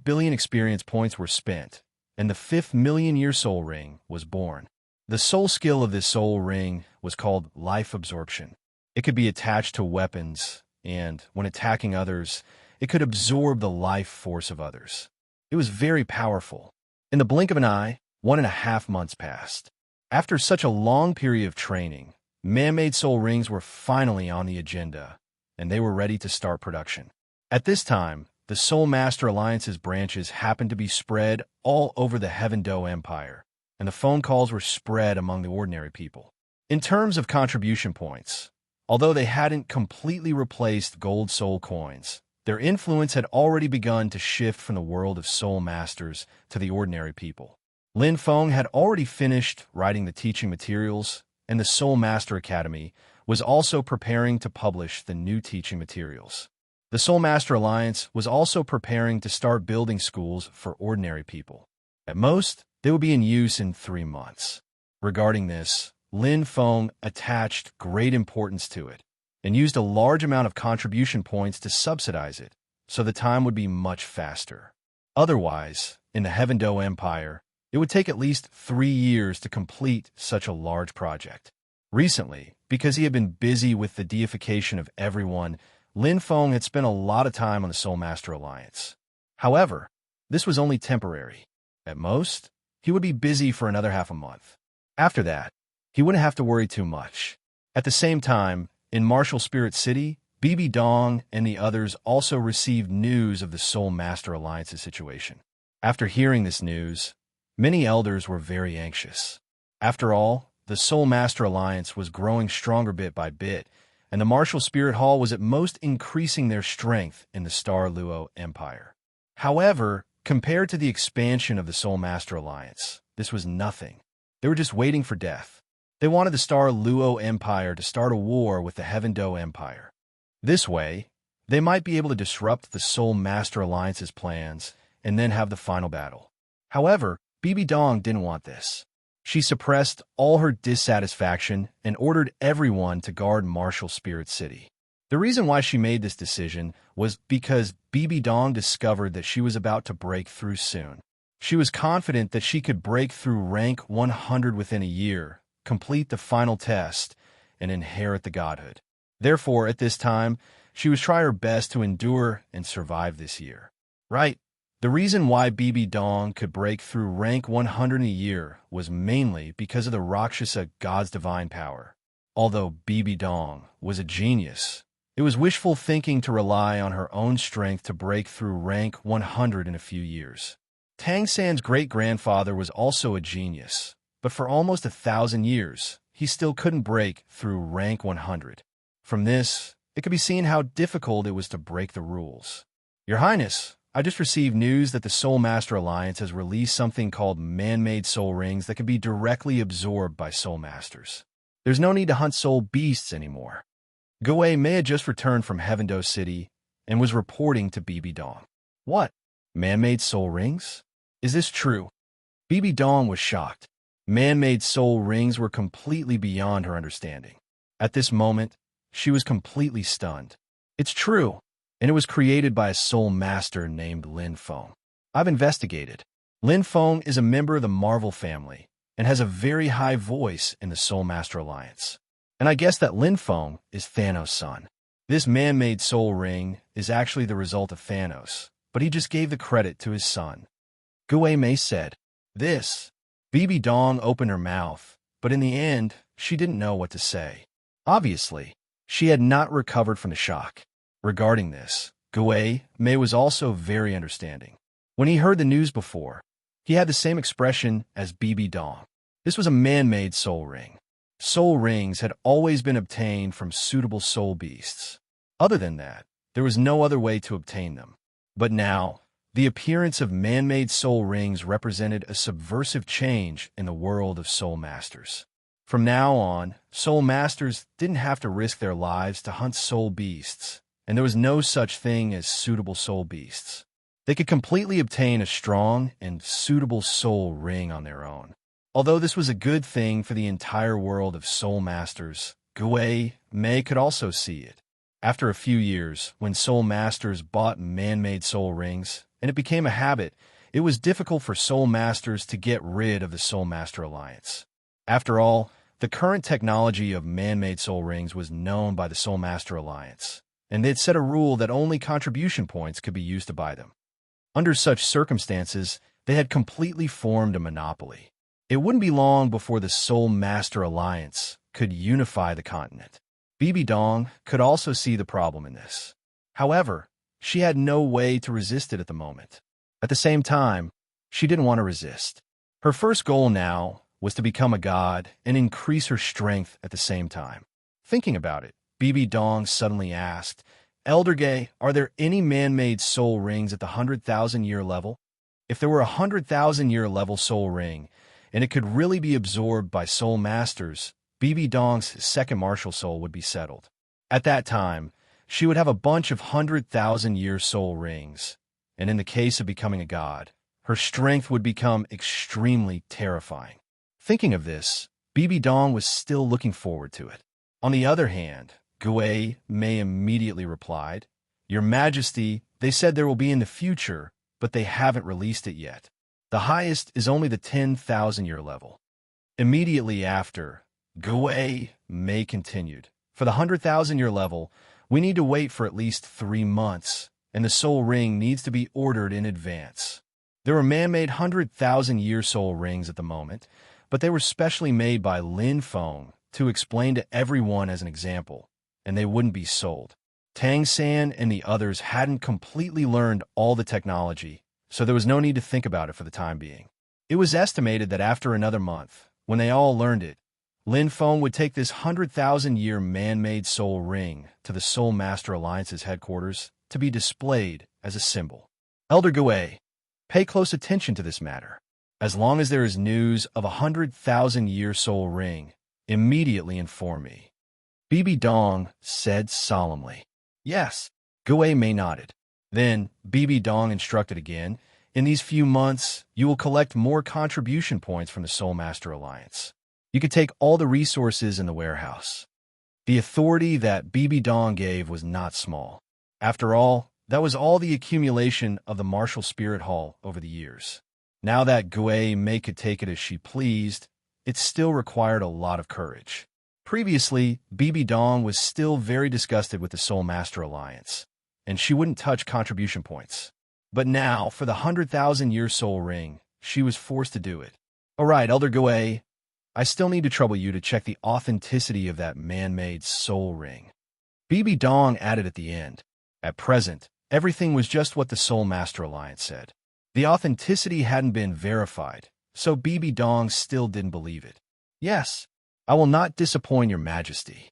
billion experience points were spent, and the 5th million-year soul ring was born. The soul skill of this soul ring was called life absorption. It could be attached to weapons, and when attacking others, it could absorb the life force of others. It was very powerful. In the blink of an eye, 1.5 months passed. After such a long period of training, man-made soul rings were finally on the agenda, and they were ready to start production. At this time, the Soul Master Alliance's branches happened to be spread all over the Heaven Do Empire, and the phone calls were spread among the ordinary people. In terms of contribution points, although they hadn't completely replaced gold soul coins, their influence had already begun to shift from the world of soul masters to the ordinary people. Lin Feng had already finished writing the teaching materials, and the Soul Master Academy was also preparing to publish the new teaching materials. The Soul Master Alliance was also preparing to start building schools for ordinary people. At most, they would be in use in 3 months. Regarding this, Lin Feng attached great importance to it and used a large amount of contribution points to subsidize it, so the time would be much faster. Otherwise, in the Heaven Do Empire, it would take at least 3 years to complete such a large project. Recently, because he had been busy with the deification of everyone, Lin Feng had spent a lot of time on the Soul Master Alliance. However, this was only temporary. At most, he would be busy for another half a month. After that, he wouldn't have to worry too much. At the same time, in Martial Spirit City, Bibi Dong and the others also received news of the Soul Master Alliance's situation. After hearing this news, many elders were very anxious. After all, the Soul Master Alliance was growing stronger bit by bit, and the Martial Spirit Hall was at most increasing their strength in the Star Luo Empire. However, compared to the expansion of the Soul Master Alliance, this was nothing. They were just waiting for death. They wanted the Star Luo Empire to start a war with the Heaven Do Empire. This way, they might be able to disrupt the Soul Master Alliance's plans and then have the final battle. However, Bibi Dong didn't want this. She suppressed all her dissatisfaction and ordered everyone to guard Martial Spirit City. The reason why she made this decision was because Bibi Dong discovered that she was about to break through soon. She was confident that she could break through rank 100 within a year, complete the final test, and inherit the godhood. Therefore, at this time, she was trying her best to endure and survive this year. Right? The reason why Bibi Dong could break through rank 100 in a year was mainly because of the Rakshasa God's divine power. Although Bibi Dong was a genius, it was wishful thinking to rely on her own strength to break through rank 100 in a few years. Tang San's great-grandfather was also a genius, but for almost 1,000 years, he still couldn't break through rank 100. From this, it could be seen how difficult it was to break the rules. Your Highness, I just received news that the Soul Master Alliance has released something called man-made soul rings that can be directly absorbed by soul masters. There's no need to hunt soul beasts anymore. Guo Mei had just returned from Heaven Do City and was reporting to Bibi Dong. What? Man-made soul rings? Is this true? Bibi Dong was shocked. Man-made soul rings were completely beyond her understanding. At this moment, she was completely stunned. It's true, and it was created by a soul master named Lin Feng. I've investigated. Lin Feng is a member of the Marvel family and has a very high voice in the Soul Master Alliance. And I guess that Lin Feng is Thanos' son. This man-made soul ring is actually the result of Thanos, but he just gave the credit to his son. Guo Mei said, "This." Bibi Dong opened her mouth, but in the end, she didn't know what to say. Obviously, she had not recovered from the shock. Regarding this, Guo Mei was also very understanding. When he heard the news before, he had the same expression as Bibi Dong. This was a man-made soul ring. Soul rings had always been obtained from suitable soul beasts. Other than that, there was no other way to obtain them. But now, the appearance of man-made soul rings represented a subversive change in the world of soul masters. From now on, soul masters didn't have to risk their lives to hunt soul beasts, and there was no such thing as suitable soul beasts. They could completely obtain a strong and suitable soul ring on their own. Although this was a good thing for the entire world of soul masters, Gui Mei could also see it. After a few years, when soul masters bought man-made soul rings, and it became a habit, it was difficult for soul masters to get rid of the Soul Master Alliance. After all, the current technology of man-made soul rings was known by the Soul Master Alliance, and they'd set a rule that only contribution points could be used to buy them. Under such circumstances, they had completely formed a monopoly. It wouldn't be long before the Soul Master Alliance could unify the continent. Bibi Dong could also see the problem in this. However, she had no way to resist it at the moment. At the same time, she didn't want to resist. Her first goal now was to become a god and increase her strength at the same time. Thinking about it, Bibi Dong suddenly asked, Elder Gay, are there any man-made soul rings at the 100,000-year level? If there were a 100,000-year level soul ring, and it could really be absorbed by soul masters, Bibi Dong's second martial soul would be settled. At that time, she would have a bunch of 100,000-year soul rings, and in the case of becoming a god, her strength would become extremely terrifying. Thinking of this, Bibi Dong was still looking forward to it. On the other hand, Gui Mei immediately replied, Your Majesty, they said there will be in the future, but they haven't released it yet. The highest is only the 10,000-year level. Immediately after, Gui Mei continued, For the 100,000-year level, we need to wait for at least 3 months, and the soul ring needs to be ordered in advance. There were man-made 100,000-year soul rings at the moment, but they were specially made by Lin Feng to explain to everyone as an example, and they wouldn't be sold. Tang San and the others hadn't completely learned all the technology, so there was no need to think about it for the time being. It was estimated that after another month, when they all learned it, Lin Feng would take this 100,000-year man-made soul ring to the Soul Master Alliance's headquarters to be displayed as a symbol. Elder Gui, pay close attention to this matter. As long as there is news of a 100,000-year soul ring, immediately inform me. Bibi Dong said solemnly. Yes, Gui Mei nodded. Then Bibi Dong instructed again, In these few months, you will collect more contribution points from the Soul Master Alliance. You could take all the resources in the warehouse. The authority that Bibi Dong gave was not small. After all, that was all the accumulation of the Martial Spirit Hall over the years. Now that Gui Mei could take it as she pleased, it still required a lot of courage. Previously, Bibi Dong was still very disgusted with the Soul Master Alliance, and she wouldn't touch contribution points. But now, for the 100,000-year soul ring, she was forced to do it. All right, Elder Gui, I still need to trouble you to check the authenticity of that man-made soul ring. Bibi Dong added at the end. At present, everything was just what the Soul Master Alliance said. The authenticity hadn't been verified, so Bibi Dong still didn't believe it. Yes, I will not disappoint your majesty,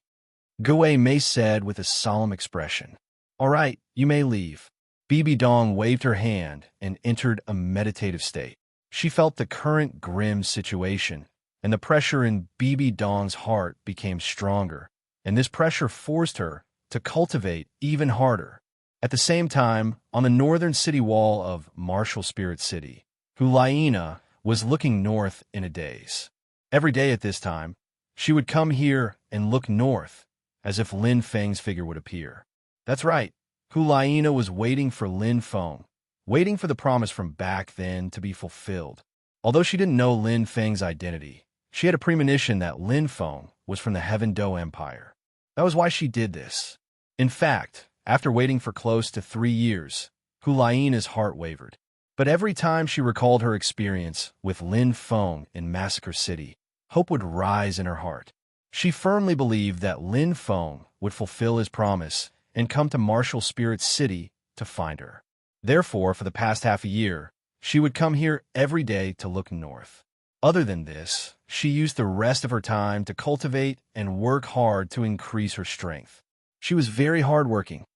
Gui Mei said with a solemn expression. All right, you may leave. Bibi Dong waved her hand and entered a meditative state. She felt the current grim situation, and the pressure in Bibi Dong's heart became stronger, and this pressure forced her to cultivate even harder. At the same time, on the northern city wall of Martial Spirit City, Hulaina was looking north in a daze. Every day at this time, she would come here and look north, as if Lin Feng's figure would appear. That's right, Hulaina was waiting for Lin Feng, waiting for the promise from back then to be fulfilled. Although she didn't know Lin Feng's identity, she had a premonition that Lin Feng was from the Heaven Do Empire. That was why she did this. In fact, after waiting for close to 3 years, Hulaina's heart wavered. But every time she recalled her experience with Lin Feng in Massacre City, hope would rise in her heart. She firmly believed that Lin Feng would fulfill his promise and come to Martial Spirit City to find her. Therefore, for the past half a year, she would come here every day to look north. Other than this, she used the rest of her time to cultivate and work hard to increase her strength. She was very hardworking.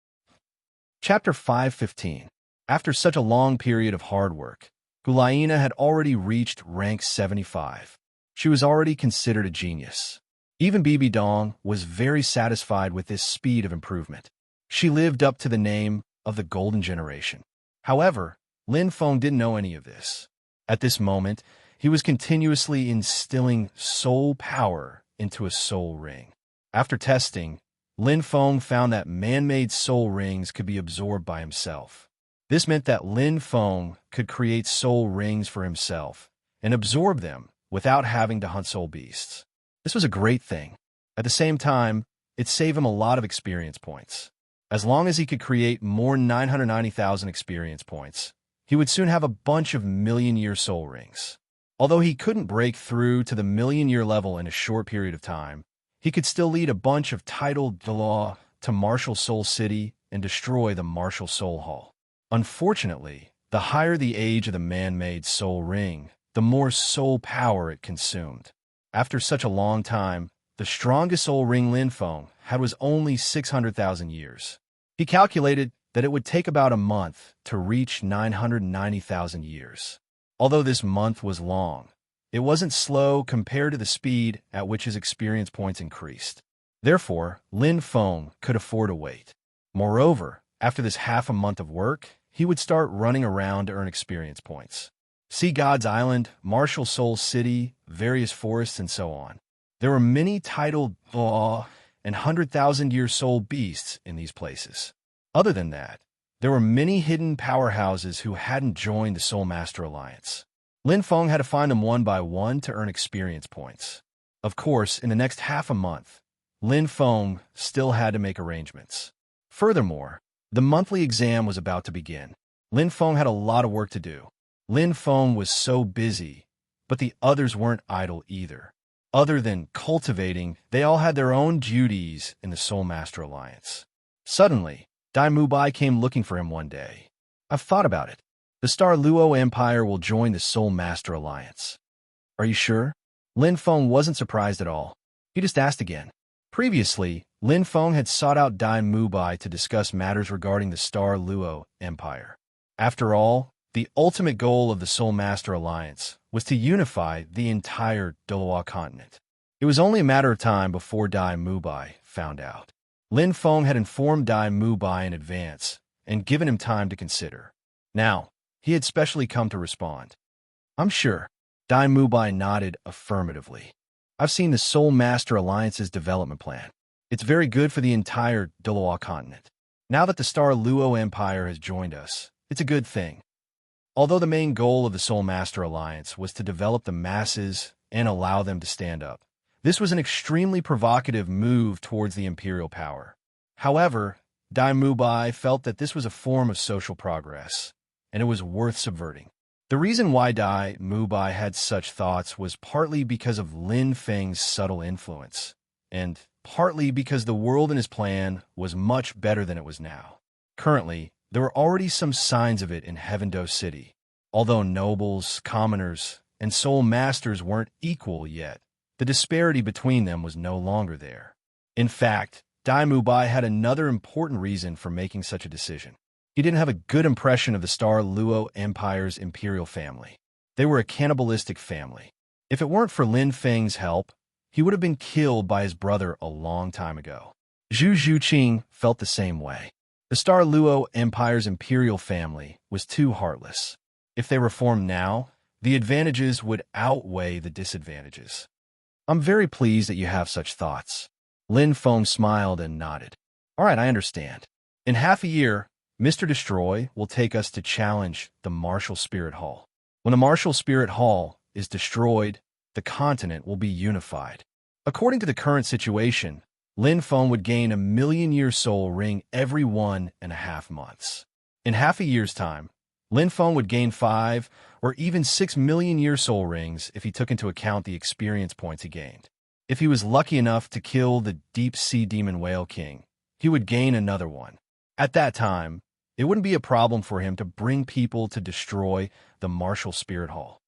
Chapter 5:15. After such a long period of hard work, Hulaina had already reached rank 75. She was already considered a genius. Even Bibi Dong was very satisfied with this speed of improvement. She lived up to the name of the Golden Generation. However, Lin Feng didn't know any of this. At this moment, he was continuously instilling soul power into a soul ring. After testing, Lin Feng found that man-made soul rings could be absorbed by himself. This meant that Lin Feng could create soul rings for himself and absorb them without having to hunt soul beasts. This was a great thing. At the same time, it saved him a lot of experience points. As long as he could create more 990,000 experience points, he would soon have a bunch of million-year soul rings. Although he couldn't break through to the million-year level in a short period of time, he could still lead a bunch of titled Douluo to Martial Soul City and destroy the Martial Soul Hall. Unfortunately, the higher the age of the man-made soul ring, the more soul power it consumed. After such a long time, the strongest soul ring Lin Feng had was only 600,000 years. He calculated that it would take about a month to reach 990,000 years. Although this month was long, it wasn't slow compared to the speed at which his experience points increased. Therefore, Lin Feng could afford to wait. Moreover, after this half a month of work, he would start running around to earn experience points. See God's Island, Martial Soul City, various forests, and so on. There were many titled Douluo and 100,000-year soul beasts in these places. Other than that, there were many hidden powerhouses who hadn't joined the Soul Master Alliance. Lin Feng had to find them one by one to earn experience points. Of course, in the next half a month, Lin Feng still had to make arrangements. Furthermore, the monthly exam was about to begin. Lin Feng had a lot of work to do. Lin Feng was so busy, but the others weren't idle either. Other than cultivating, they all had their own duties in the Soul Master Alliance. Suddenly, Dai Mubai came looking for him one day. I've thought about it. The Star Luo Empire will join the Soul Master Alliance. Are you sure? Lin Feng wasn't surprised at all. He just asked again. Previously, Lin Feng had sought out Dai Mubai to discuss matters regarding the Star Luo Empire. After all, the ultimate goal of the Soul Master Alliance was to unify the entire Douluo continent. It was only a matter of time before Dai Mubai found out. Lin Feng had informed Dai Mubai in advance and given him time to consider. Now, he had specially come to respond. I'm sure. Dai Mubai nodded affirmatively. I've seen the Soul Master Alliance's development plan. It's very good for the entire Douluo continent. Now that the Star Luo Empire has joined us, it's a good thing. Although the main goal of the Soul Master Alliance was to develop the masses and allow them to stand up, this was an extremely provocative move towards the imperial power. However, Dai Mubai felt that this was a form of social progress, and it was worth subverting. The reason why Dai Mubai had such thoughts was partly because of Lin Feng's subtle influence, and partly because the world in his plan was much better than it was now. Currently, there were already some signs of it in Heavendo City. Although nobles, commoners, and soul masters weren't equal yet, the disparity between them was no longer there. In fact, Dai Mubai had another important reason for making such a decision. He didn't have a good impression of the Star Luo Empire's imperial family. They were a cannibalistic family. If it weren't for Lin Feng's help, he would have been killed by his brother a long time ago. Zhu Zhuqing felt the same way. The Star Luo Empire's imperial family was too heartless. If they reformed now, the advantages would outweigh the disadvantages. I'm very pleased that you have such thoughts. Lin Feng smiled and nodded. All right, I understand. In half a year, Mr. Destroy will take us to challenge the Martial Spirit Hall. When the Martial Spirit Hall is destroyed, the continent will be unified. According to the current situation, Lin Feng would gain a million-year soul ring every 1.5 months. In half a year's time, Lin Feng would gain 5 or even 6 million-year soul rings if he took into account the experience points he gained. If he was lucky enough to kill the deep-sea demon whale king, he would gain another one. At that time, it wouldn't be a problem for him to bring people to destroy the Martial Spirit Hall.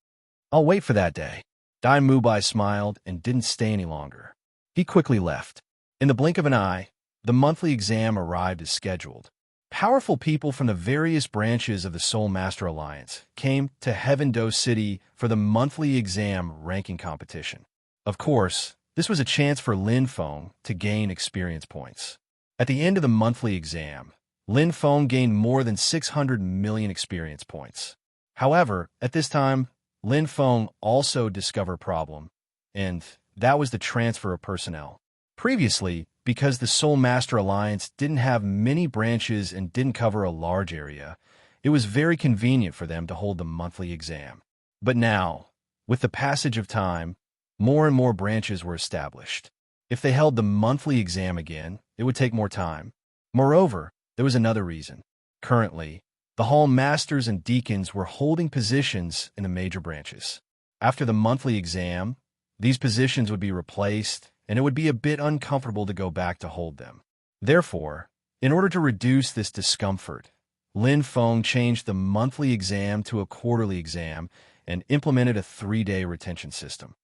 I'll wait for that day. Dai Mubai smiled and didn't stay any longer. He quickly left. In the blink of an eye, the monthly exam arrived as scheduled. Powerful people from the various branches of the Soul Master Alliance came to Heaven-Do City for the monthly exam ranking competition. Of course, this was a chance for Lin Feng to gain experience points. At the end of the monthly exam, Lin Feng gained more than 600 million experience points. However, at this time, Lin Feng also discovered a problem, and that was the transfer of personnel. Previously, because the Soul Master Alliance didn't have many branches and didn't cover a large area, it was very convenient for them to hold the monthly exam. But now, with the passage of time, more and more branches were established. If they held the monthly exam again, it would take more time. Moreover, there was another reason. Currently, the hall masters and deacons were holding positions in the major branches. After the monthly exam, these positions would be replaced, and it would be a bit uncomfortable to go back to hold them. Therefore, in order to reduce this discomfort, Lin Feng changed the monthly exam to a quarterly exam and implemented a 3-day retention system.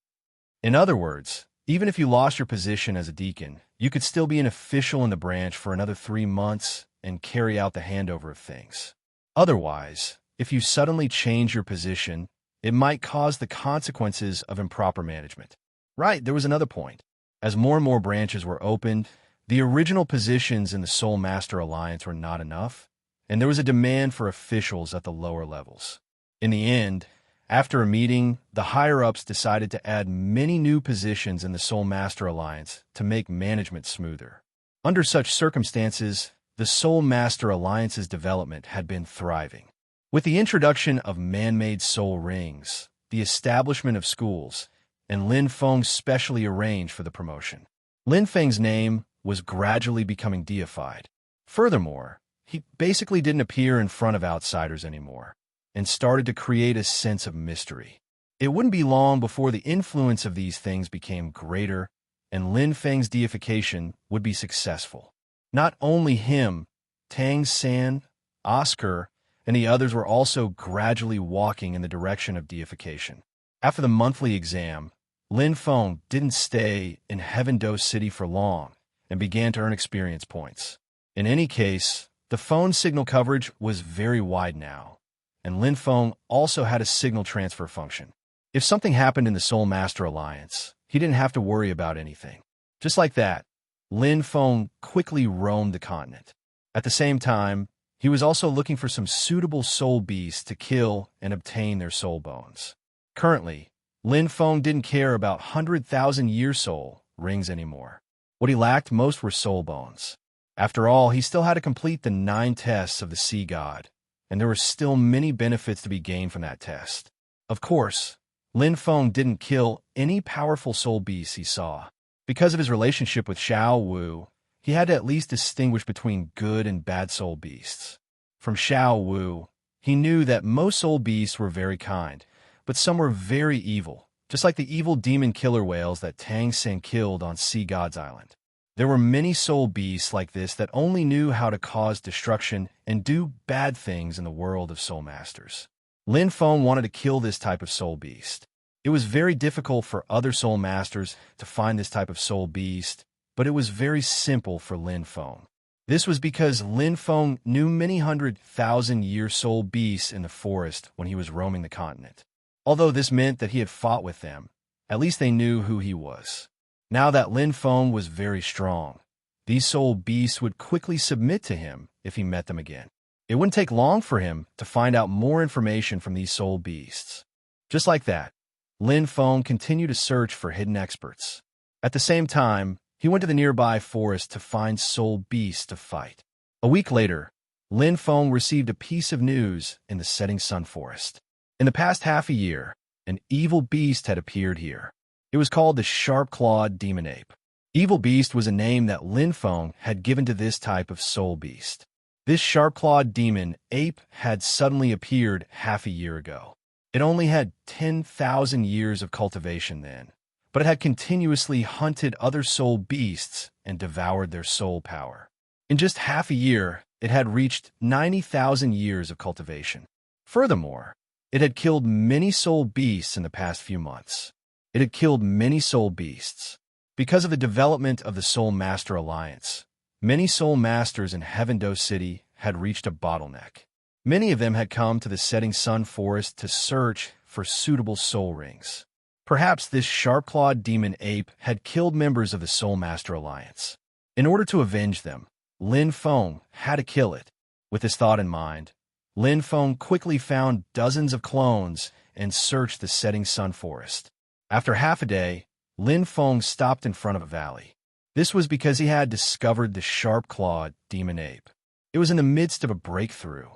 In other words, even if you lost your position as a deacon, you could still be an official in the branch for another 3 months and carry out the handover of things. Otherwise, if you suddenly change your position, it might cause the consequences of improper management. Right, there was another point. As more and more branches were opened, the original positions in the Soul Master Alliance were not enough, and there was a demand for officials at the lower levels. In the end, after a meeting, the higher-ups decided to add many new positions in the Soul Master Alliance to make management smoother. Under such circumstances, the Soul Master Alliance's development had been thriving. With the introduction of man-made soul rings, the establishment of schools, and Lin Feng specially arranged for the promotion. Lin Feng's name was gradually becoming deified. Furthermore, he basically didn't appear in front of outsiders anymore, and started to create a sense of mystery. It wouldn't be long before the influence of these things became greater, and Lin Feng's deification would be successful. Not only him, Tang San, Oscar, and the others were also gradually walking in the direction of deification. After the monthly exam, Lin Feng didn't stay in Heaven-Do City for long and began to earn experience points. In any case, the phone signal coverage was very wide now, and Lin Feng also had a signal transfer function. If something happened in the Soul Master Alliance, he didn't have to worry about anything. Just like that, Lin Feng quickly roamed the continent. At the same time, he was also looking for some suitable soul beasts to kill and obtain their soul bones. Currently, Lin Feng didn't care about 100,000-year soul rings anymore. What he lacked most were soul bones. After all, he still had to complete the 9 tests of the Sea God, and there were still many benefits to be gained from that test. Of course, Lin Feng didn't kill any powerful soul beasts he saw. Because of his relationship with Xiao Wu, he had to at least distinguish between good and bad soul beasts. From Xiao Wu, he knew that most soul beasts were very kind, but some were very evil, just like the evil demon killer whales that Tang San killed on Sea God's Island. There were many soul beasts like this that only knew how to cause destruction and do bad things in the world of soul masters. Lin Feng wanted to kill this type of soul beast. It was very difficult for other soul masters to find this type of soul beast, but it was very simple for Lin Feng. This was because Lin Feng knew many 100,000-year soul beasts in the forest when he was roaming the continent. Although this meant that he had fought with them, at least they knew who he was. Now that Lin Feng was very strong, these soul beasts would quickly submit to him if he met them again. It wouldn't take long for him to find out more information from these soul beasts. Just like that, Lin Feng continued to search for hidden experts. At the same time, he went to the nearby forest to find soul beasts to fight. A week later, Lin Feng received a piece of news in the setting sun forest. In the past half a year, an evil beast had appeared here. It was called the sharp-clawed demon ape. Evil beast was a name that Lin Feng had given to this type of soul beast. This sharp-clawed demon ape had suddenly appeared half a year ago. It only had 10,000 years of cultivation then, but it had continuously hunted other soul beasts and devoured their soul power. In just half a year, it had reached 90,000 years of cultivation. Furthermore, it had killed many soul beasts in the past few months. It had killed many soul beasts. Because of the development of the Soul Master Alliance, many soul masters in Heaven-Do City had reached a bottleneck. Many of them had come to the setting sun forest to search for suitable soul rings. Perhaps this sharp-clawed demon ape had killed members of the Soul Master Alliance. In order to avenge them, Lin Feng had to kill it. With this thought in mind, Lin Feng quickly found dozens of clones and searched the setting sun forest. After half a day, Lin Feng stopped in front of a valley. This was because he had discovered the sharp-clawed demon ape. It was in the midst of a breakthrough.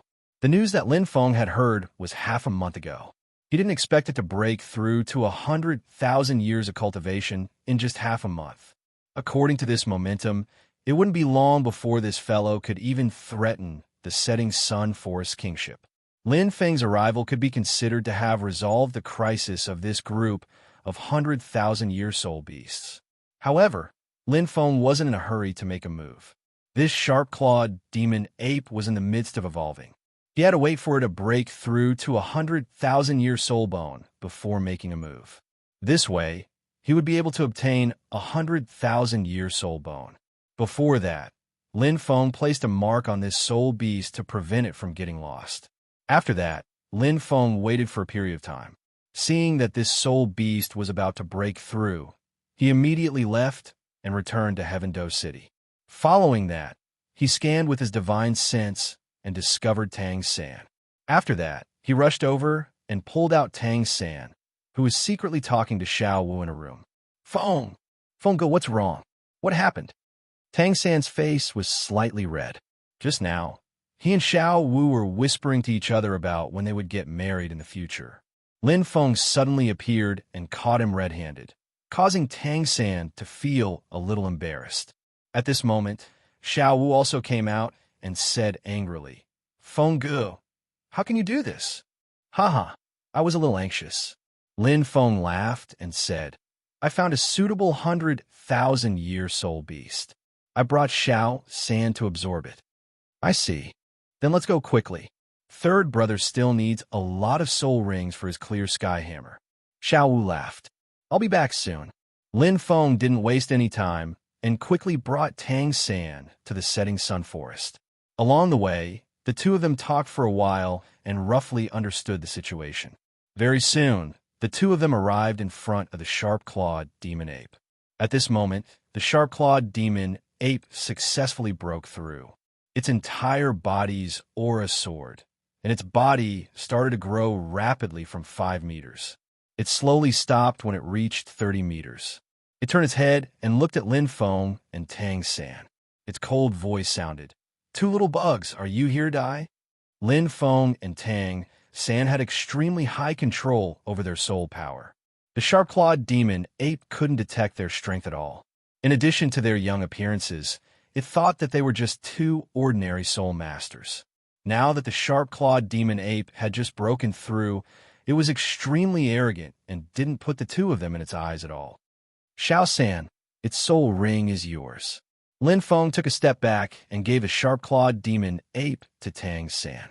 The news that Lin Feng had heard was half a month ago. He didn't expect it to break through to 100,000 years of cultivation in just half a month. According to this momentum, it wouldn't be long before this fellow could even threaten the setting sun forest kingship. Lin Feng's arrival could be considered to have resolved the crisis of this group of 100,000-year soul beasts. However, Lin Feng wasn't in a hurry to make a move. This sharp-clawed demon ape was in the midst of evolving. He had to wait for it to break through to 100,000-year soul bone before making a move. This way, he would be able to obtain 100,000-year soul bone. Before that, Lin Feng placed a mark on this soul beast to prevent it from getting lost. After that, Lin Feng waited for a period of time. Seeing that this soul beast was about to break through, he immediately left and returned to Heaven-Do City. Following that, he scanned with his divine sense and discovered Tang San. After that, he rushed over and pulled out Tang San, who was secretly talking to Xiao Wu in a room. Feng! Feng, what's wrong? What happened? Tang San's face was slightly red. Just now, he and Xiao Wu were whispering to each other about when they would get married in the future. Lin Feng suddenly appeared and caught him red-handed, causing Tang San to feel a little embarrassed. At this moment, Xiao Wu also came out and said angrily, Feng Gu, how can you do this? Haha, I was a little anxious. Lin Feng laughed and said, I found a suitable 100,000-year soul beast. I brought Xiao San to absorb it. I see. Then let's go quickly. Third brother still needs a lot of soul rings for his clear sky hammer. Xiao Wu laughed. I'll be back soon. Lin Feng didn't waste any time and quickly brought Tang San to the setting sun forest. Along the way, the two of them talked for a while and roughly understood the situation. Very soon, the two of them arrived in front of the sharp-clawed demon ape. At this moment, the sharp-clawed demon ape successfully broke through. Its entire body's aura soared, and its body started to grow rapidly from 5 meters. It slowly stopped when it reached 30 meters. It turned its head and looked at Lin Feng and Tang San. Its cold voice sounded, Two little bugs, are you here, Dai? Lin Feng and Tang San had extremely high control over their soul power. The sharp-clawed demon ape couldn't detect their strength at all. In addition to their young appearances, it thought that they were just two ordinary soul masters. Now that the sharp-clawed demon ape had just broken through, it was extremely arrogant and didn't put the two of them in its eyes at all. Xiao San, its soul ring is yours. Lin Feng took a step back and gave a sharp-clawed demon ape to Tang San.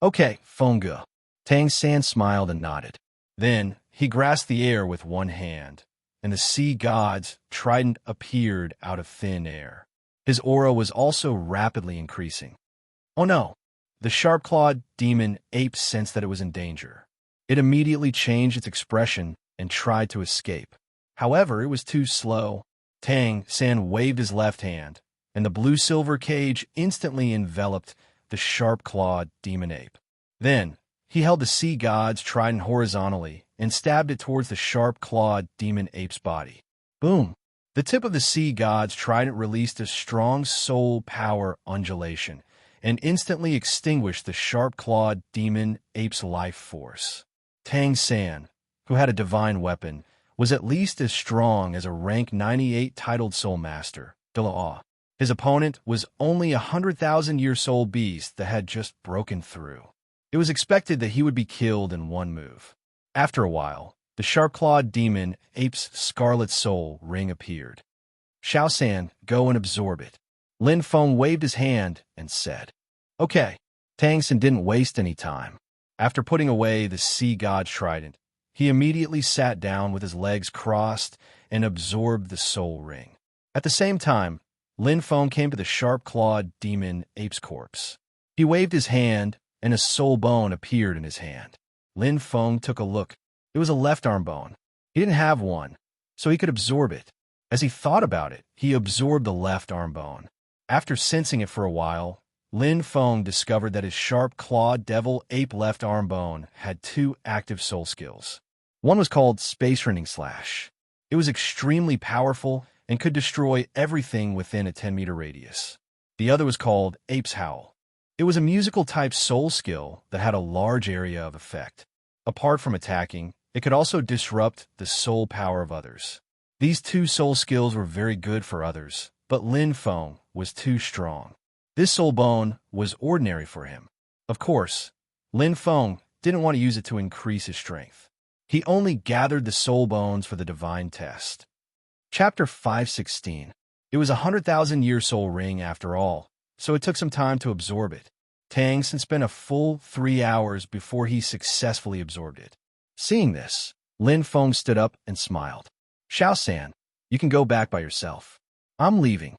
Okay, Feng Ge. Tang San smiled and nodded. Then he grasped the air with one hand, and the sea god's trident appeared out of thin air. His aura was also rapidly increasing. Oh no! The sharp-clawed demon ape sensed that it was in danger. It immediately changed its expression and tried to escape. However, it was too slow. Tang San waved his left hand, and the blue-silver cage instantly enveloped the sharp-clawed demon ape. Then, he held the sea god's trident horizontally and stabbed it towards the sharp-clawed demon ape's body. Boom! The tip of the sea god's trident released a strong soul power undulation and instantly extinguished the sharp-clawed demon ape's life force. Tang San, who had a divine weapon, was at least as strong as a rank 98 titled soul master, Douluo. His opponent was only a 100,000-year soul beast that had just broken through. It was expected that he would be killed in one move. After a while, the sharp-clawed demon ape's scarlet soul ring appeared. Xiao San, go and absorb it. Lin Feng waved his hand and said, Okay. Tang San didn't waste any time. After putting away the sea god's trident, he immediately sat down with his legs crossed and absorbed the soul ring. At the same time, Lin Feng came to the sharp-clawed demon ape's corpse. He waved his hand, and a soul bone appeared in his hand. Lin Feng took a look. It was a left arm bone. He didn't have one, so he could absorb it. As he thought about it, he absorbed the left arm bone. After sensing it for a while, Lin Feng discovered that his sharp-clawed devil ape left arm bone had two active soul skills. One was called Space Rending Slash. It was extremely powerful and could destroy everything within a 10-meter radius. The other was called Ape's Howl. It was a musical-type soul skill that had a large area of effect. Apart from attacking, it could also disrupt the soul power of others. These two soul skills were very good for others, but Lin Feng was too strong. This soul bone was ordinary for him. Of course, Lin Feng didn't want to use it to increase his strength. He only gathered the soul bones for the divine test. Chapter 516. It was a 100,000-year soul ring after all, so it took some time to absorb it. Tang Xin spent a full 3 hours before he successfully absorbed it. Seeing this, Lin Feng stood up and smiled. Xiao-san, you can go back by yourself. I'm leaving.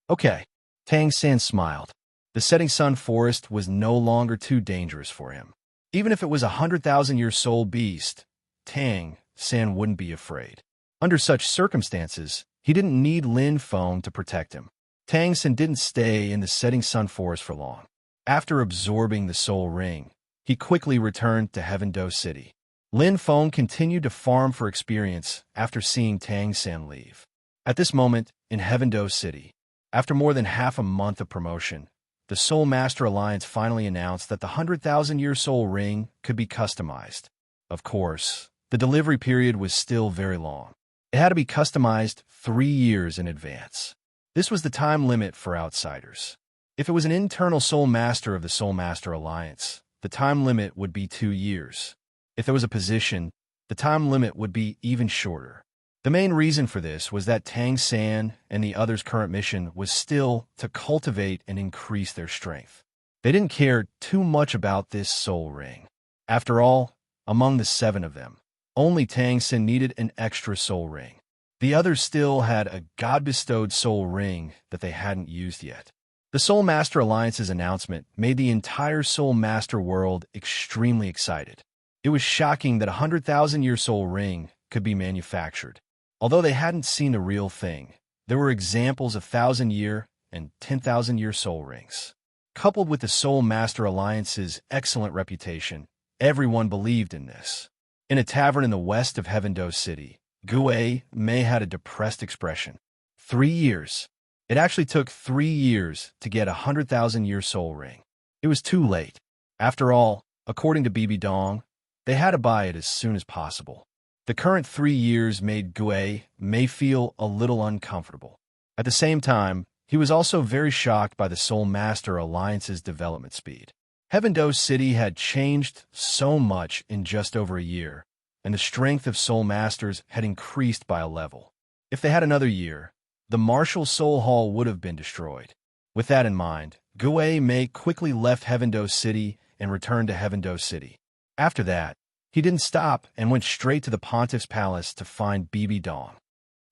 Okay. Tang Xin smiled. The setting sun forest was no longer too dangerous for him. Even if it was a 100,000-year soul beast, Tang Xin wouldn't be afraid. Under such circumstances, he didn't need Lin Feng to protect him. Tang Xin didn't stay in the setting sun forest for long. After absorbing the soul ring, he quickly returned to Heaven-Do City. Lin Feng continued to farm for experience after seeing Tang Xin leave. At this moment, in Heaven-Do City, after more than half a month of promotion, the Soul Master Alliance finally announced that the 100,000-year soul ring could be customized. Of course, the delivery period was still very long. It had to be customized 3 years in advance. This was the time limit for outsiders. If it was an internal Soul Master of the Soul Master Alliance, the time limit would be 2 years. If there was a position, the time limit would be even shorter. The main reason for this was that Tang San and the others' current mission was still to cultivate and increase their strength. They didn't care too much about this soul ring. After all, among the 7 of them, only Tang San needed an extra soul ring. The others still had a God-bestowed soul ring that they hadn't used yet. The Soul Master Alliance's announcement made the entire Soul Master world extremely excited. It was shocking that a 100,000-year soul ring could be manufactured. Although they hadn't seen the real thing, there were examples of 1,000-year and 10,000-year soul rings. Coupled with the Soul Master Alliance's excellent reputation, everyone believed in this. In a tavern in the west of Heaven-Do City, Gue Mei had a depressed expression. 3 years. It actually took 3 years to get a 100,000-year soul ring. It was too late. After all, according to Bibi Dong, they had to buy it as soon as possible. The current 3 years made Gue Mei feel a little uncomfortable. At the same time, he was also very shocked by the Soul Master Alliance's development speed. Heaven-Do City had changed so much in just over a year, and the strength of Soul Masters had increased by a level. If they had another year, the Martial Soul Hall would have been destroyed. With that in mind, Gue Mei quickly left Heaven-Do City and returned to Heaven-Do City. After that, he didn't stop and went straight to the Pontiff's Palace to find Bibi Dong.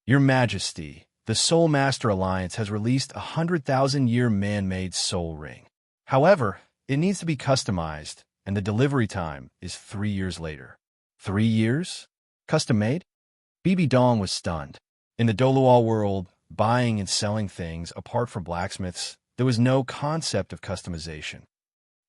Your Majesty, the Soul Master Alliance has released a 100,000-year man-made soul ring. However, it needs to be customized, and the delivery time is 3 years later. 3 years? Custom-made? Bibi Dong was stunned. In the Douluo world, buying and selling things apart from blacksmiths, there was no concept of customization.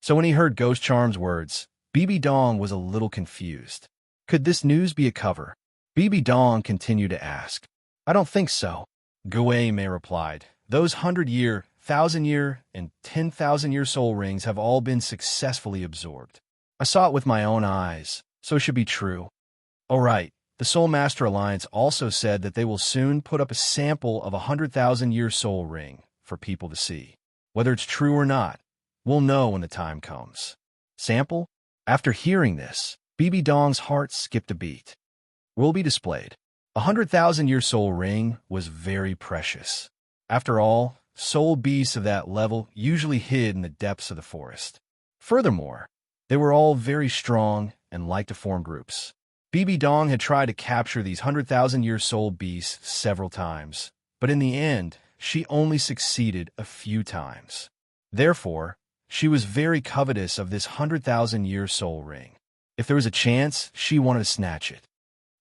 So when he heard Ghost Charm's words, Bibi Dong was a little confused. Could this news be a cover? Bibi Dong continued to ask. I don't think so. Gue Mei replied. Those 100-year, 1,000-year, and 10,000-year soul rings have all been successfully absorbed. I saw it with my own eyes, so it should be true. All right, the Soul Master Alliance also said that they will soon put up a sample of a 100,000-year soul ring for people to see. Whether it's true or not, we'll know when the time comes. Sample? After hearing this, Bibi Dong's heart skipped a beat. Will be displayed. A 100,000-year soul ring was very precious. After all, soul beasts of that level usually hid in the depths of the forest. Furthermore, they were all very strong and liked to form groups. Bibi Dong had tried to capture these 100,000-year soul beasts several times, but in the end, she only succeeded a few times. Therefore, She was very covetous of this 100,000-year soul ring. If there was a chance, she wanted to snatch it.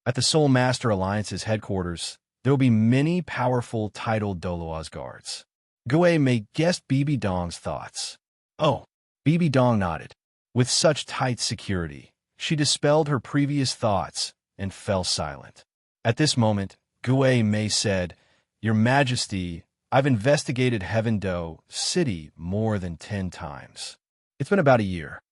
At the Soul Master Alliance's headquarters, there will be many powerful titled Douluo's guards. Gue Mei guessed Bibi Dong's thoughts. Oh, Bibi Dong nodded. With such tight security, she dispelled her previous thoughts and fell silent. At this moment, Gue Mei said, "Your Majesty, I've investigated Heaven-Do City more than 10 times. It's been about a year.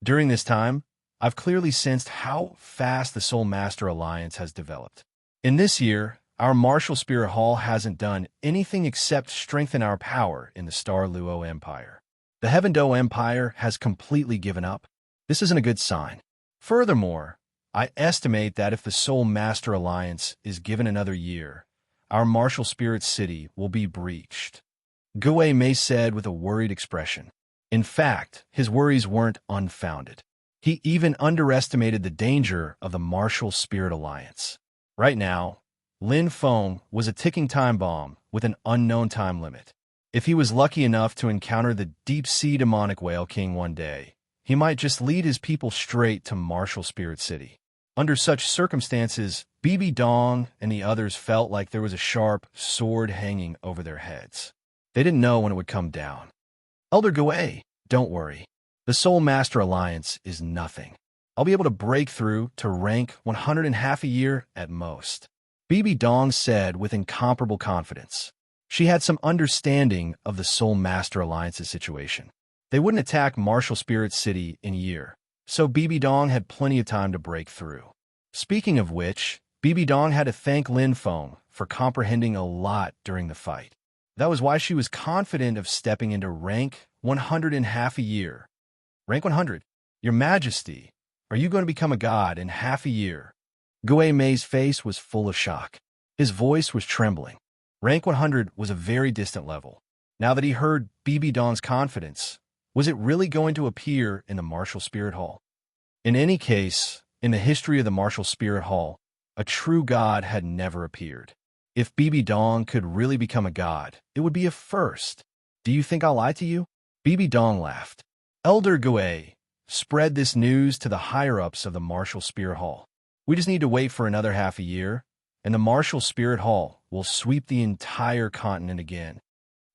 During this time, I've clearly sensed how fast the Soul Master Alliance has developed. In this year, our Martial Spirit Hall hasn't done anything except strengthen our power in the Star Luo Empire. The Heaven-Do Empire has completely given up. This isn't a good sign. Furthermore, I estimate that if the Soul Master Alliance is given another year, our Martial Spirit City will be breached." Gue Mei said with a worried expression. In fact, his worries weren't unfounded. He even underestimated the danger of the Martial Spirit Alliance. Right now, Lin Feng was a ticking time bomb with an unknown time limit. If he was lucky enough to encounter the deep-sea demonic Whale King one day, he might just lead his people straight to Martial Spirit City. Under such circumstances, Bibi Dong and the others felt like there was a sharp sword hanging over their heads. They didn't know when it would come down. "Elder Gue, don't worry. The Soul Master Alliance is nothing. I'll be able to break through to rank 100 in half a year at most," Bibi Dong said with incomparable confidence. She had some understanding of the Soul Master Alliance's situation. They wouldn't attack Martial Spirit City in a year, so Bibi Dong had plenty of time to break through. Speaking of which, Bibi Dong had to thank Lin Feng for comprehending a lot during the fight. That was why she was confident of stepping into rank 100 in half a year. Rank 100? Your Majesty, are you going to become a god in half a year? Gue Mei's face was full of shock. His voice was trembling. Rank 100 was a very distant level. Now that he heard Bibi Dong's confidence, was it really going to appear in the Martial Spirit Hall? In any case, in the history of the Martial Spirit Hall, a true god had never appeared. If Bibi Dong could really become a god, it would be a first. Do you think I'll lie to you? Bibi Dong laughed. Elder Gue, spread this news to the higher-ups of the Martial Spirit Hall. We just need to wait for another half a year, and the Martial Spirit Hall will sweep the entire continent again.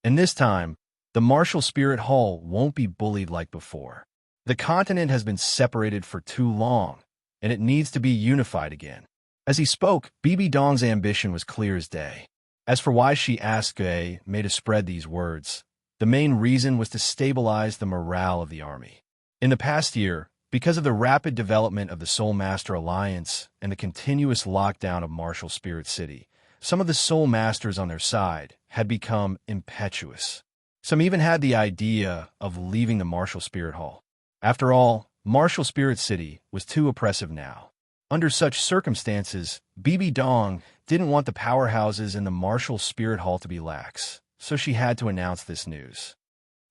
And this time, the Martial Spirit Hall won't be bullied like before. The continent has been separated for too long, and it needs to be unified again. As he spoke, Bibi Dong's ambition was clear as day. As for why she asked Gue Mei to spread these words, the main reason was to stabilize the morale of the army. In the past year, because of the rapid development of the Soul Master Alliance and the continuous lockdown of Martial Spirit City, some of the Soul Masters on their side had become impetuous. Some even had the idea of leaving the Martial Spirit Hall. After all, Martial Spirit City was too oppressive now. Under such circumstances, Bibi Dong didn't want the powerhouses in the Martial Spirit Hall to be lax, so she had to announce this news.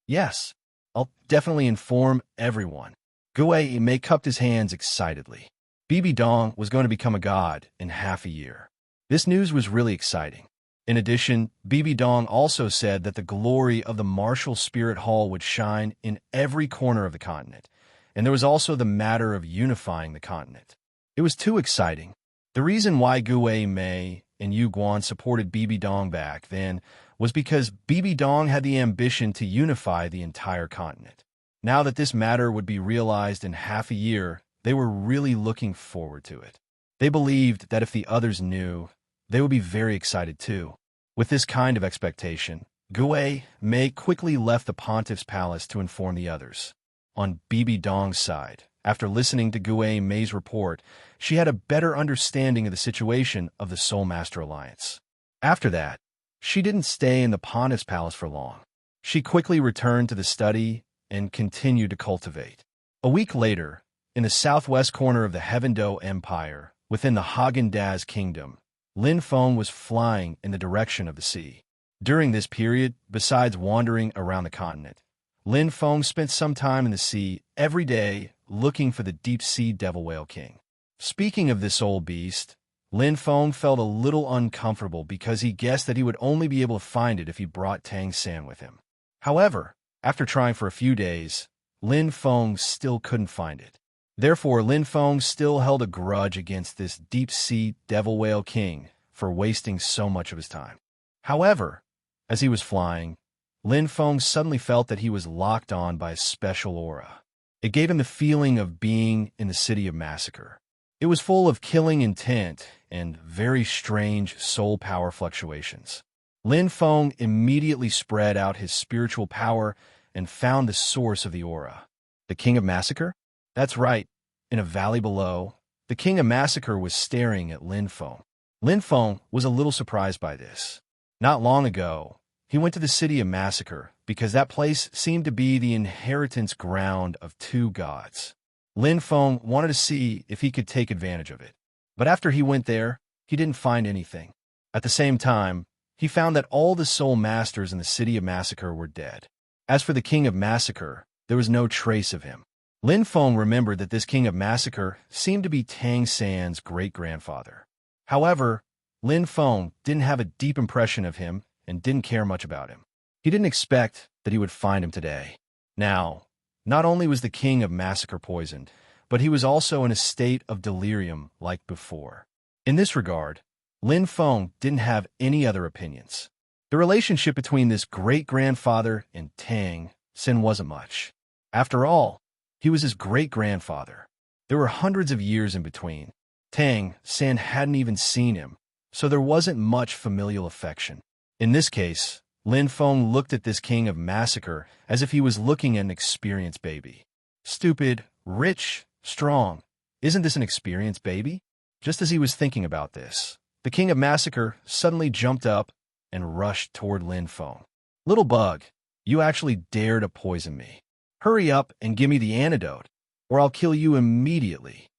"Yes, I'll definitely inform everyone." Gue Mei cupped his hands excitedly. Bibi Dong was going to become a god in half a year. This news was really exciting. In addition, Bibi Dong also said that the glory of the Martial Spirit Hall would shine in every corner of the continent, and there was also the matter of unifying the continent. It was too exciting. The reason why Gue Mei and Yu Guan supported Bibi Dong back then was because Bibi Dong had the ambition to unify the entire continent. Now that this matter would be realized in half a year, they were really looking forward to it. They believed that if the others knew, they would be very excited too. With this kind of expectation, Gue Mei quickly left the pontiff's palace to inform the others. On Bibi Dong's side, after listening to Gue Mei's report, she had a better understanding of the situation of the Soul Master Alliance. After that, she didn't stay in the pontiff's palace for long. She quickly returned to the study and continued to cultivate. A week later, in the southwest corner of the Heaven-Do Empire, within the Haagen-Dazs Kingdom, Lin Feng was flying in the direction of the sea. During this period, besides wandering around the continent, Lin Feng spent some time in the sea every day looking for the deep-sea devil whale king. Speaking of this old beast, Lin Feng felt a little uncomfortable because he guessed that he would only be able to find it if he brought Tang San with him. However, After trying for a few days, Lin Feng still couldn't find it. Therefore, Lin Feng still held a grudge against this deep-sea devil whale king for wasting so much of his time. However, as he was flying, Lin Feng suddenly felt that he was locked on by a special aura. It gave him the feeling of being in the city of massacre. It was full of killing intent and very strange soul power fluctuations. Lin Feng immediately spread out his spiritual power and found the source of the aura. The King of Massacre? That's right. In a valley below, the King of Massacre was staring at Lin Feng. Lin Feng was a little surprised by this. Not long ago, he went to the city of Massacre because that place seemed to be the inheritance ground of two gods. Lin Feng wanted to see if he could take advantage of it. But after he went there, he didn't find anything. At the same time, he found that all the soul masters in the city of Massacre were dead. As for the King of Massacre, there was no trace of him. Lin Feng remembered that this King of Massacre seemed to be Tang San's great-grandfather. However, Lin Feng didn't have a deep impression of him and didn't care much about him. He didn't expect that he would find him today. Now, not only was the King of Massacre poisoned, but he was also in a state of delirium like before. In this regard, Lin Feng didn't have any other opinions. The relationship between this great-grandfather and Tang San wasn't much. After all, he was his great-grandfather. There were hundreds of years in between. Tang San hadn't even seen him, so there wasn't much familial affection. In this case, Lin Feng looked at this King of Massacre as if he was looking at an experienced baby. Stupid, rich, strong. Isn't this an experienced baby? Just as he was thinking about this, the King of Massacre suddenly jumped up and rushed toward Lin Feng. Little bug, you actually dare to poison me. Hurry up and give me the antidote, or I'll kill you immediately.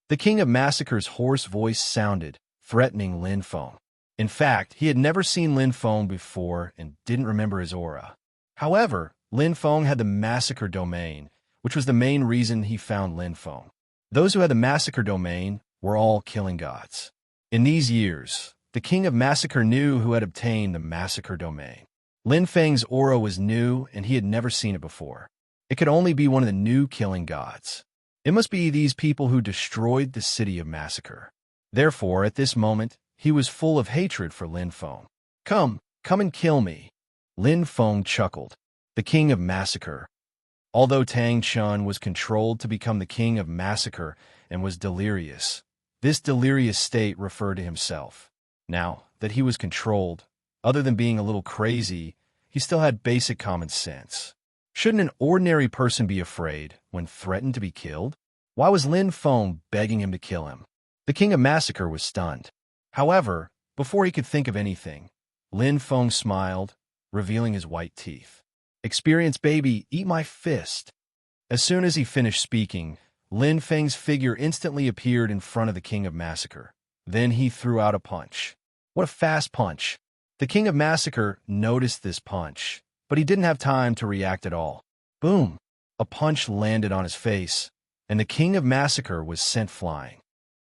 The King of Massacre's hoarse voice sounded, threatening Lin Feng. In fact, he had never seen Lin Feng before and didn't remember his aura. However, Lin Feng had the Massacre domain, which was the main reason he found Lin Feng. Those who had the Massacre domain were all killing gods. In these years, the King of Massacre knew who had obtained the Massacre domain. Lin Feng's aura was new and he had never seen it before. It could only be one of the new killing gods. It must be these people who destroyed the city of Massacre. Therefore, at this moment, he was full of hatred for Lin Feng. Come and kill me. Lin Feng chuckled. The King of Massacre. Although Tang Chun was controlled to become the King of Massacre and was delirious, this delirious state referred to himself. Now that he was controlled, other than being a little crazy, he still had basic common sense. Shouldn't an ordinary person be afraid when threatened to be killed? Why was Lin Feng begging him to kill him? The King of Massacre was stunned. However, before he could think of anything, Lin Feng smiled, revealing his white teeth. Experienced baby, eat my fist. As soon as he finished speaking, Lin Feng's figure instantly appeared in front of the King of Massacre. Then he threw out a punch. What a fast punch! The King of Massacre noticed this punch, but he didn't have time to react at all. Boom! A punch landed on his face, and the King of Massacre was sent flying.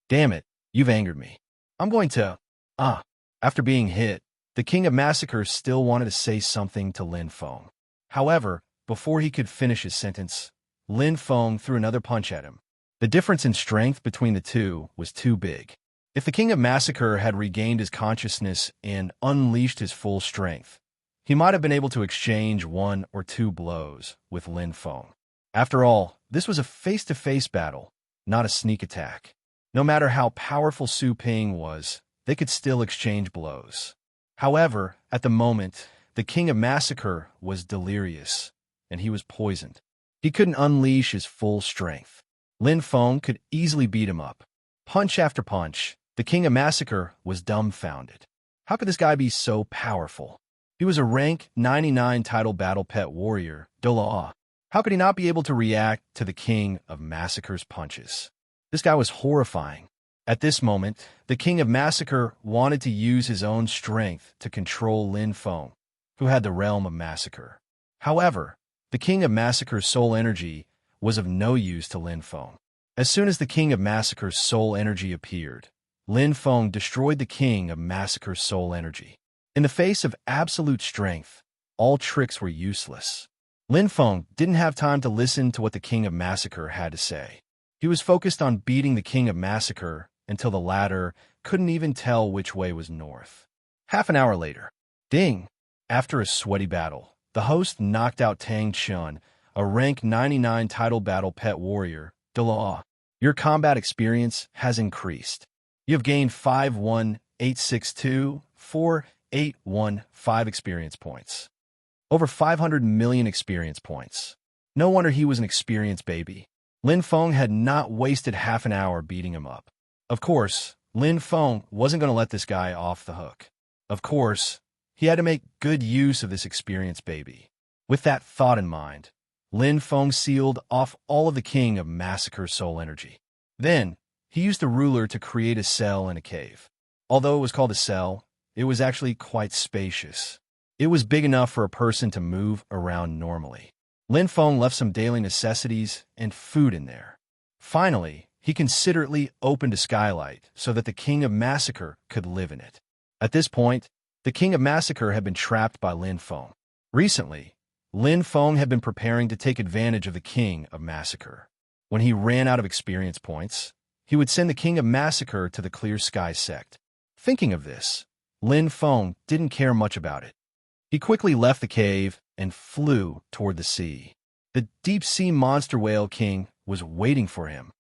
Damn it, you've angered me. I'm going to... After being hit, the King of Massacre still wanted to say something to Lin Feng. However, before he could finish his sentence, Lin Feng threw another punch at him. The difference in strength between the two was too big. If the King of Massacre had regained his consciousness and unleashed his full strength, he might have been able to exchange one or two blows with Lin Feng. After all, this was a face-to-face battle, not a sneak attack. No matter how powerful Su Ping was, they could still exchange blows. However, at the moment, the King of Massacre was delirious, and he was poisoned. He couldn't unleash his full strength. Lin Feng could easily beat him up. Punch after punch, the King of Massacre was dumbfounded. How could this guy be so powerful? He was a rank 99 title battle pet warrior, Douluo. How could he not be able to react to the King of Massacre's punches? This guy was horrifying. At this moment, the King of Massacre wanted to use his own strength to control Lin Feng, who had the realm of massacre. However, the King of Massacre's soul energy was of no use to Lin Feng. As soon as the King of Massacre's soul energy appeared, Lin Feng destroyed the King of Massacre's soul energy. In the face of absolute strength, all tricks were useless. Lin Feng didn't have time to listen to what the King of Massacre had to say. He was focused on beating the King of Massacre until the latter couldn't even tell which way was north. Half an hour later, ding! After a sweaty battle, the host knocked out Tang Chun, a rank 99 title battle pet warrior. Douluo, your combat experience has increased. You have gained 518624815 experience points. Over 500 million experience points. No wonder he was an experienced baby. Lin Feng had not wasted half an hour beating him up. Of course, Lin Feng wasn't going to let this guy off the hook. Of course, he had to make good use of this experienced baby. With that thought in mind, Lin Feng sealed off all of the King of Massacre soul energy. Then, he used the ruler to create a cell in a cave. Although it was called a cell, it was actually quite spacious. It was big enough for a person to move around normally. Lin Feng left some daily necessities and food in there. Finally, he considerately opened a skylight so that the King of Massacre could live in it. At this point, the King of Massacre had been trapped by Lin Feng. Recently, Lin Feng had been preparing to take advantage of the King of Massacre. When he ran out of experience points, he would send the King of Massacre to the Clear Sky sect. Thinking of this, Lin Feng didn't care much about it. He quickly left the cave and flew toward the sea. The deep-sea monster whale king was waiting for him.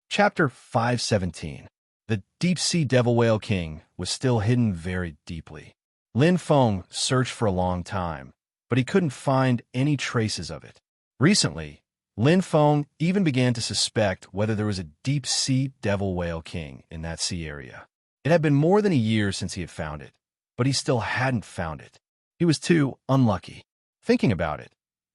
Chapter 517. The deep-sea devil whale king was still hidden very deeply. Lin Feng searched for a long time, but he couldn't find any traces of it. Recently, Lin Feng even began to suspect whether there was a deep-sea devil whale king in that sea area. It had been more than a year since he had found it, but he still hadn't found it. He was too unlucky. Thinking about it,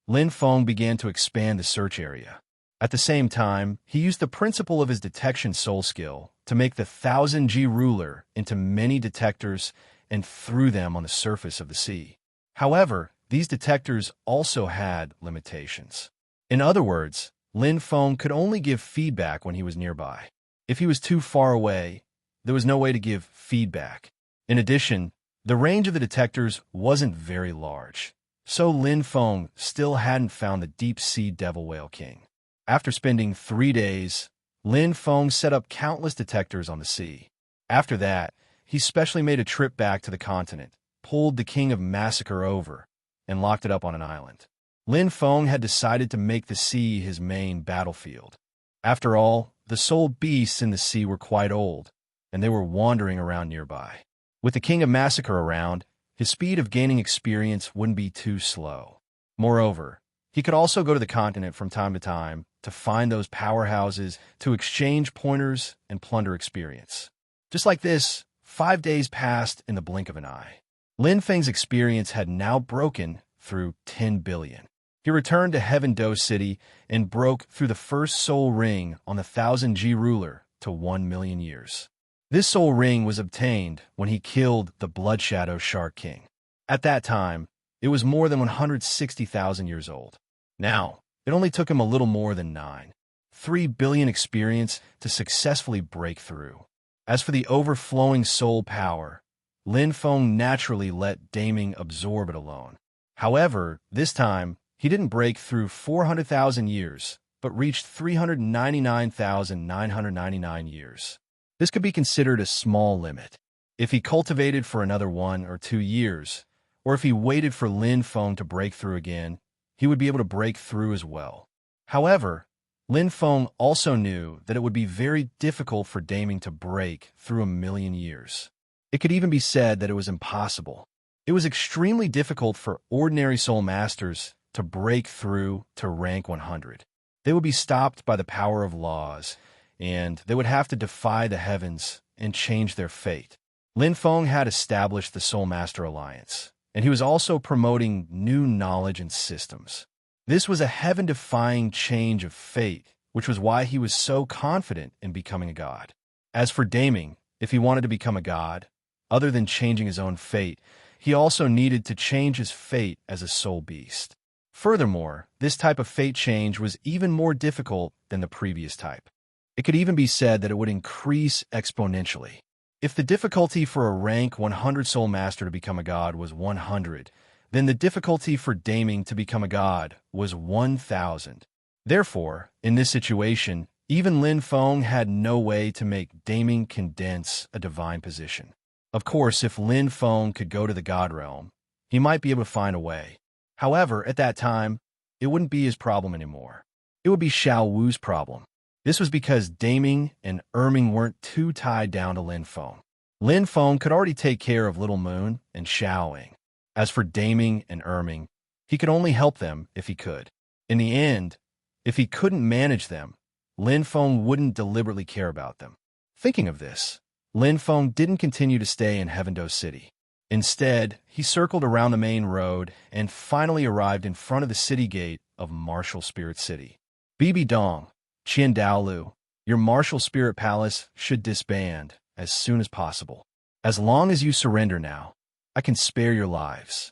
Lin Feng began to expand the search area. At the same time, he used the principle of his detection soul skill to make the 1000G ruler into many detectors and threw them on the surface of the sea. However, these detectors also had limitations. In other words, Lin Feng could only give feedback when he was nearby. If he was too far away, there was no way to give feedback. In addition, the range of the detectors wasn't very large, so Lin Feng still hadn't found the deep-sea devil whale king. After spending 3 days, Lin Feng set up countless detectors on the sea. After that, he specially made a trip back to the continent, pulled the King of Massacre over, and locked it up on an island. Lin Feng had decided to make the sea his main battlefield. After all, the soul beasts in the sea were quite old, and they were wandering around nearby. With the King of Massacre around, his speed of gaining experience wouldn't be too slow. Moreover, he could also go to the continent from time to find those powerhouses to exchange pointers and plunder experience. Just like this, 5 days passed in the blink of an eye. Lin Feng's experience had now broken through 10 billion. He returned to Heaven Do City and broke through the first soul ring on the 1000G ruler to 1 million years. This soul ring was obtained when he killed the Blood Shadow Shark King. At that time, it was more than 160,000 years old. Now, it only took him a little more than 3 billion experience to successfully break through. As for the overflowing soul power, Lin Feng naturally let Daming absorb it alone. However, this time, he didn't break through 400,000 years, but reached 399,999 years. This could be considered a small limit. If he cultivated for another 1 or 2 years, or if he waited for Lin Feng to break through again, he would be able to break through as well. However, Lin Feng also knew that it would be very difficult for Daming to break through 1 million years. It could even be said that it was impossible. It was extremely difficult for ordinary soul masters to break through to rank 100. They would be stopped by the power of laws, and they would have to defy the heavens and change their fate. Lin Feng had established the Soul Master Alliance, and he was also promoting new knowledge and systems. This was a heaven-defying change of fate, which was why he was so confident in becoming a god. As for Daming, if he wanted to become a god, other than changing his own fate, he also needed to change his fate as a soul beast. Furthermore, this type of fate change was even more difficult than the previous type. It could even be said that it would increase exponentially. If the difficulty for a rank 100 Soul Master to become a god was 100, then the difficulty for Daming to become a god was 1,000. Therefore, in this situation, even Lin Feng had no way to make Daming condense a divine position. Of course, if Lin Feng could go to the god realm, he might be able to find a way. However, at that time, it wouldn't be his problem anymore. It would be Xiao Wu's problem. This was because Daming and Erming weren't too tied down to Lin Feng. Lin Feng could already take care of Little Moon and Xiaoing. As for Daming and Erming, he could only help them if he could. In the end, if he couldn't manage them, Lin Feng wouldn't deliberately care about them. Thinking of this, Lin Feng didn't continue to stay in Heavendo City. Instead, he circled around the main road and finally arrived in front of the city gate of Martial Spirit City. Bibi Dong, Qian Daolu, your Martial Spirit Palace should disband as soon as possible. As long as you surrender now, I can spare your lives.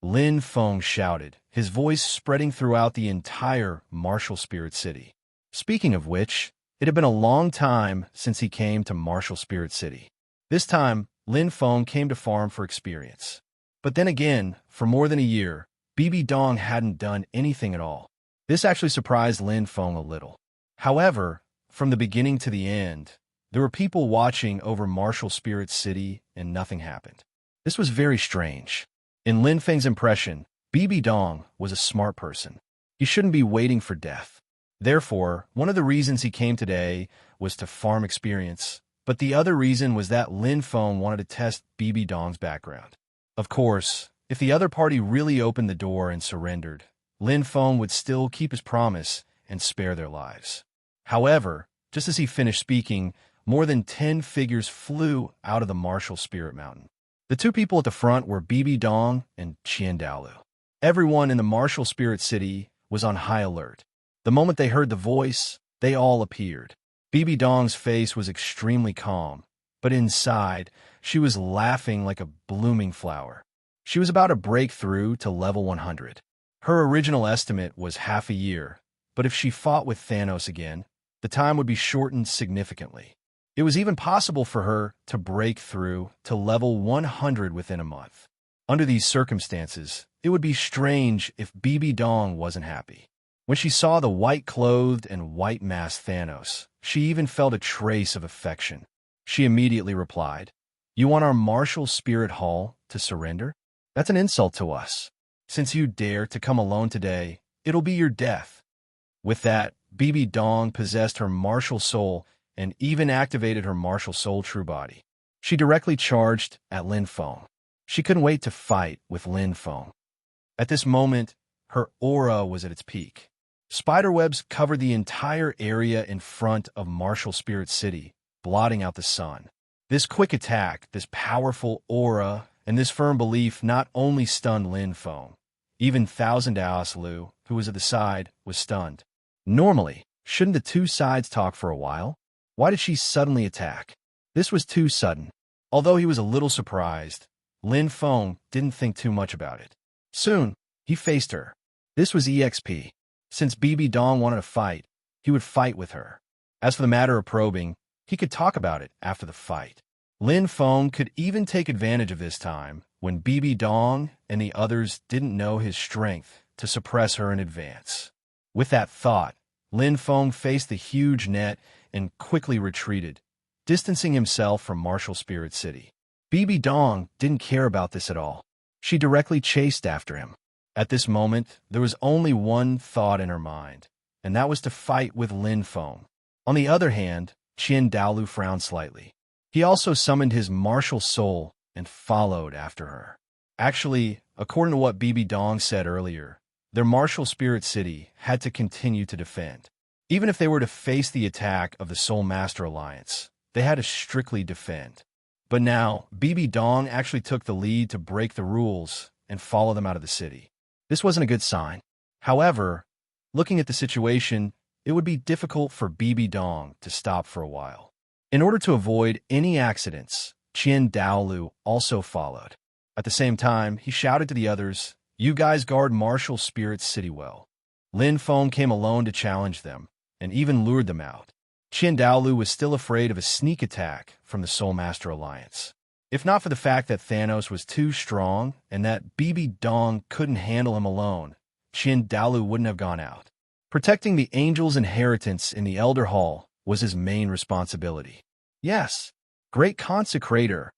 Lin Feng shouted, his voice spreading throughout the entire Martial Spirit City. Speaking of which, it had been a long time since he came to Martial Spirit City. This time, Lin Feng came to farm for experience. But then again, for more than a year, Bibi Dong hadn't done anything at all. This actually surprised Lin Feng a little. However, from the beginning to the end, there were people watching over Martial Spirit City and nothing happened. This was very strange. In Lin Feng's impression, Bibi Dong was a smart person. He shouldn't be waiting for death. Therefore, one of the reasons he came today was to farm experience, but the other reason was that Lin Feng wanted to test Bibi Dong's background. Of course, if the other party really opened the door and surrendered, Lin Feng would still keep his promise and spare their lives. However, just as he finished speaking, more than 10 figures flew out of the Martial Spirit Mountain. The two people at the front were Bibi Dong and Qian Daolu. Everyone in the Martial Spirit City was on high alert. The moment they heard the voice, they all appeared. Bibi Dong's face was extremely calm, but inside, she was laughing like a blooming flower. She was about to break through to level 100. Her original estimate was half a year, but if she fought with Thanos again, the time would be shortened significantly. It was even possible for her to break through to level 100 within a month. Under these circumstances, it would be strange if Bibi Dong wasn't happy. When she saw the white-clothed and white-masked Thanos, she even felt a trace of affection. She immediately replied, "You want our Martial Spirit Hall to surrender? That's an insult to us. Since you dare to come alone today, it'll be your death." With that, Bibi Dong possessed her martial soul and even activated her martial soul true body. She directly charged at Lin Feng. She couldn't wait to fight with Lin Feng. At this moment, her aura was at its peak. Spiderwebs covered the entire area in front of Martial Spirit City, blotting out the sun. This quick attack, this powerful aura, and this firm belief not only stunned Lin Feng. Even Thousand Alice Lu, who was at the side, was stunned. Normally, shouldn't the two sides talk for a while? Why did she suddenly attack? This was too sudden. Although he was a little surprised, Lin Feng didn't think too much about it. Soon, he faced her. This was EXP. Since Bibi Dong wanted to fight, he would fight with her. As for the matter of probing, he could talk about it after the fight. Lin Feng could even take advantage of this time when Bibi Dong and the others didn't know his strength to suppress her in advance. With that thought, Lin Feng faced the huge net and quickly retreated, distancing himself from Martial Spirit City. Bibi Dong didn't care about this at all. She directly chased after him. At this moment, there was only one thought in her mind, and that was to fight with Lin Feng. On the other hand, Qian Daolu frowned slightly. He also summoned his martial soul and followed after her. Actually, according to what Bibi Dong said earlier, their Martial Spirit City had to continue to defend. Even if they were to face the attack of the Soul Master Alliance, they had to strictly defend. But now, Bibi Dong actually took the lead to break the rules and follow them out of the city. This wasn't a good sign. However, looking at the situation, it would be difficult for Bibi Dong to stop for a while. In order to avoid any accidents, Qian Daolu also followed. At the same time, he shouted to the others, "You guys guard Martial Spirit City well." Lin Feng came alone to challenge them, and even lured them out. Qian Daolu was still afraid of a sneak attack from the Soul Master Alliance. If not for the fact that Thanos was too strong and that Bibi Dong couldn't handle him alone, Douluo wouldn't have gone out. Protecting the angel's inheritance in the Elder Hall was his main responsibility. Yes, great consecrator.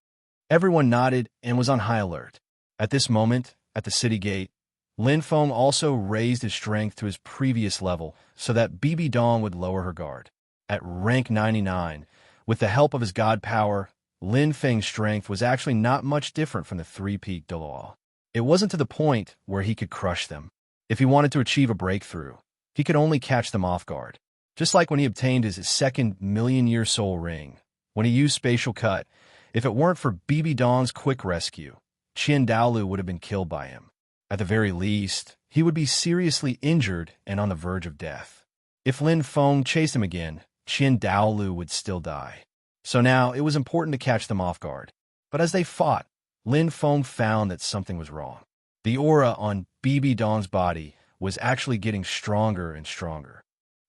Everyone nodded and was on high alert. At this moment, at the city gate, Lin Feng also raised his strength to his previous level so that Bibi Dong would lower her guard. At rank 99, with the help of his god power, Lin Feng's strength was actually not much different from the three-peak Douluo. It wasn't to the point where he could crush them. If he wanted to achieve a breakthrough, he could only catch them off guard. Just like when he obtained his second million-year soul ring, when he used spatial cut, if it weren't for Bibi Dong's quick rescue, Douluo would have been killed by him. At the very least, he would be seriously injured and on the verge of death. If Lin Feng chased him again, Douluo would still die. So now it was important to catch them off guard. But as they fought, Lin Feng found that something was wrong. The aura on Bibi Dong's body was actually getting stronger and stronger.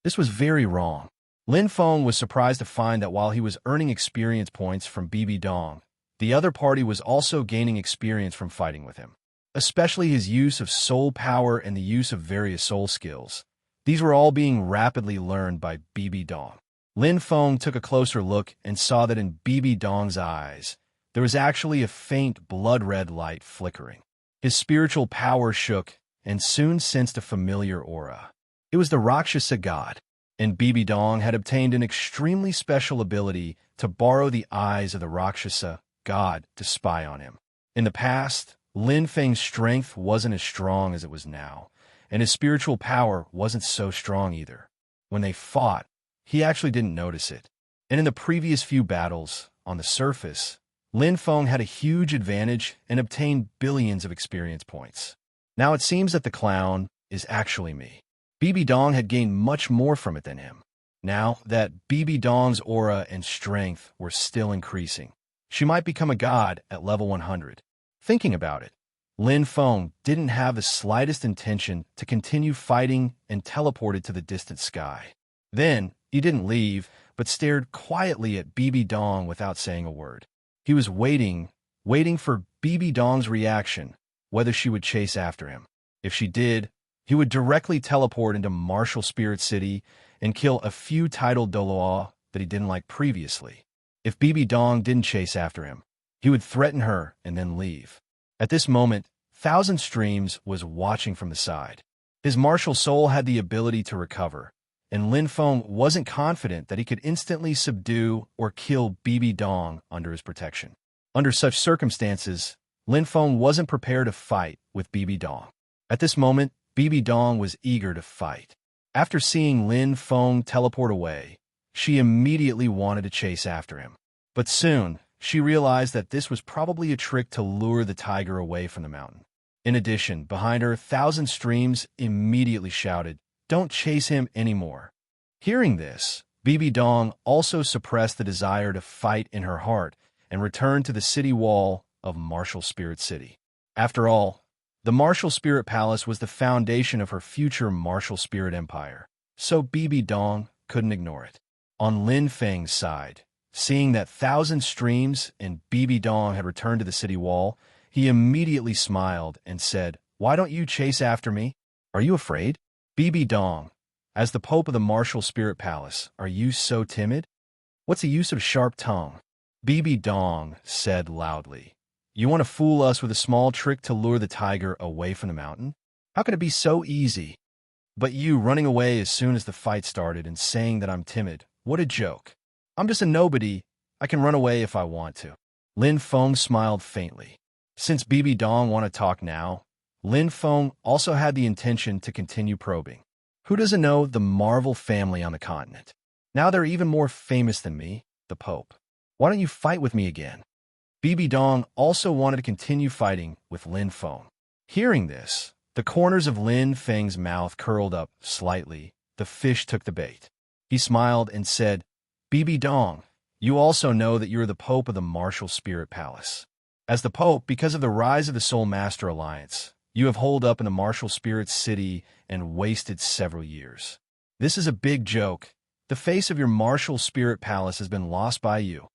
This was very wrong. Lin Feng was surprised to find that while he was earning experience points from Bibi Dong, the other party was also gaining experience from fighting with him. Especially his use of soul power and the use of various soul skills. These were all being rapidly learned by Bibi Dong. Lin Feng took a closer look and saw that in Bibi Dong's eyes, there was actually a faint blood-red light flickering. His spiritual power shook and soon sensed a familiar aura. It was the Rakshasa god, and Bibi Dong had obtained an extremely special ability to borrow the eyes of the Rakshasa god to spy on him. In the past, Lin Feng's strength wasn't as strong as it was now, and his spiritual power wasn't so strong either. When they fought, he actually didn't notice it. And in the previous few battles, on the surface, Lin Feng had a huge advantage and obtained billions of experience points. Now it seems that the clown is actually me. Bibi Dong had gained much more from it than him. Now that Bibi Dong's aura and strength were still increasing, she might become a god at level 100. Thinking about it, Lin Feng didn't have the slightest intention to continue fighting and teleported to the distant sky. Then, he didn't leave, but stared quietly at Bibi Dong without saying a word. He was waiting for Bibi Dong's reaction, whether she would chase after him. If she did, he would directly teleport into Martial Spirit City and kill a few titled Douluo that he didn't like previously. If Bibi Dong didn't chase after him, he would threaten her and then leave. At this moment, Thousand Streams was watching from the side. His martial soul had the ability to recover, and Lin Feng wasn't confident that he could instantly subdue or kill Bibi Dong under his protection. Under such circumstances, Lin Feng wasn't prepared to fight with Bibi Dong. At this moment, Bibi Dong was eager to fight. After seeing Lin Feng teleport away, she immediately wanted to chase after him. But soon, she realized that this was probably a trick to lure the tiger away from the mountain. In addition, behind her, Thousand Streams immediately shouted, "Don't chase him anymore." Hearing this, Bibi Dong also suppressed the desire to fight in her heart and returned to the city wall of Martial Spirit City. After all, the Martial Spirit Palace was the foundation of her future Martial Spirit Empire, so Bibi Dong couldn't ignore it. On Lin Feng's side, seeing that Thousand Streams and Bibi Dong had returned to the city wall, he immediately smiled and said, "Why don't you chase after me? Are you afraid?" Bibi Dong, as the Pope of the Martial Spirit Palace, are you so timid? What's the use of sharp tongue? Bibi Dong said loudly, "You want to fool us with a small trick to lure the tiger away from the mountain? How can it be so easy? But you running away as soon as the fight started and saying that I'm timid, what a joke. I'm just a nobody. I can run away if I want to." Lin Feng smiled faintly. Since Bibi Dong wanted to talk now, Lin Feng also had the intention to continue probing. Who doesn't know the Marvel family on the continent? Now they're even more famous than me, the Pope. Why don't you fight with me again? Bibi Dong also wanted to continue fighting with Lin Feng. Hearing this, the corners of Lin Feng's mouth curled up slightly. The fish took the bait. He smiled and said, "Bibi Dong, you also know that you're the Pope of the Martial Spirit Palace. As the Pope, because of the rise of the Soul Master Alliance, you have holed up in the Martial Spirit City and wasted several years. This is a big joke. The face of your Martial Spirit Palace has been lost by you.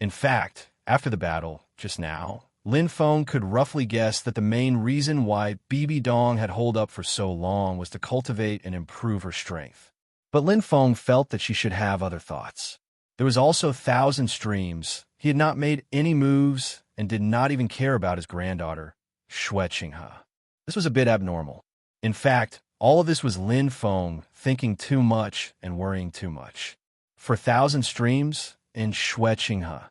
In fact, After the battle, just now, Lin Feng could roughly guess that the main reason why Bibi Dong had holed up for so long was to cultivate and improve her strength. But Lin Feng felt that she should have other thoughts. There was also Thousand Streams. He had not made any moves and did not even care about his granddaughter, Xue Qinghe. This was a bit abnormal. In fact, all of this was Lin Feng thinking too much and worrying too much. For Thousand Streams and Xue Qinghe,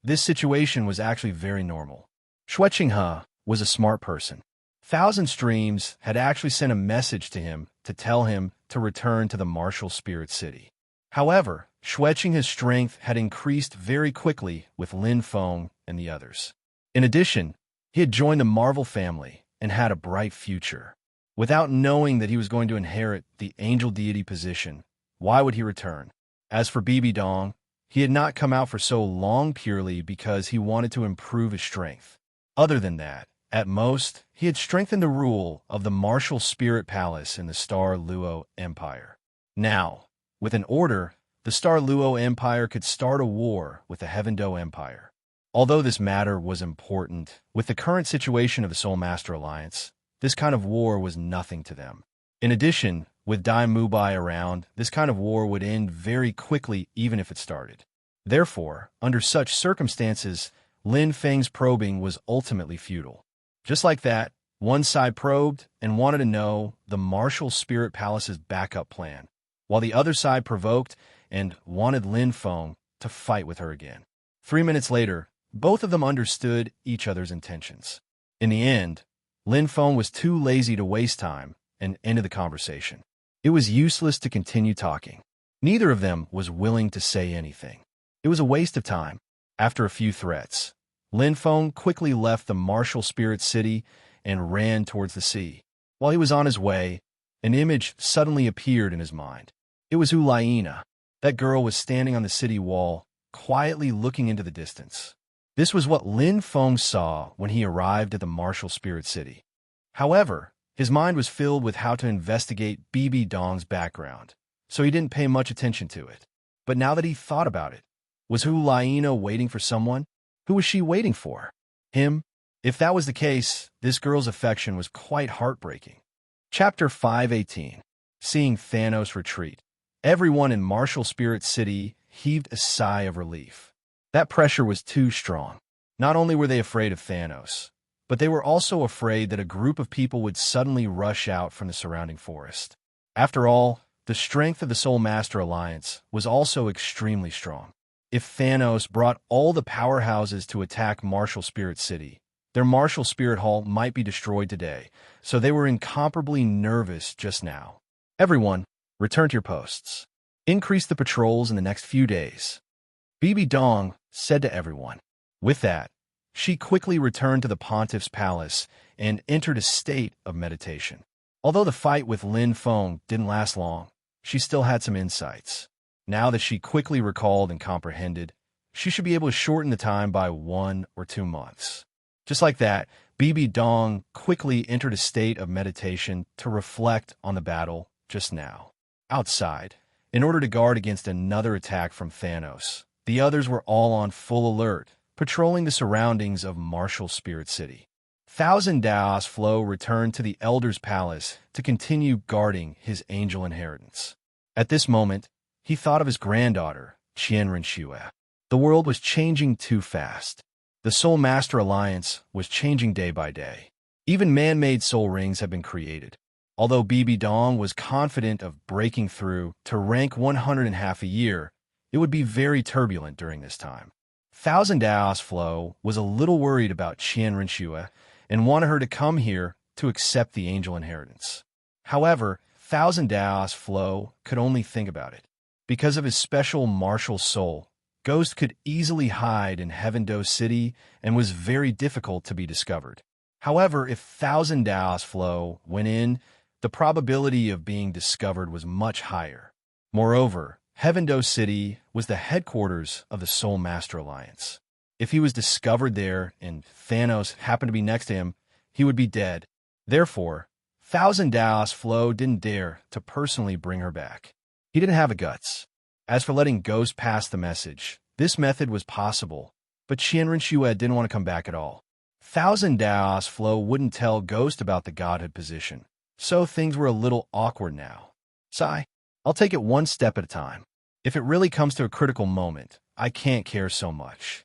this situation was actually very normal. Xue Qinghe was a smart person. Thousand Streams had actually sent a message to him to tell him to return to the martial spirit city. However, Xue Qinghe's strength had increased very quickly with Lin Feng and the others. In addition, he had joined the Marvel family and had a bright future. Without knowing that he was going to inherit the angel deity position, why would he return? As for Bibi Dong, he had not come out for so long purely because he wanted to improve his strength. Other than that, at most, he had strengthened the rule of the martial spirit palace in the Star Luo Empire. Now, with an order, the Star Luo Empire could start a war with the Heaven Do Empire. Although this matter was important, with the current situation of the Soul Master Alliance, this kind of war was nothing to them. In addition, with Dai Mubai around, this kind of war would end very quickly even if it started. Therefore, under such circumstances, Lin Feng's probing was ultimately futile. Just like that, one side probed and wanted to know the Martial Spirit Palace's backup plan, while the other side provoked and wanted Lin Feng to fight with her again. 3 minutes later, both of them understood each other's intentions. In the end, Lin Feng was too lazy to waste time and ended the conversation. It was useless to continue talking. Neither of them was willing to say anything. It was a waste of time. After a few threats, Lin Feng quickly left the martial spirit city and ran towards the sea. While he was on his way, an image suddenly appeared in his mind. It was Ulaina. That girl was standing on the city wall, quietly looking into the distance. This was what Lin Feng saw when he arrived at the martial spirit city. However, his mind was filled with how to investigate Bibi Dong's background, so he didn't pay much attention to it. But now that he thought about it, was Ulaina waiting for someone? Who was she waiting for? Him? If that was the case, this girl's affection was quite heartbreaking. Chapter 518. Seeing Thanos retreat. Everyone in Martial Spirit City heaved a sigh of relief. That pressure was too strong. Not only were they afraid of Thanos, but they were also afraid that a group of people would suddenly rush out from the surrounding forest. After all, the strength of the Soul Master Alliance was also extremely strong. If Thanos brought all the powerhouses to attack Martial Spirit City, their Martial Spirit Hall might be destroyed today, so they were incomparably nervous just now. Everyone, return to your posts. Increase the patrols in the next few days. Bibi Dong said to everyone. With that, she quickly returned to the Pontiff's palace and entered a state of meditation. Although the fight with Lin Feng didn't last long, she still had some insights. Now that she quickly recalled and comprehended, she should be able to shorten the time by 1 or 2 months. Just like that, Bibi Dong quickly entered a state of meditation to reflect on the battle just now. Outside, in order to guard against another attack from Thanos, the others were all on full alert, patrolling the surroundings of Martial Spirit City. Thousand Daos Flo returned to the Elder's Palace to continue guarding his angel inheritance. At this moment, he thought of his granddaughter, Qianren Xue. The world was changing too fast. The Soul Master Alliance was changing day by day. Even man-made soul rings had been created. Although Bibi Dong was confident of breaking through to rank 100 in half a year, it would be very turbulent during this time. Thousand Daos Flo was a little worried about Qianren Xue and wanted her to come here to accept the angel inheritance. However, Thousand Daos Flo could only think about it. Because of his special martial soul, Ghost could easily hide in Heaven Do City and was very difficult to be discovered. However, if Thousand Daos Flo went in, the probability of being discovered was much higher. Moreover, Heaven Do City was the headquarters of the Soul Master Alliance. If he was discovered there and Thanos happened to be next to him, he would be dead. Therefore, Thousand Daos Flo didn't dare to personally bring her back. He didn't have the guts. As for letting Ghost pass the message, this method was possible, But Qianrenxue didn't want to come back at all. Thousand Daos Flow wouldn't tell Ghost about the godhood position, so things were a little awkward now. Sigh, I'll take it one step at a time. If it really comes to a critical moment, I can't care so much.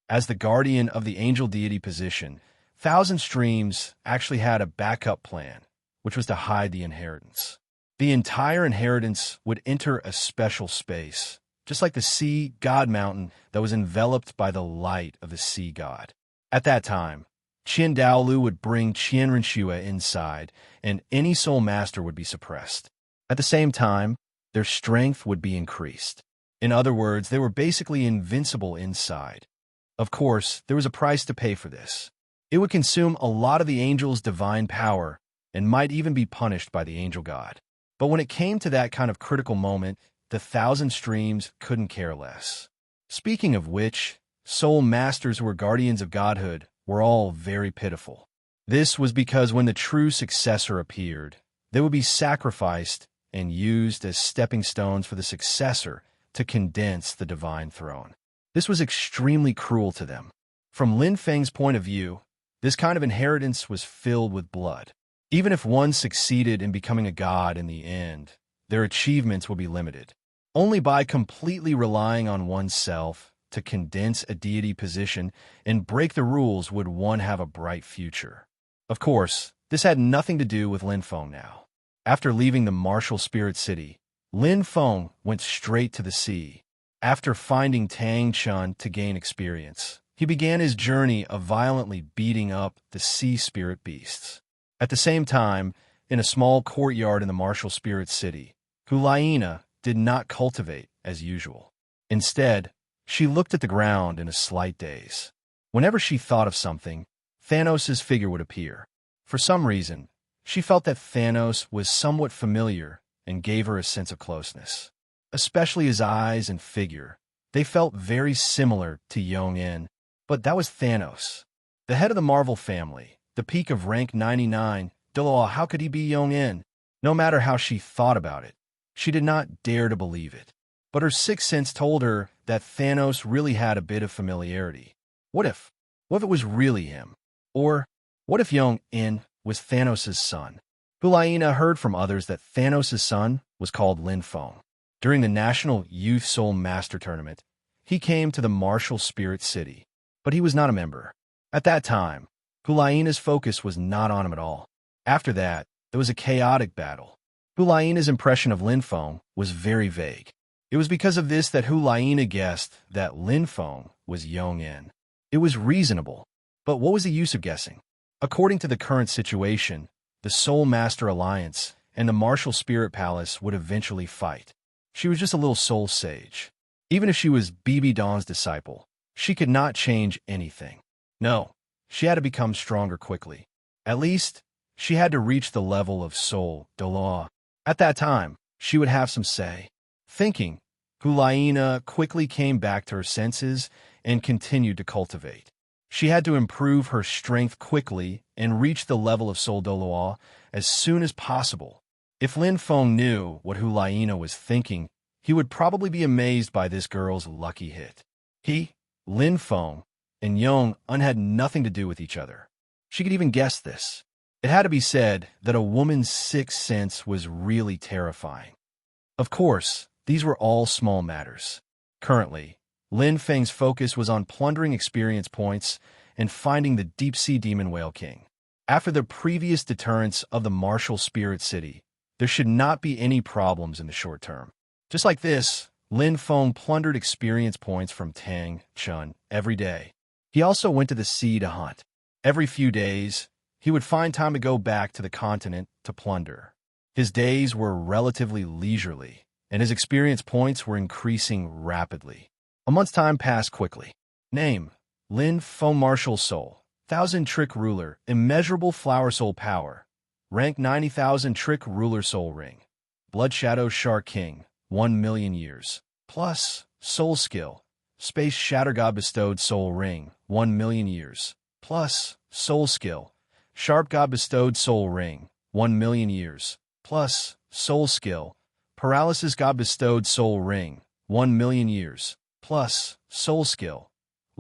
As the guardian of the angel deity position, Thousand Streams actually had a backup plan, which was to hide the inheritance. The entire inheritance would enter a special space, just like the sea god mountain that was enveloped by the light of the sea god. At that time, Qin Douluo would bring Qianrenxue inside, and any soul master would be suppressed. At the same time, their strength would be increased. In other words, they were basically invincible inside. Of course, there was a price to pay for this. It would consume a lot of the angel's divine power and might even be punished by the angel god. But when it came to that kind of critical moment, the Thousand Streams couldn't care less. Speaking of which, soul masters who were guardians of godhood were all very pitiful. This was because when the true successor appeared, they would be sacrificed and used as stepping stones for the successor to condense the divine throne. This was extremely cruel to them. From Lin Feng's point of view, this kind of inheritance was filled with blood. Even if one succeeded in becoming a god in the end, their achievements would be limited. Only by completely relying on oneself to condense a deity position and break the rules would one have a bright future. Of course, this had nothing to do with Lin Feng now. After leaving the martial spirit city, Lin Feng went straight to the sea. After finding Tang Chun to gain experience, he began his journey of violently beating up the sea spirit beasts. At the same time, in a small courtyard in the martial spirit city, Hulaina did not cultivate as usual. Instead, she looked at the ground in a slight daze. Whenever she thought of something, Thanos' figure would appear. For some reason, she felt that Thanos was somewhat familiar and gave her a sense of closeness. Especially his eyes and figure. They felt very similar to Yong-In, but that was Thanos. The head of the Marvel family, the peak of rank 99, Douluo, how could he be Yong-In? No matter how she thought about it, she did not dare to believe it. But her sixth sense told her that Thanos really had a bit of familiarity. What if it was really him? Or what if Yong-In was Thanos' son? Hulaina heard from others that Thanos' son was called Lin Feng. During the National Youth Soul Master Tournament, he came to the Martial Spirit City, but he was not a member. At that time, Hulaina's focus was not on him at all. After that, there was a chaotic battle. Hulaina's impression of Lin Feng was very vague. It was because of this that Hulaina guessed that Lin Feng was Yong-In. It was reasonable, but what was the use of guessing? According to the current situation, the Soul Master Alliance and the Martial Spirit Palace would eventually fight. She was just a little soul sage. Even if she was BB Dawn's disciple, she could not change anything. No, she had to become stronger quickly. At least, she had to reach the level of Soul Douluo. At that time, she would have some say. Thinking, Hulaina quickly came back to her senses and continued to cultivate. She had to improve her strength quickly and reach the level of Soul Douluo as soon as possible. If Lin Feng knew what Hulaina was thinking, he would probably be amazed by this girl's lucky hit. He, Lin Feng, and Yong-Un had nothing to do with each other. She could even guess this. It had to be said that a woman's sixth sense was really terrifying. Of course, these were all small matters. Currently, Lin Feng's focus was on plundering experience points and finding the deep-sea demon whale king. After the previous deterrence of the martial spirit city, there should not be any problems in the short term. Just like this, Lin Feng plundered experience points from Tang Chun every day. He also went to the sea to hunt. Every few days, he would find time to go back to the continent to plunder. His days were relatively leisurely, and his experience points were increasing rapidly. A month's time passed quickly. Name: Lin Feng Martial Soul. 1000 Trick Ruler. Immeasurable Flower Soul Power. Rank 90,000 Trick Ruler Soul Ring. Blood Shadow Shark King. 1,000,000 years. Plus, Soul Skill. Space Shatter God Bestowed Soul Ring. 1,000,000 years. Plus, Soul Skill. Sharp God Bestowed Soul Ring. 1,000,000 years. Plus, Soul Skill. Paralysis God Bestowed Soul Ring. 1,000,000 years. Plus, Soul Skill.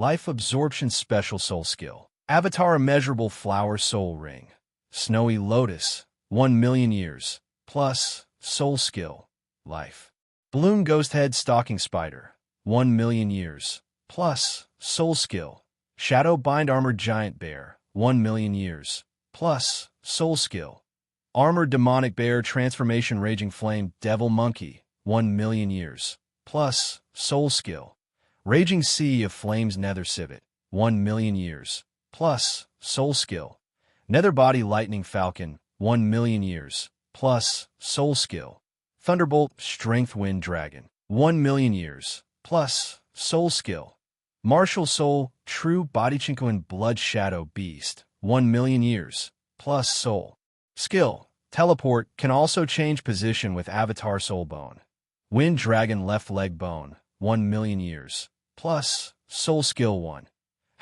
Life Absorption Special Soul Skill. Avatar Immeasurable Flower Soul Ring. Snowy Lotus, 1,000,000 years. Plus, Soul Skill. Life. Balloon Ghost Head Stalking Spider, 1,000,000 years. Plus, Soul Skill. Shadow Bind Armored Giant Bear, 1,000,000 years. Plus, Soul Skill. Armored Demonic Bear Transformation Raging Flame Devil Monkey, 1,000,000 years. Plus, Soul Skill. Raging Sea of Flames Nether Civet, 1,000,000 years. Plus, Soul Skill. Nether Body Lightning Falcon, 1,000,000 years. Plus, Soul Skill. Thunderbolt Strength Wind Dragon, 1,000,000 years. Plus, Soul Skill. Martial Soul True Bodychinkoan Blood Shadow Beast, 1,000,000 years. Plus, Soul Skill. Teleport can also change position with Avatar Soul Bone. Wind Dragon Left Leg Bone, 1,000,000 years. Plus, Soul Skill 1.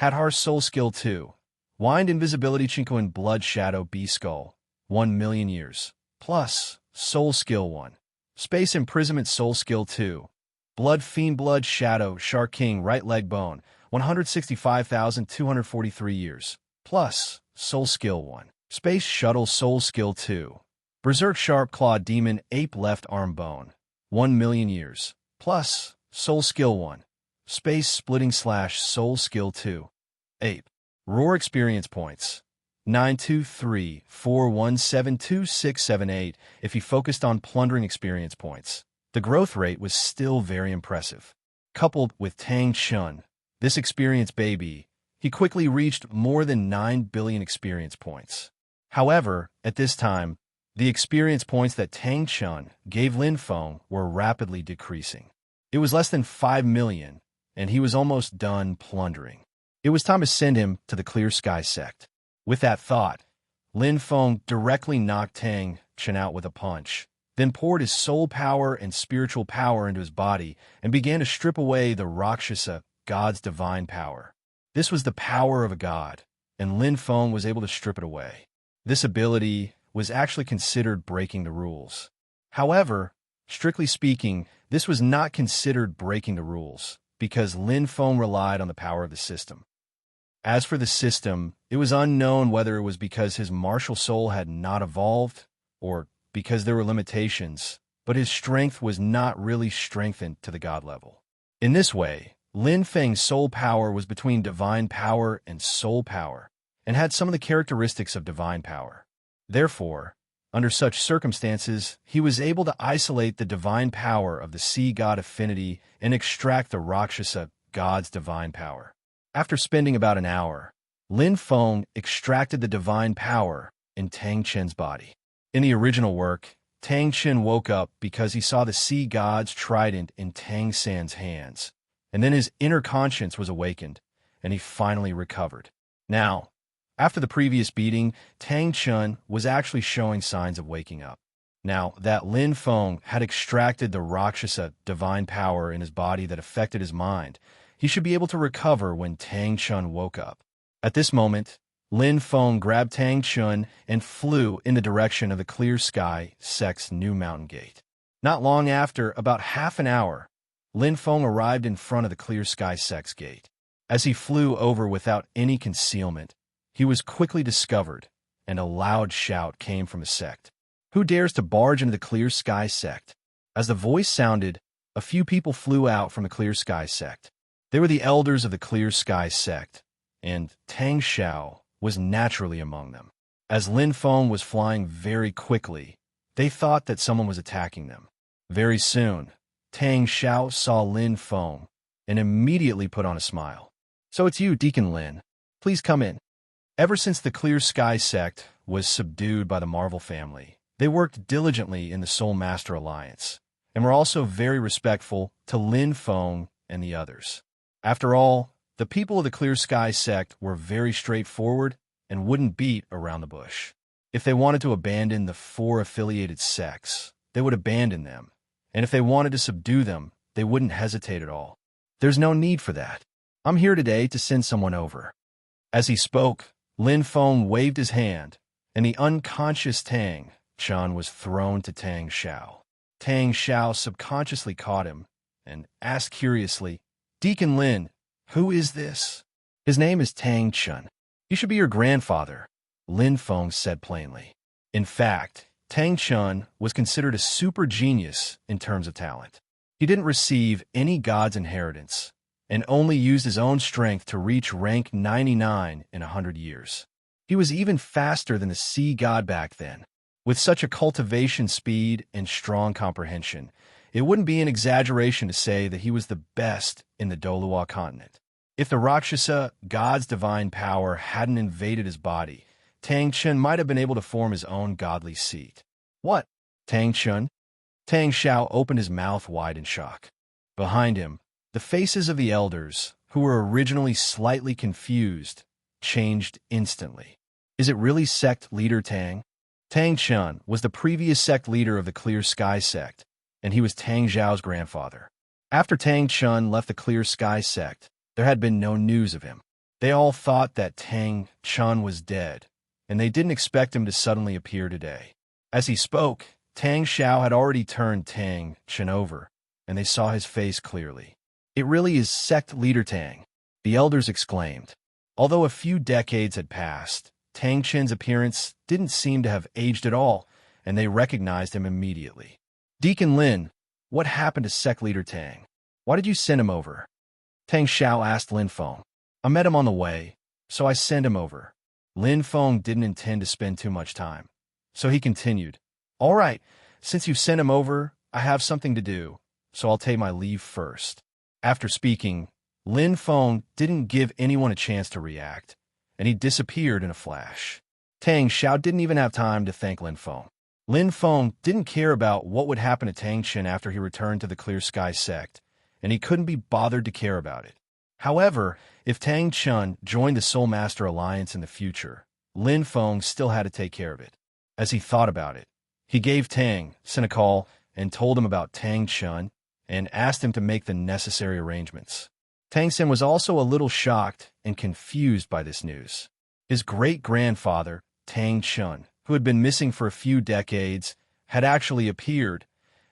Hadhar Soul Skill 2. Wind Invisibility Chinkoan Blood Shadow Beast Skull, 1,000,000 years. Plus, Soul Skill 1. Space Imprisonment Soul Skill 2. Blood Fiend Blood Shadow Shark King Right Leg Bone, 165,243 years. Plus, Soul Skill 1. Space Shuttle Soul Skill 2. Berserk Sharp Claw Demon Ape Left Arm Bone, 1,000,000 years. Plus, Soul Skill 1. Space Splitting Slash Soul Skill 2. Ape. Roar Experience Points. 923417268 if he focused on plundering experience points. The growth rate was still very impressive. Coupled with Tang Chun, this experience baby, he quickly reached more than 9 billion experience points. However, at this time, the experience points that Tang Chun gave Lin Feng were rapidly decreasing. It was less than 5 million, and he was almost done plundering. It was time to send him to the Clear Sky sect. With that thought, Lin Feng directly knocked Tang Chun out with a punch, then poured his soul power and spiritual power into his body and began to strip away the Rakshasa, God's divine power. This was the power of a god, and Lin Feng was able to strip it away. This ability was actually considered breaking the rules. However, strictly speaking, this was not considered breaking the rules, because Lin Feng relied on the power of the system. As for the system, it was unknown whether it was because his martial soul had not evolved, or because there were limitations, but his strength was not really strengthened to the god level. In this way, Lin Feng's soul power was between divine power and soul power, and had some of the characteristics of divine power. Therefore, under such circumstances, he was able to isolate the divine power of the sea god affinity and extract the Rakshasa, God's divine power. After spending about an hour, Lin Feng extracted the divine power in Tang Chen's body. In the original work, Tang Chen woke up because he saw the sea god's trident in Tang San's hands, and then his inner conscience was awakened, and he finally recovered. Now, after the previous beating, Tang Chun was actually showing signs of waking up. Now that Lin Feng had extracted the Rakshasa divine power in his body that affected his mind, he should be able to recover when Tang Chun woke up. At this moment, Lin Feng grabbed Tang Chun and flew in the direction of the Clear Sky sect's new mountain gate. Not long after, about half an hour, Lin Feng arrived in front of the Clear Sky sect's gate. As he flew over without any concealment, he was quickly discovered, and a loud shout came from the sect. "Who dares to barge into the Clear Sky sect?" As the voice sounded, a few people flew out from the Clear Sky sect. They were the elders of the Clear Sky sect, and Tang Xiao was naturally among them. As Lin Feng was flying very quickly, they thought that someone was attacking them. Very soon, Tang Xiao saw Lin Feng and immediately put on a smile. "So it's you, Deacon Lin. Please come in." Ever since the Clear Sky sect was subdued by the Marvel family, they worked diligently in the Soul Master Alliance, and were also very respectful to Lin Feng and the others. After all, the people of the Clear Sky sect were very straightforward and wouldn't beat around the bush. If they wanted to abandon the 4 affiliated sects, they would abandon them, and if they wanted to subdue them, they wouldn't hesitate at all. There's no need for that. I'm here today to send someone over. As he spoke, Lin Feng waved his hand, and the unconscious Tang Chun was thrown to Tang Xiao. Tang Xiao subconsciously caught him and asked curiously, "Deacon Lin, Who is this? His name is Tang Chun. He should be your grandfather, Lin Feng said plainly. In fact, Tang Chun was considered a super genius in terms of talent. He didn't receive any god's inheritance and only used his own strength to reach rank 99 in 100 years. He was even faster than the sea god back then. With such a cultivation speed and strong comprehension, it wouldn't be an exaggeration to say that he was the best in the Douluo continent. If the Rakshasa, God's divine power, hadn't invaded his body, Tang Chun might have been able to form his own godly seat. What? Tang Chun? Tang Xiao opened his mouth wide in shock. Behind him, the faces of the elders, who were originally slightly confused, changed instantly. Is it really sect leader Tang? Tang Chun was the previous sect leader of the Clear Sky sect, and he was Tang Xiao's grandfather. After Tang Chun left the Clear Sky sect, there had been no news of him. They all thought that Tang Chun was dead, and they didn't expect him to suddenly appear today. As he spoke, Tang Xiao had already turned Tang Chun over, and they saw his face clearly. It really is sect leader Tang, the elders exclaimed. Although a few decades had passed, Tang Chun's appearance didn't seem to have aged at all, and they recognized him immediately. Deacon Lin, what happened to sect leader Tang? Why did you send him over? Tang Xiao asked Lin Feng. I met him on the way, so I sent him over. Lin Feng didn't intend to spend too much time, so he continued. All right, since you sent him over, I have something to do, so I'll take my leave first. After speaking, Lin Feng didn't give anyone a chance to react, and he disappeared in a flash. Tang Xiao didn't even have time to thank Lin Feng. Lin Feng didn't care about what would happen to Tang Chun after he returned to the Clear Sky sect, and he couldn't be bothered to care about it. However, if Tang Chun joined the Soul Master Alliance in the future, Lin Feng still had to take care of it. As he thought about it, he gave Tang Sin a call and told him about Tang Chun and asked him to make the necessary arrangements. Tang Sin was also a little shocked and confused by this news. His great-grandfather, Tang Chun, who had been missing for a few decades, had actually appeared,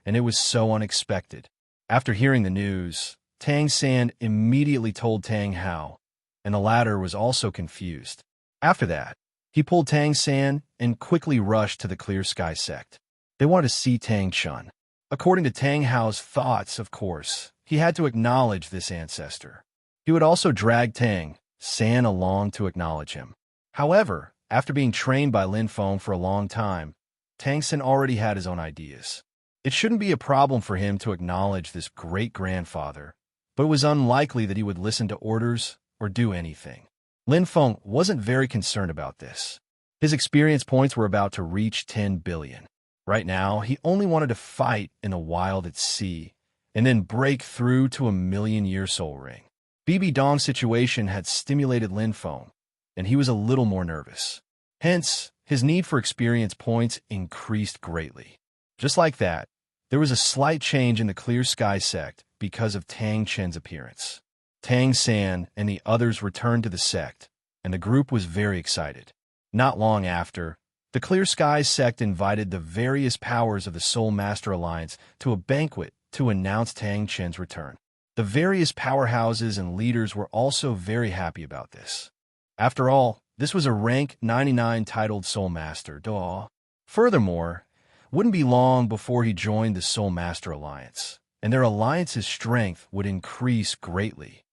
and it was so unexpected. After hearing the news, Tang San immediately told Tang Hao, and the latter was also confused. After that, he pulled Tang San and quickly rushed to the Clear Sky sect. They wanted to see Tang Chun. According to Tang Hao's thoughts, of course, he had to acknowledge this ancestor. He would also drag Tang San along to acknowledge him. However, after being trained by Lin Feng for a long time, Tang San already had his own ideas. It shouldn't be a problem for him to acknowledge this great-grandfather, but it was unlikely that he would listen to orders or do anything. Lin Feng wasn't very concerned about this. His experience points were about to reach 10 billion. Right now, he only wanted to fight in the wild at sea and then break through to a million-year soul ring. BB Dong's situation had stimulated Lin Feng, and he was a little more nervous. Hence, his need for experience points increased greatly. Just like that, there was a slight change in the Clear Sky sect because of Tang Chen's appearance. Tang San and the others returned to the sect, and the group was very excited. Not long after, the Clear Sky sect invited the various powers of the Soul Master Alliance to a banquet to announce Tang Chen's return. The various powerhouses and leaders were also very happy about this. After all, this was a rank 99 titled Soul Master. Duh. Furthermore, it wouldn't be long before he joined the Soul Master Alliance, and their alliance's strength would increase greatly.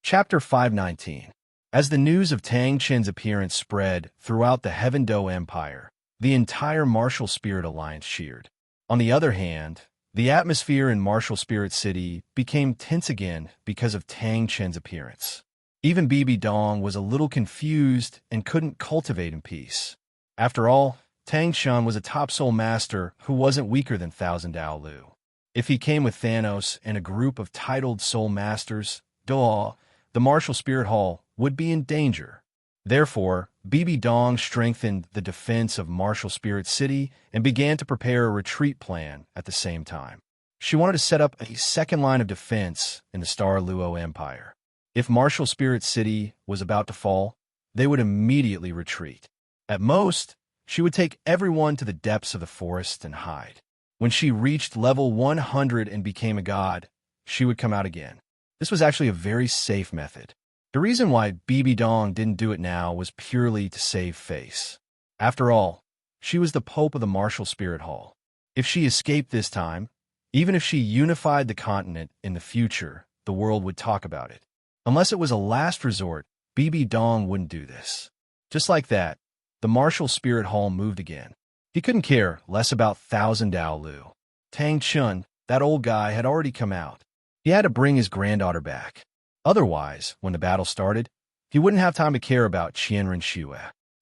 Chapter 519. As the news of Tang Chen's appearance spread throughout the Heaven Do Empire, the entire Martial Spirit Alliance cheered. On the other hand, the atmosphere in Martial Spirit City became tense again because of Tang Chen's appearance. Even BB Dong was a little confused and couldn't cultivate in peace. After all, Tang Chun was a top soul master who wasn't weaker than Thousand Douluo. If he came with Thanos and a group of titled soul masters, the Martial Spirit Hall would be in danger. Therefore, BB Dong strengthened the defense of Martial Spirit City and began to prepare a retreat plan at the same time. She wanted to set up a second line of defense in the Star Luo Empire. If Martial Spirit City was about to fall, they would immediately retreat. At most, she would take everyone to the depths of the forest and hide. When she reached level 100 and became a god, she would come out again. This was actually a very safe method. The reason why Bibi Dong didn't do it now was purely to save face. After all, she was the Pope of the Martial Spirit Hall. If she escaped this time, even if she unified the continent in the future, the world would talk about it. Unless it was a last resort, Bibi Dong wouldn't do this. Just like that, the Martial Spirit Hall moved again. He couldn't care less about Thousand Douluo. Tang Chun, that old guy, had already come out. He had to bring his granddaughter back. Otherwise, when the battle started, he wouldn't have time to care about Qianren Xue.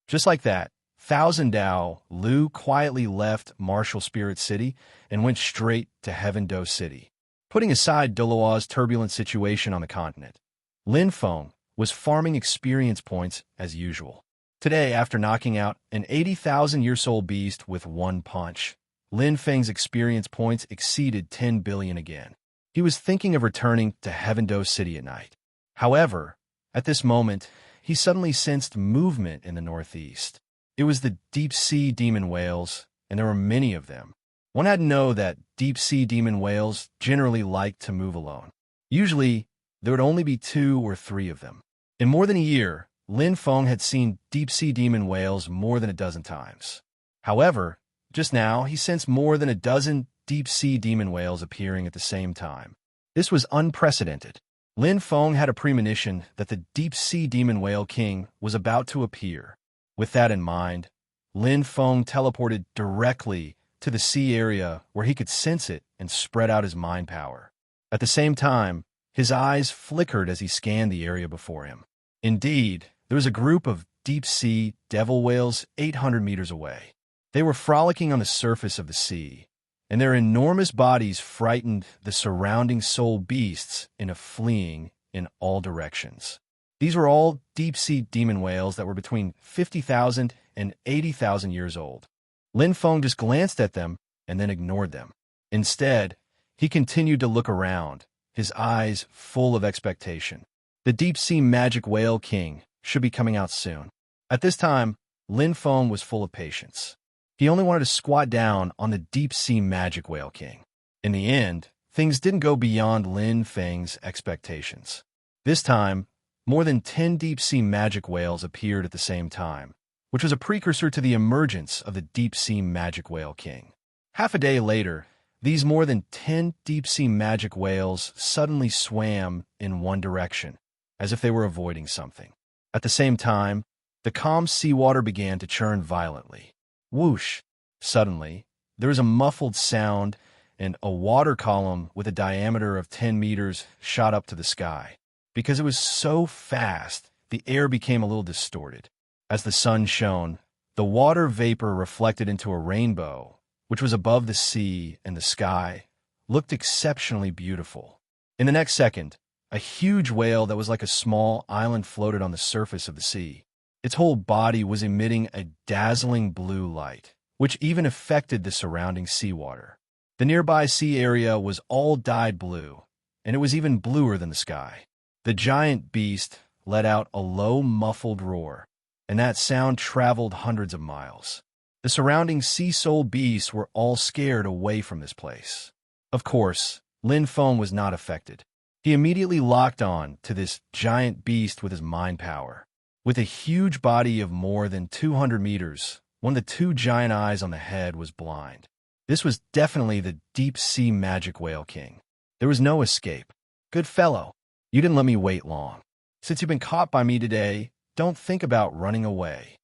Just like that, Thousand Douluo quietly left Martial Spirit City and went straight to Heaven Do City. Putting aside Douluo's turbulent situation on the continent, Lin Feng was farming experience points as usual. Today, after knocking out an 80,000-year-old beast with one punch, Lin Feng's experience points exceeded 10 billion again. He was thinking of returning to Heaven Do City at night. However, at this moment, he suddenly sensed movement in the northeast. It was the deep-sea demon whales, and there were many of them. One had to know that deep-sea demon whales generally like to move alone. Usually, there would only be 2 or 3 of them. In more than a year, Lin Feng had seen deep-sea demon whales more than a dozen times. However, just now, he sensed more than a dozen deep-sea demon whales appearing at the same time. This was unprecedented. Lin Feng had a premonition that the deep-sea demon whale king was about to appear. With that in mind, Lin Feng teleported directly to the sea area where he could sense it and spread out his mind power. At the same time, his eyes flickered as he scanned the area before him. Indeed, there was a group of deep-sea devil whales 800 meters away. They were frolicking on the surface of the sea, and their enormous bodies frightened the surrounding soul beasts into fleeing in all directions. These were all deep-sea demon whales that were between 50,000 and 80,000 years old. Lin Feng just glanced at them and then ignored them. Instead, he continued to look around, his eyes full of expectation. The deep-sea magic whale king should be coming out soon. At this time, Lin Feng was full of patience. He only wanted to squat down on the deep-sea magic whale king. In the end, things didn't go beyond Lin Feng's expectations. This time, more than 10 deep-sea magic whales appeared at the same time, which was a precursor to the emergence of the deep-sea magic whale king. Half a day later, these more than 10 deep-sea magic whales suddenly swam in one direction, as if they were avoiding something. At the same time, the calm seawater began to churn violently. Whoosh! Suddenly, there was a muffled sound, and a water column with a diameter of 10 meters shot up to the sky. Because it was so fast, the air became a little distorted. As the sun shone, the water vapor reflected into a rainbow, which was above the sea and the sky, looked exceptionally beautiful. In the next second, a huge whale that was like a small island floated on the surface of the sea. Its whole body was emitting a dazzling blue light, which even affected the surrounding seawater. The nearby sea area was all dyed blue, and it was even bluer than the sky. The giant beast let out a low, muffled roar, and that sound traveled hundreds of miles. The surrounding sea soul beasts were all scared away from this place. Of course, Lin Feng was not affected. He immediately locked on to this giant beast with his mind power. With a huge body of more than 200 meters, one of the 2 giant eyes on the head was blind. This was definitely the deep-sea magic whale king. There was no escape. Good fellow, you didn't let me wait long. Since you've been caught by me today, don't think about running away.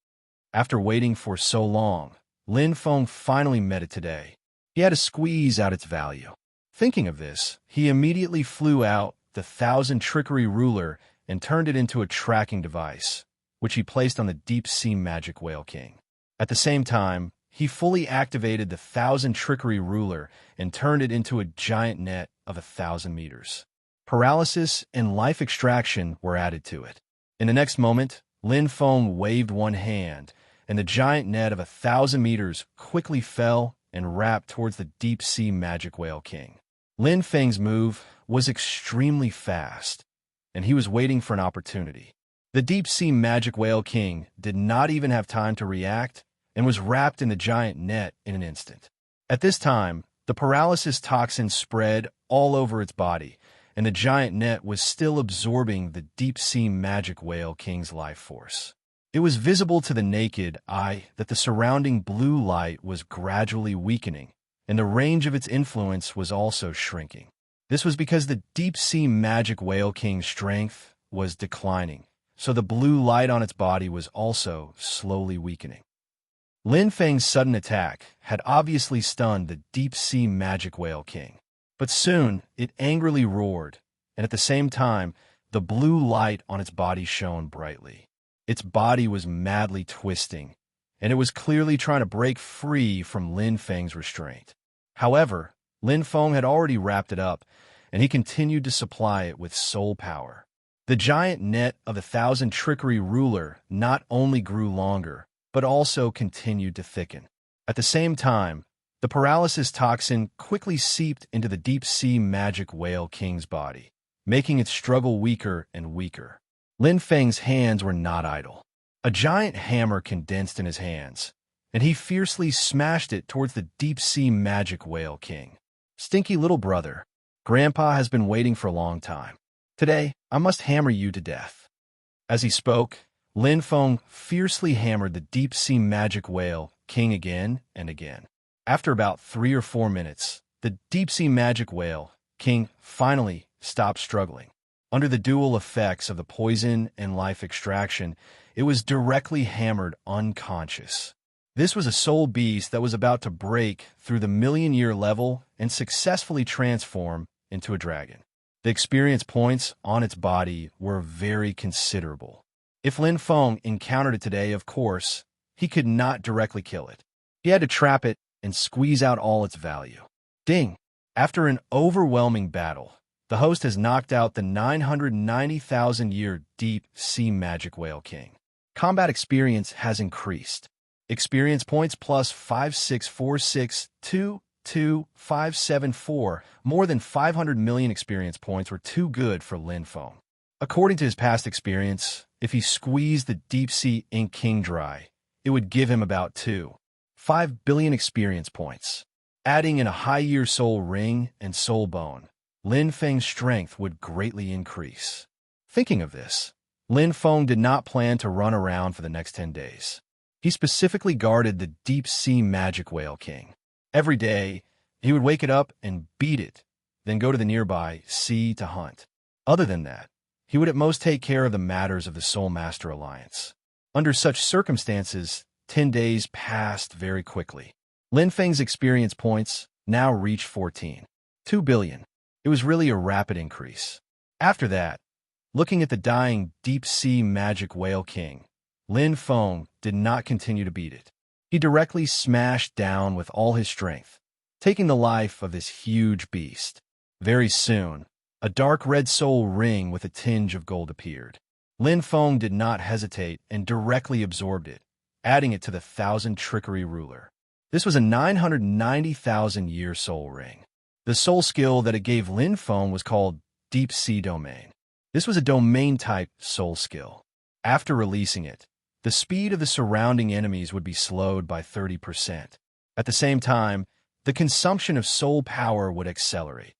After waiting for so long, Lin Feng finally met it today. He had to squeeze out its value. Thinking of this, he immediately flew out the 1,000 trickery ruler and turned it into a tracking device, which he placed on the deep-sea magic whale king. At the same time, he fully activated the 1,000 trickery ruler and turned it into a giant net of 1,000 meters. Paralysis and life extraction were added to it. In the next moment, Lin Feng waved one hand, and the giant net of 1,000 meters quickly fell and wrapped towards the deep-sea magic whale king. Lin Feng's move was extremely fast, and he was waiting for an opportunity. The deep-sea magic whale king did not even have time to react and was wrapped in the giant net in an instant. At this time, the paralysis toxin spread all over its body, and the giant net was still absorbing the deep-sea magic whale king's life force. It was visible to the naked eye that the surrounding blue light was gradually weakening, and the range of its influence was also shrinking. This was because the deep-sea magic whale king's strength was declining, so the blue light on its body was also slowly weakening. Lin Feng's sudden attack had obviously stunned the deep-sea magic whale king, but soon it angrily roared, and at the same time, the blue light on its body shone brightly. Its body was madly twisting, and it was clearly trying to break free from Lin Feng's restraint. However, Lin Feng had already wrapped it up, and he continued to supply it with soul power. The giant net of the 1,000 trickery ruler not only grew longer, but also continued to thicken. At the same time, the paralysis toxin quickly seeped into the deep-sea magic whale king's body, making its struggle weaker and weaker. Lin Feng's hands were not idle. A giant hammer condensed in his hands, and he fiercely smashed it towards the deep-sea magic whale king. "Stinky little brother, Grandpa has been waiting for a long time. Today, I must hammer you to death." As he spoke, Lin Feng fiercely hammered the deep-sea magic whale king again and again. After about 3 or 4 minutes, the deep-sea magic whale king finally stopped struggling. Under the dual effects of the poison and life extraction, it was directly hammered unconscious. This was a soul beast that was about to break through the million-year level and successfully transform into a dragon. The experience points on its body were very considerable. If Lin Feng encountered it today, of course, he could not directly kill it. He had to trap it and squeeze out all its value. Ding! After an overwhelming battle, the host has knocked out the 990,000-year deep-sea magic whale king. Combat experience has increased. Experience points plus 564622574. More than 500 million experience points were too good for Lin Feng. According to his past experience, if he squeezed the deep-sea ink king dry, it would give him about 2.5 billion experience points. Adding in a high-year soul ring and soul bone, Lin Feng's strength would greatly increase. Thinking of this, Lin Feng did not plan to run around for the next 10 days. He specifically guarded the deep-sea magic whale king. Every day, he would wake it up and beat it, then go to the nearby sea to hunt. Other than that, he would at most take care of the matters of the Soul Master Alliance. Under such circumstances, 10 days passed very quickly. Lin Feng's experience points now reached 14.2 billion. It was really a rapid increase. After that, looking at the dying deep-sea magic whale king, Lin Feng did not continue to beat it. He directly smashed down with all his strength, taking the life of this huge beast. Very soon, a dark red soul ring with a tinge of gold appeared. Lin Feng did not hesitate and directly absorbed it, adding it to the 1,000 trickery ruler. This was a 990,000-year soul ring. The soul skill that it gave Lin Feng was called Deep Sea Domain. This was a domain-type soul skill. After releasing it, the speed of the surrounding enemies would be slowed by 30%. At the same time, the consumption of soul power would accelerate.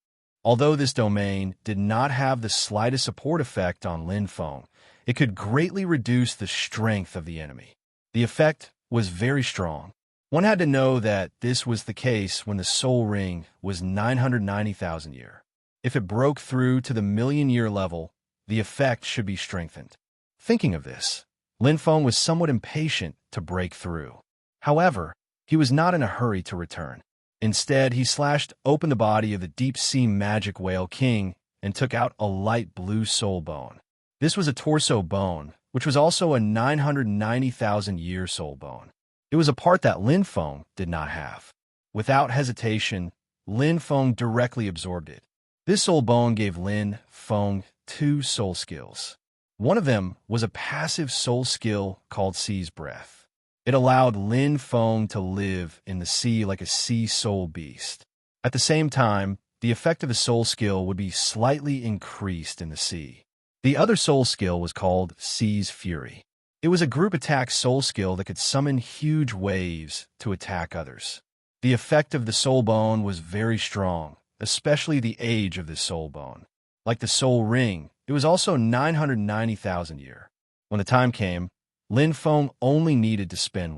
Although this domain did not have the slightest support effect on Lin Feng, it could greatly reduce the strength of the enemy. The effect was very strong. One had to know that this was the case when the soul ring was 990,000 year. If it broke through to the million-year level, the effect should be strengthened. Thinking of this, Lin Feng was somewhat impatient to break through. However, he was not in a hurry to return. Instead, he slashed open the body of the deep-sea magic whale king and took out a light blue soul bone. This was a torso bone, which was also a 990,000-year soul bone. It was a part that Lin Feng did not have. Without hesitation, Lin Feng directly absorbed it. This soul bone gave Lin Feng 2 soul skills. One of them was a passive soul skill called Sea's Breath. It allowed Lin Feng to live in the sea like a sea soul beast. At the same time, the effect of the soul skill would be slightly increased in the sea. The other soul skill was called Sea's Fury. It was a group attack soul skill that could summon huge waves to attack others. The effect of the soul bone was very strong, especially the age of this soul bone. Like the soul ring, it was also 990,000 year. When the time came, Lin Feng only needed to spend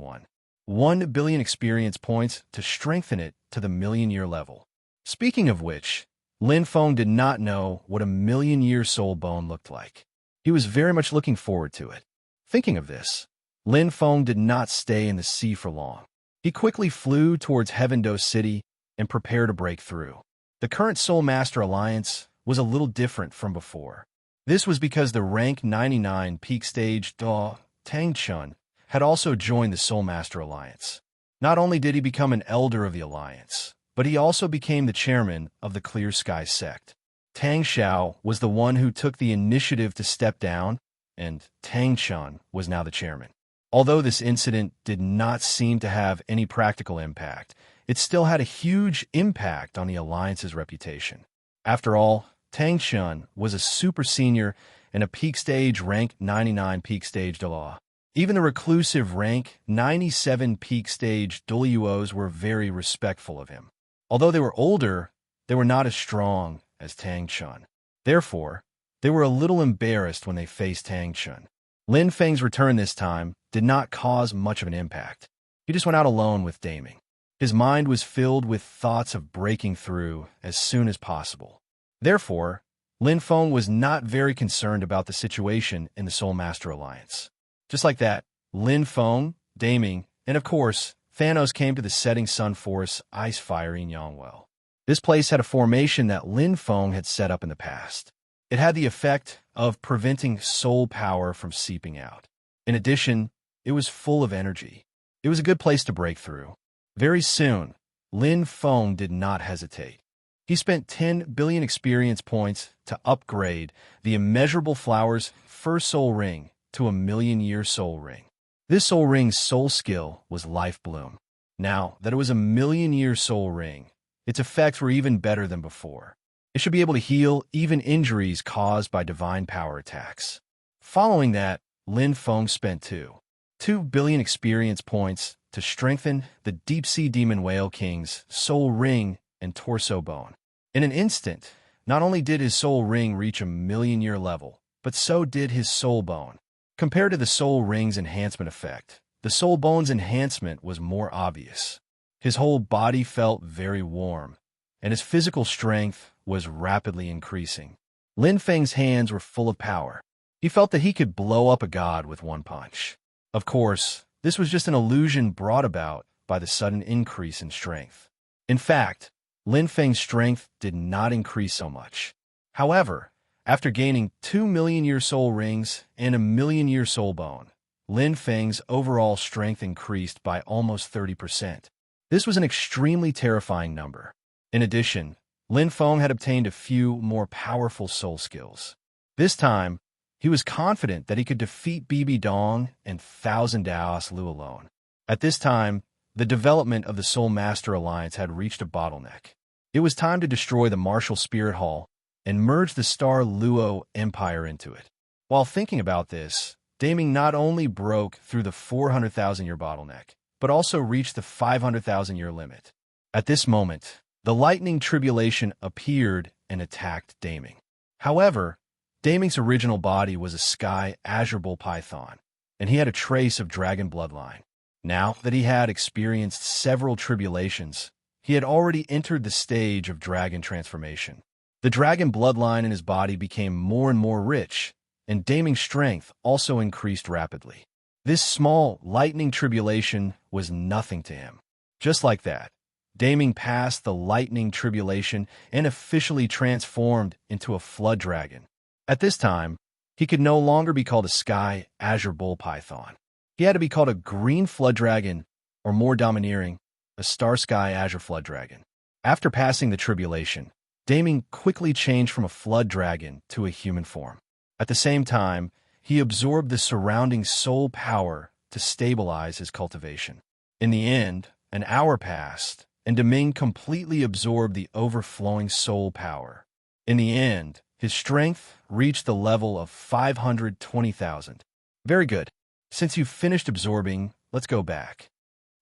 1 billion experience points to strengthen it to the million-year level. Speaking of which, Lin Feng did not know what a million-year soul bone looked like. He was very much looking forward to it. Thinking of this, Lin Feng did not stay in the sea for long. He quickly flew towards Heavendo City and prepared to break through. The current Soul Master Alliance was a little different from before. This was because the rank 99 peak stage Duo Tangchun had also joined the Soul Master Alliance. Not only did he become an elder of the Alliance, but he also became the chairman of the Clear Sky sect. Tang Xiao was the one who took the initiative to step down, and Tang Chun was now the chairman. Although this incident did not seem to have any practical impact, it still had a huge impact on the Alliance's reputation. After all, Tang Chun was a super senior and a peak stage rank 99 peak stage Douluo. Even the reclusive rank 97 peak stage Douluos were very respectful of him. Although they were older, they were not as strong as Tang Chun. Therefore, they were a little embarrassed when they faced Tang Chun. Lin Feng's return this time did not cause much of an impact. He just went out alone with Daming. His mind was filled with thoughts of breaking through as soon as possible. Therefore, Lin Feng was not very concerned about the situation in the Soul Master Alliance. Just like that, Lin Feng, Daming, and of course, Thanos came to the setting sun forest ice fire in Yangwell. This place had a formation that Lin Feng had set up in the past. It had the effect of preventing soul power from seeping out. In addition, it was full of energy. It was a good place to break through. Very soon, Lin Feng did not hesitate. He spent 10 billion experience points to upgrade the Immeasurable Flower's first soul ring to a million-year soul ring. This soul ring's soul skill was Life Bloom. Now that it was a million-year soul ring, its effects were even better than before. It should be able to heal even injuries caused by divine power attacks. Following that, Lin Feng spent 2 billion experience points to strengthen the Deep-Sea Demon Whale King's soul ring and torso bone. In an instant, not only did his soul ring reach a million-year level, but so did his soul bone. Compared to the soul ring's enhancement effect, the soul bone's enhancement was more obvious. His whole body felt very warm, and his physical strength was rapidly increasing. Lin Feng's hands were full of power. He felt that he could blow up a god with one punch. Of course, this was just an illusion brought about by the sudden increase in strength. In fact, Lin Feng's strength did not increase so much. However, after gaining 2 million-year soul rings and a million-year soul bone, Lin Feng's overall strength increased by almost 30%. This was an extremely terrifying number. In addition, Lin Feng had obtained a few more powerful soul skills. This time, he was confident that he could defeat Bibi Dong and Thousand Daos Lu alone. At this time, the development of the Soul Master Alliance had reached a bottleneck. It was time to destroy the Martial Spirit Hall and merge the Star Luo Empire into it. While thinking about this, Daming not only broke through the 400,000-year bottleneck, but also reached the 500,000-year limit. At this moment, the Lightning Tribulation appeared and attacked Daming. However, Daming's original body was a Sky Azure Bull Python, and he had a trace of dragon bloodline. Now that he had experienced several tribulations, he had already entered the stage of dragon transformation. The dragon bloodline in his body became more and more rich, and Daming's strength also increased rapidly. This small lightning tribulation was nothing to him. Just like that, Daming passed the lightning tribulation and officially transformed into a flood dragon. At this time, he could no longer be called a Sky Azure Bull Python. He had to be called a Green Flood Dragon, or more domineering, a Star Sky Azure Flood Dragon. After passing the tribulation, Daming quickly changed from a flood dragon to a human form. At the same time, he absorbed the surrounding soul power to stabilize his cultivation. In the end, an hour passed, and Daming completely absorbed the overflowing soul power. In the end, his strength reached the level of 520,000. Very good. Since you've finished absorbing, let's go back,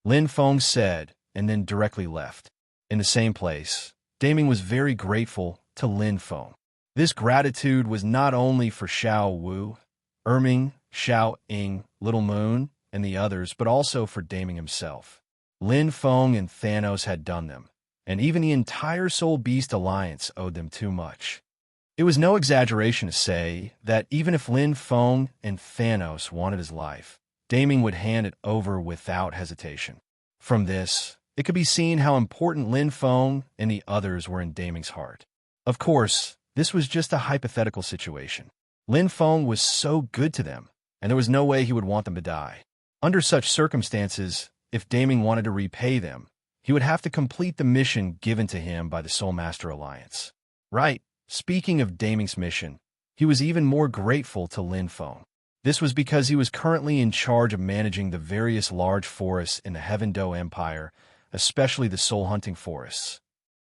Lin Feng said, and then directly left. In the same place, Daming was very grateful to Lin Feng. This gratitude was not only for Xiao Wu, Erming, Xiao Ying, Little Moon, and the others, but also for Daming himself. Lin Feng and Thanos had done them, and even the entire Soul Beast Alliance owed them too much. It was no exaggeration to say that even if Lin Feng and Thanos wanted his life, Daming would hand it over without hesitation. From this, it could be seen how important Lin Feng and the others were in Daming's heart. Of course, this was just a hypothetical situation. Lin Feng was so good to them, and there was no way he would want them to die. Under such circumstances, if Daming wanted to repay them, he would have to complete the mission given to him by the Soul Master Alliance. Right, speaking of Daming's mission, he was even more grateful to Lin Feng. This was because he was currently in charge of managing the various large forests in the Heaven Do Empire, especially the soul-hunting forests.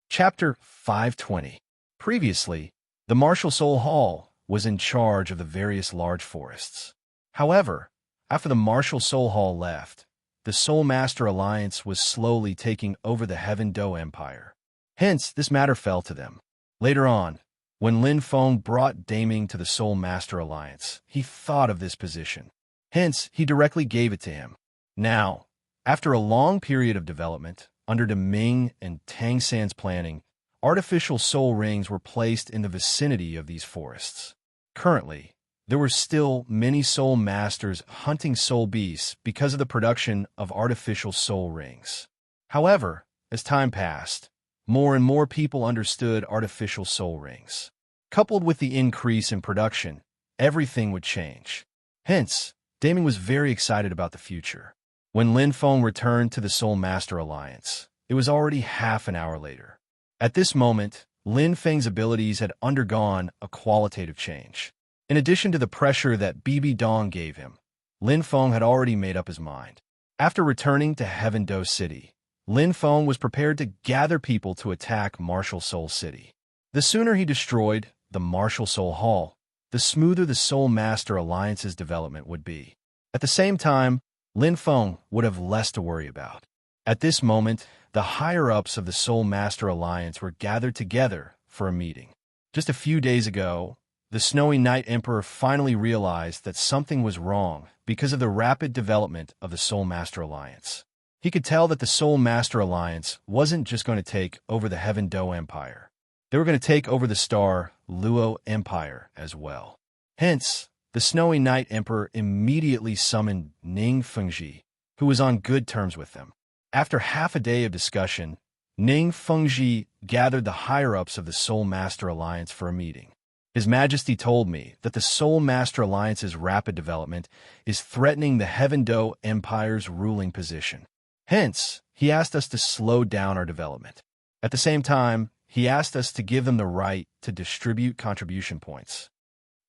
Chapter 520. Previously, the Martial Soul Hall was in charge of the various large forests. However, after the Martial Soul Hall left, the Soul Master Alliance was slowly taking over the Heaven Do Empire. Hence, this matter fell to them. Later on, when Lin Feng brought Daming to the Soul Master Alliance, he thought of this position. Hence, he directly gave it to him. Now, after a long period of development, under the Ming and Tang San's planning, artificial soul rings were placed in the vicinity of these forests. Currently, there were still many soul masters hunting soul beasts because of the production of artificial soul rings. However, as time passed, more and more people understood artificial soul rings. Coupled with the increase in production, everything would change. Hence, Daming was very excited about the future. When Lin Feng returned to the Soul Master Alliance, it was already half an hour later. At this moment, Lin Feng's abilities had undergone a qualitative change. In addition to the pressure that Bibi Dong gave him, Lin Feng had already made up his mind. After returning to Heaven Do City, Lin Feng was prepared to gather people to attack Martial Soul City. The sooner he destroyed the Martial Soul Hall, the smoother the Soul Master Alliance's development would be. At the same time, Lin Feng would have less to worry about. At this moment, the higher-ups of the Soul Master Alliance were gathered together for a meeting. Just a few days ago, the Snowy Night Emperor finally realized that something was wrong because of the rapid development of the Soul Master Alliance. He could tell that the Soul Master Alliance wasn't just going to take over the Heaven Do Empire. They were going to take over the Star Luo Empire as well. Hence, the Snowy Night Emperor immediately summoned Ning Fengji, who was on good terms with them. After half a day of discussion, Ning Fengji gathered the higher-ups of the Soul Master Alliance for a meeting. His Majesty told me that the Soul Master Alliance's rapid development is threatening the Heaven Do Empire's ruling position. Hence, he asked us to slow down our development. At the same time, he asked us to give them the right to distribute contribution points.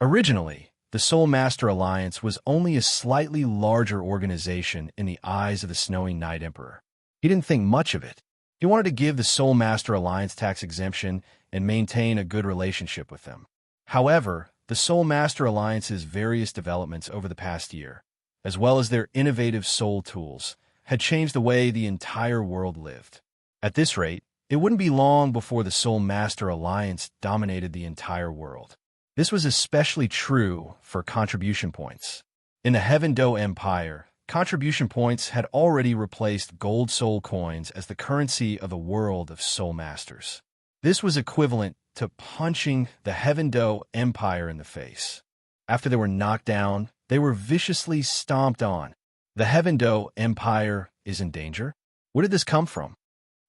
Originally, the Soul Master Alliance was only a slightly larger organization in the eyes of the Snowy Night Emperor. He didn't think much of it. He wanted to give the Soul Master Alliance tax exemption and maintain a good relationship with them. However, the Soul Master Alliance's various developments over the past year, as well as their innovative soul tools, had changed the way the entire world lived. At this rate, it wouldn't be long before the Soul Master Alliance dominated the entire world. This was especially true for contribution points. In the Heaven Do Empire, contribution points had already replaced gold soul coins as the currency of the world of soul masters. This was equivalent to punching the Heaven Do Empire in the face. After they were knocked down, they were viciously stomped on. The Heaven Do Empire is in danger? Where did this come from?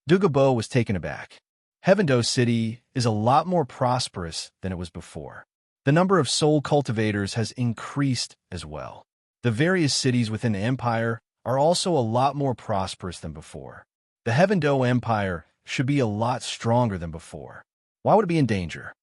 Douluo was taken aback. Heaven Do City is a lot more prosperous than it was before. The number of soul cultivators has increased as well. The various cities within the empire are also a lot more prosperous than before. The Heaven Do Empire should be a lot stronger than before. Why would it be in danger?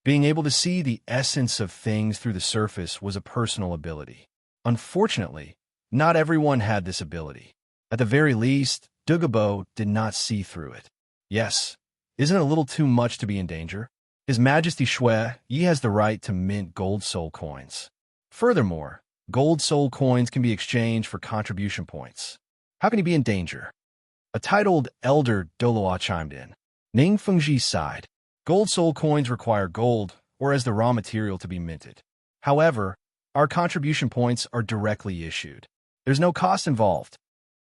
Being able to see the essence of things through the surface was a personal ability. Unfortunately, not everyone had this ability. At the very least, Douluo did not see through it. Yes, isn't it a little too much to be in danger? His Majesty Shui Yi has the right to mint gold soul coins. Furthermore, gold soul coins can be exchanged for contribution points. How can he be in danger? A titled elder Douluo chimed in. Ning Fengji sighed. Gold soul coins require gold, or as the raw material to be minted. However, our contribution points are directly issued. There's no cost involved.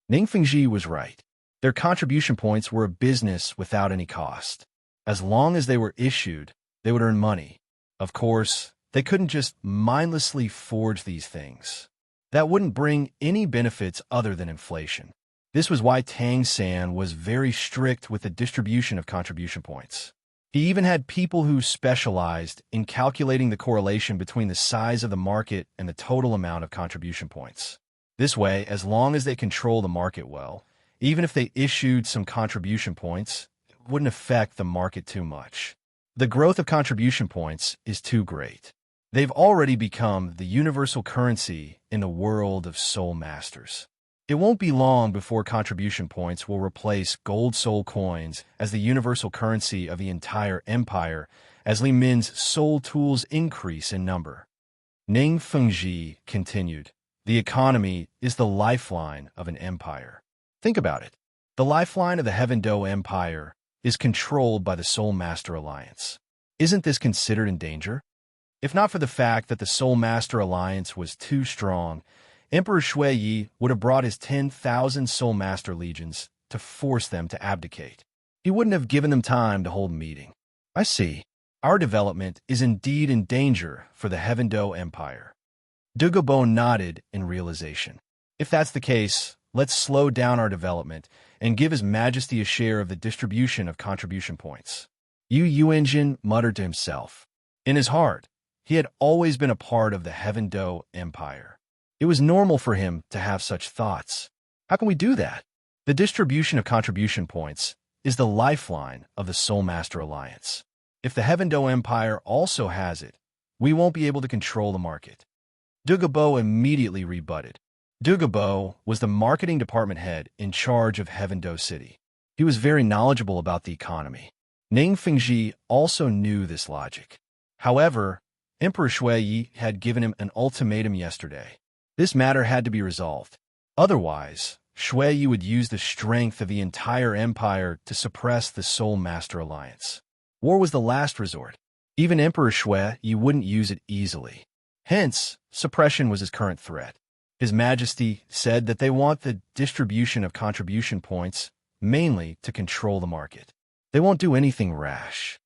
Ning Fengji was right. Their contribution points were a business without any cost. As long as they were issued, they would earn money. Of course, they couldn't just mindlessly forge these things. That wouldn't bring any benefits other than inflation. This was why Tang San was very strict with the distribution of contribution points. He even had people who specialized in calculating the correlation between the size of the market and the total amount of contribution points. This way, as long as they control the market well, even if they issued some contribution points, it wouldn't affect the market too much. The growth of contribution points is too great. They've already become the universal currency in the world of soul masters. It won't be long before contribution points will replace gold soul coins as the universal currency of the entire empire as Li Min's soul tools increase in number. Ning Fengji continued, "The economy is the lifeline of an empire. Think about it. The lifeline of the Heaven Do Empire is controlled by the Soul Master Alliance. Isn't this considered in danger? If not for the fact that the Soul Master Alliance was too strong, Emperor Shui Yi would have brought his 10,000 Soul Master legions to force them to abdicate. He wouldn't have given them time to hold a meeting. I see. Our development is indeed in danger for the Heaven Do Empire." Douluo nodded in realization. If that's the case, let's slow down our development and give His Majesty a share of the distribution of contribution points. Yu Yuanjin muttered to himself. In his heart, he had always been a part of the Heaven Do Empire. It was normal for him to have such thoughts. How can we do that? The distribution of contribution points is the lifeline of the Soul Master Alliance. If the Heaven Do Empire also has it, we won't be able to control the market. Douluo immediately rebutted. Douluo was the marketing department head in charge of Heaven Do City. He was very knowledgeable about the economy. Ning Fengji also knew this logic. However, Emperor Shui Yi had given him an ultimatum yesterday. This matter had to be resolved. Otherwise, Shui Yi would use the strength of the entire empire to suppress the Soul Master Alliance. War was the last resort. Even Emperor Shui Yi wouldn't use it easily. Hence, suppression was his current threat. His Majesty said that they want the distribution of contribution points mainly to control the market. They won't do anything rash.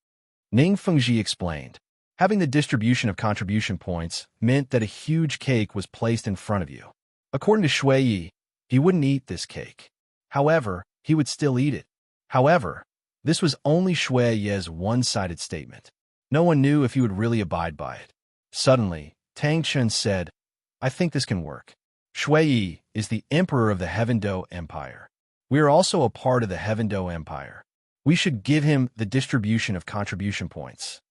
Ning Fengji explained. Having the distribution of contribution points meant that a huge cake was placed in front of you. According to Shui Yi, he wouldn't eat this cake. However, he would still eat it. However, this was only Shui Yi's one-sided statement. No one knew if he would really abide by it. Suddenly, Tang Chun said, "I think this can work. Shui Yi is the emperor of the Heaven Do Empire. We are also a part of the Heaven Do Empire. We should give him the distribution of contribution points."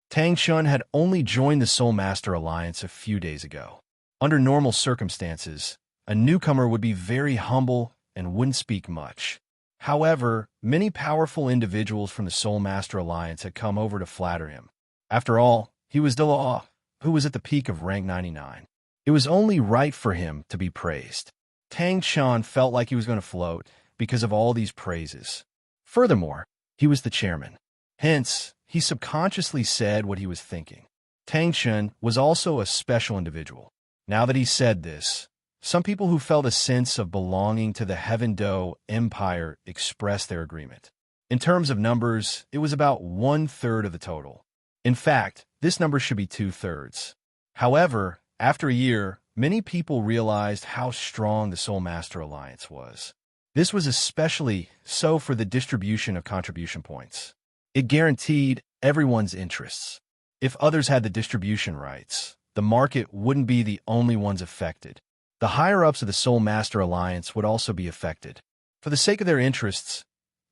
Tang Chun had only joined the Soul Master Alliance a few days ago. Under normal circumstances, a newcomer would be very humble and wouldn't speak much. However, many powerful individuals from the Soul Master Alliance had come over to flatter him. After all, he was Douluo, who was at the peak of rank 99. It was only right for him to be praised. Tang Chun felt like he was going to float because of all these praises. Furthermore, he was the chairman. Hence, he subconsciously said what he was thinking. Tang Chun was also a special individual. Now that he said this, some people who felt a sense of belonging to the Heaven Do Empire expressed their agreement. In terms of numbers, it was about 1/3 of the total. In fact, this number should be 2/3. However, after a year, many people realized how strong the Soul Master Alliance was. This was especially so for the distribution of contribution points. It guaranteed everyone's interests. If others had the distribution rights, the market wouldn't be the only ones affected. The higher-ups of the Soul Master Alliance would also be affected. For the sake of their interests,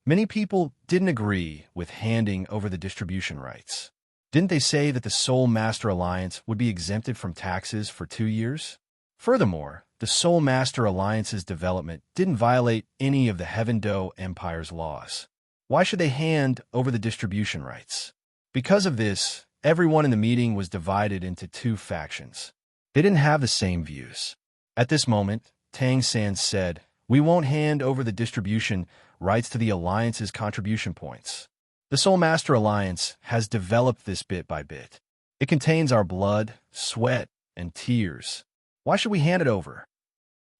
many people didn't agree with handing over the distribution rights. Didn't they say that the Soul Master Alliance would be exempted from taxes for 2 years? Furthermore, the Soul Master Alliance's development didn't violate any of the Heaven Do Empire's laws. Why should they hand over the distribution rights? Because of this, everyone in the meeting was divided into 2 factions. They didn't have the same views. At this moment, Tang San said, "We won't hand over the distribution rights to the Alliance's contribution points. The Soul Master Alliance has developed this bit by bit. It contains our blood, sweat, and tears. Why should we hand it over?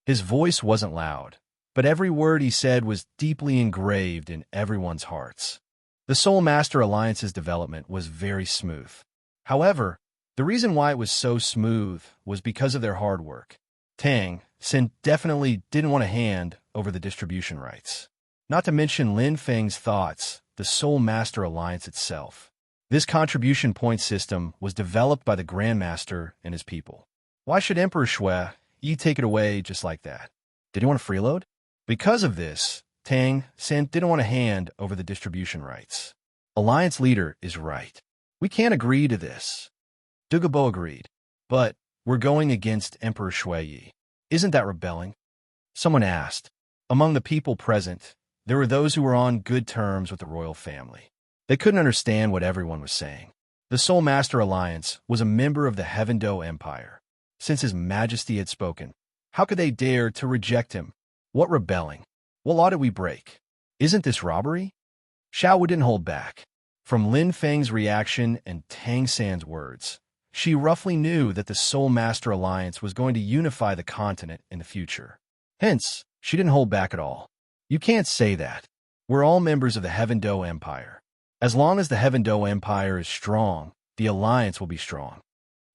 His voice wasn't loud, but every word he said was deeply engraved in everyone's hearts. The Soul Master Alliance's development was very smooth. However, the reason why it was so smooth was because of their hard work. Tang Xin definitely didn't want to hand over the distribution rights. Not to mention Lin Feng's thoughts, the Soul Master Alliance itself. This contribution point system was developed by the Grandmaster and his people. Why should Emperor Shui Yi take it away just like that? Did he want to freeload? Because of this, Tang Xin didn't want to hand over the distribution rights. Alliance leader is right. We can't agree to this. Douluo agreed. But we're going against Emperor Shui Yi. Isn't that rebelling? Someone asked. Among the people present, there were those who were on good terms with the royal family. They couldn't understand what everyone was saying. The Soul Master Alliance was a member of the Heaven Do Empire. Since His Majesty had spoken, how could they dare to reject him? What rebelling? What law did we break? Isn't this robbery? Xiao didn't hold back. From Lin Feng's reaction and Tang San's words, she roughly knew that the Soul Master Alliance was going to unify the continent in the future. Hence, she didn't hold back at all. You can't say that. We're all members of the Heaven Do Empire. As long as the Heaven Do Empire is strong, the alliance will be strong.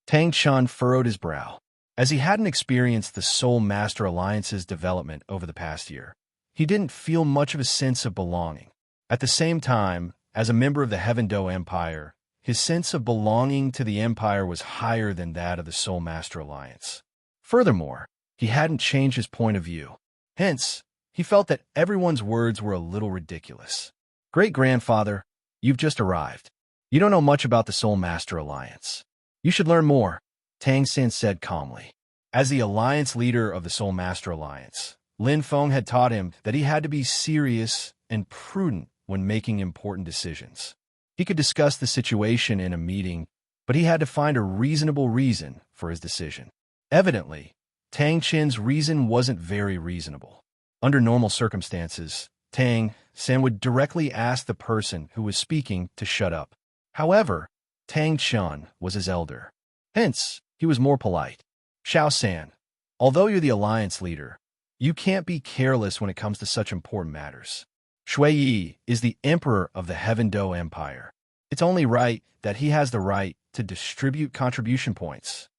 Tang Chun furrowed his brow. As he hadn't experienced the Soul Master Alliance's development over the past year, he didn't feel much of a sense of belonging. At the same time, as a member of the Heaven Do Empire, his sense of belonging to the Empire was higher than that of the Soul Master Alliance. Furthermore, he hadn't changed his point of view. Hence, he felt that everyone's words were a little ridiculous. Great-grandfather, you've just arrived. You don't know much about the Soul Master Alliance. You should learn more, Tang Xin said calmly. As the alliance leader of the Soul Master Alliance, Lin Feng had taught him that he had to be serious and prudent when making important decisions. He could discuss the situation in a meeting, but he had to find a reasonable reason for his decision. Evidently, Tang Chen's reason wasn't very reasonable. Under normal circumstances, Tang Xin would directly ask the person who was speaking to shut up. However, Tang Chun was his elder. Hence, he was more polite. Xiao San, although you're the alliance leader, you can't be careless when it comes to such important matters. Shui Yi is the emperor of the Heaven Do Empire. It's only right that he has the right to distribute contribution points.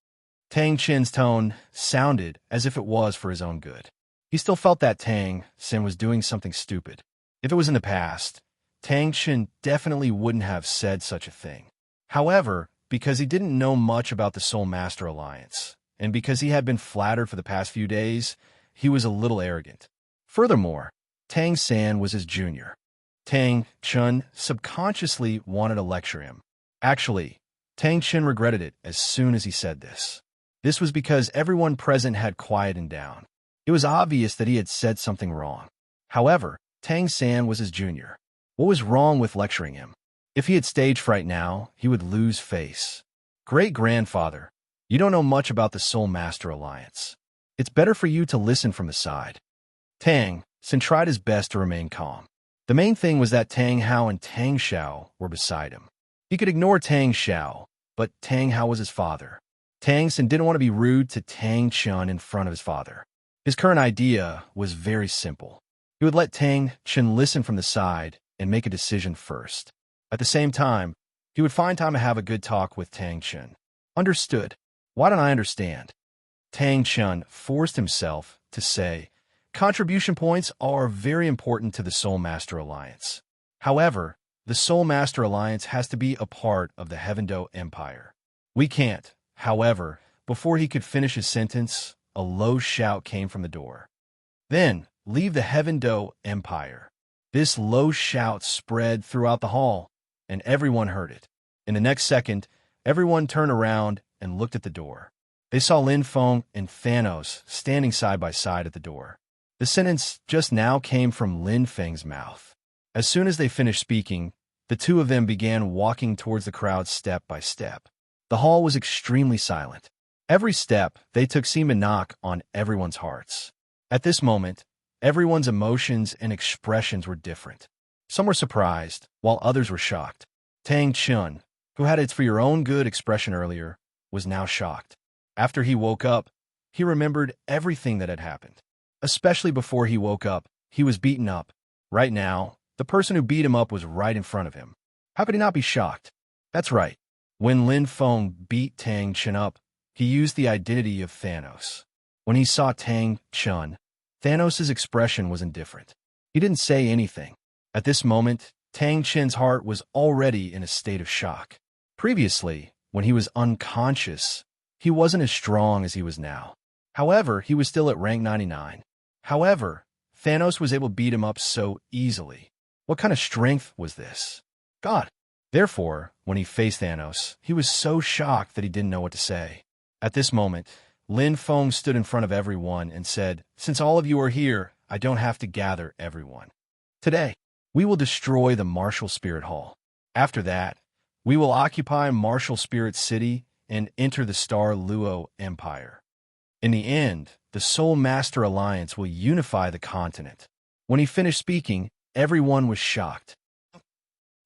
Tang Chen's tone sounded as if it was for his own good. He still felt that Tang Xin was doing something stupid. If it was in the past, Tang Chen definitely wouldn't have said such a thing. However, because he didn't know much about the Soul Master Alliance, and because he had been flattered for the past few days, he was a little arrogant. Furthermore, Tang San was his junior. Tang Chun subconsciously wanted to lecture him. Actually, Tang Chen regretted it as soon as he said this. This was because everyone present had quieted down. It was obvious that he had said something wrong. However, Tang San was his junior. What was wrong with lecturing him? If he had stage fright now, he would lose face. Great-grandfather, you don't know much about the Soul Master Alliance. It's better for you to listen from the side. Tang Xin tried his best to remain calm. The main thing was that Tang Hao and Tang Xiao were beside him. He could ignore Tang Xiao, but Tang Hao was his father. Tang Xin didn't want to be rude to Tang Chun in front of his father. His current idea was very simple. He would let Tang Chen listen from the side and make a decision first. At the same time, he would find time to have a good talk with Tang Chen. Understood. Why don't I understand? Tang Chen forced himself to say, contribution points are very important to the Soul Master Alliance. However, the Soul Master Alliance has to be a part of the Heaven Do Empire. We can't. However, before he could finish his sentence, a low shout came from the door. Then, leave the Heaven Do Empire. This low shout spread throughout the hall, and everyone heard it. In the next second, everyone turned around and looked at the door. They saw Lin Feng and Thanos standing side by side at the door. The sentence just now came from Lin Feng's mouth. As soon as they finished speaking, the two of them began walking towards the crowd step by step. The hall was extremely silent. Every step they took seemed to knock on everyone's hearts. At this moment, everyone's emotions and expressions were different. Some were surprised, while others were shocked. Tang Chun, who had its for your own good expression earlier, was now shocked. After he woke up, he remembered everything that had happened. Especially before he woke up, he was beaten up. Right now, the person who beat him up was right in front of him. How could he not be shocked? That's right. When Lin Feng beat Tang Chen up, he used the identity of Thanos. When he saw Tang Chen, Thanos' expression was indifferent. He didn't say anything. At this moment, Tang Chen's heart was already in a state of shock. Previously, when he was unconscious, he wasn't as strong as he was now. However, he was still at rank 99. However, Thanos was able to beat him up so easily. What kind of strength was this? God. Therefore, when he faced Thanos, he was so shocked that he didn't know what to say. At this moment, Lin Feng stood in front of everyone and said, "Since all of you are here, I don't have to gather everyone. Today, we will destroy the Martial Spirit Hall. After that, we will occupy Martial Spirit City and enter the Star Luo Empire. In the end, the Soul Master Alliance will unify the continent." When he finished speaking, everyone was shocked.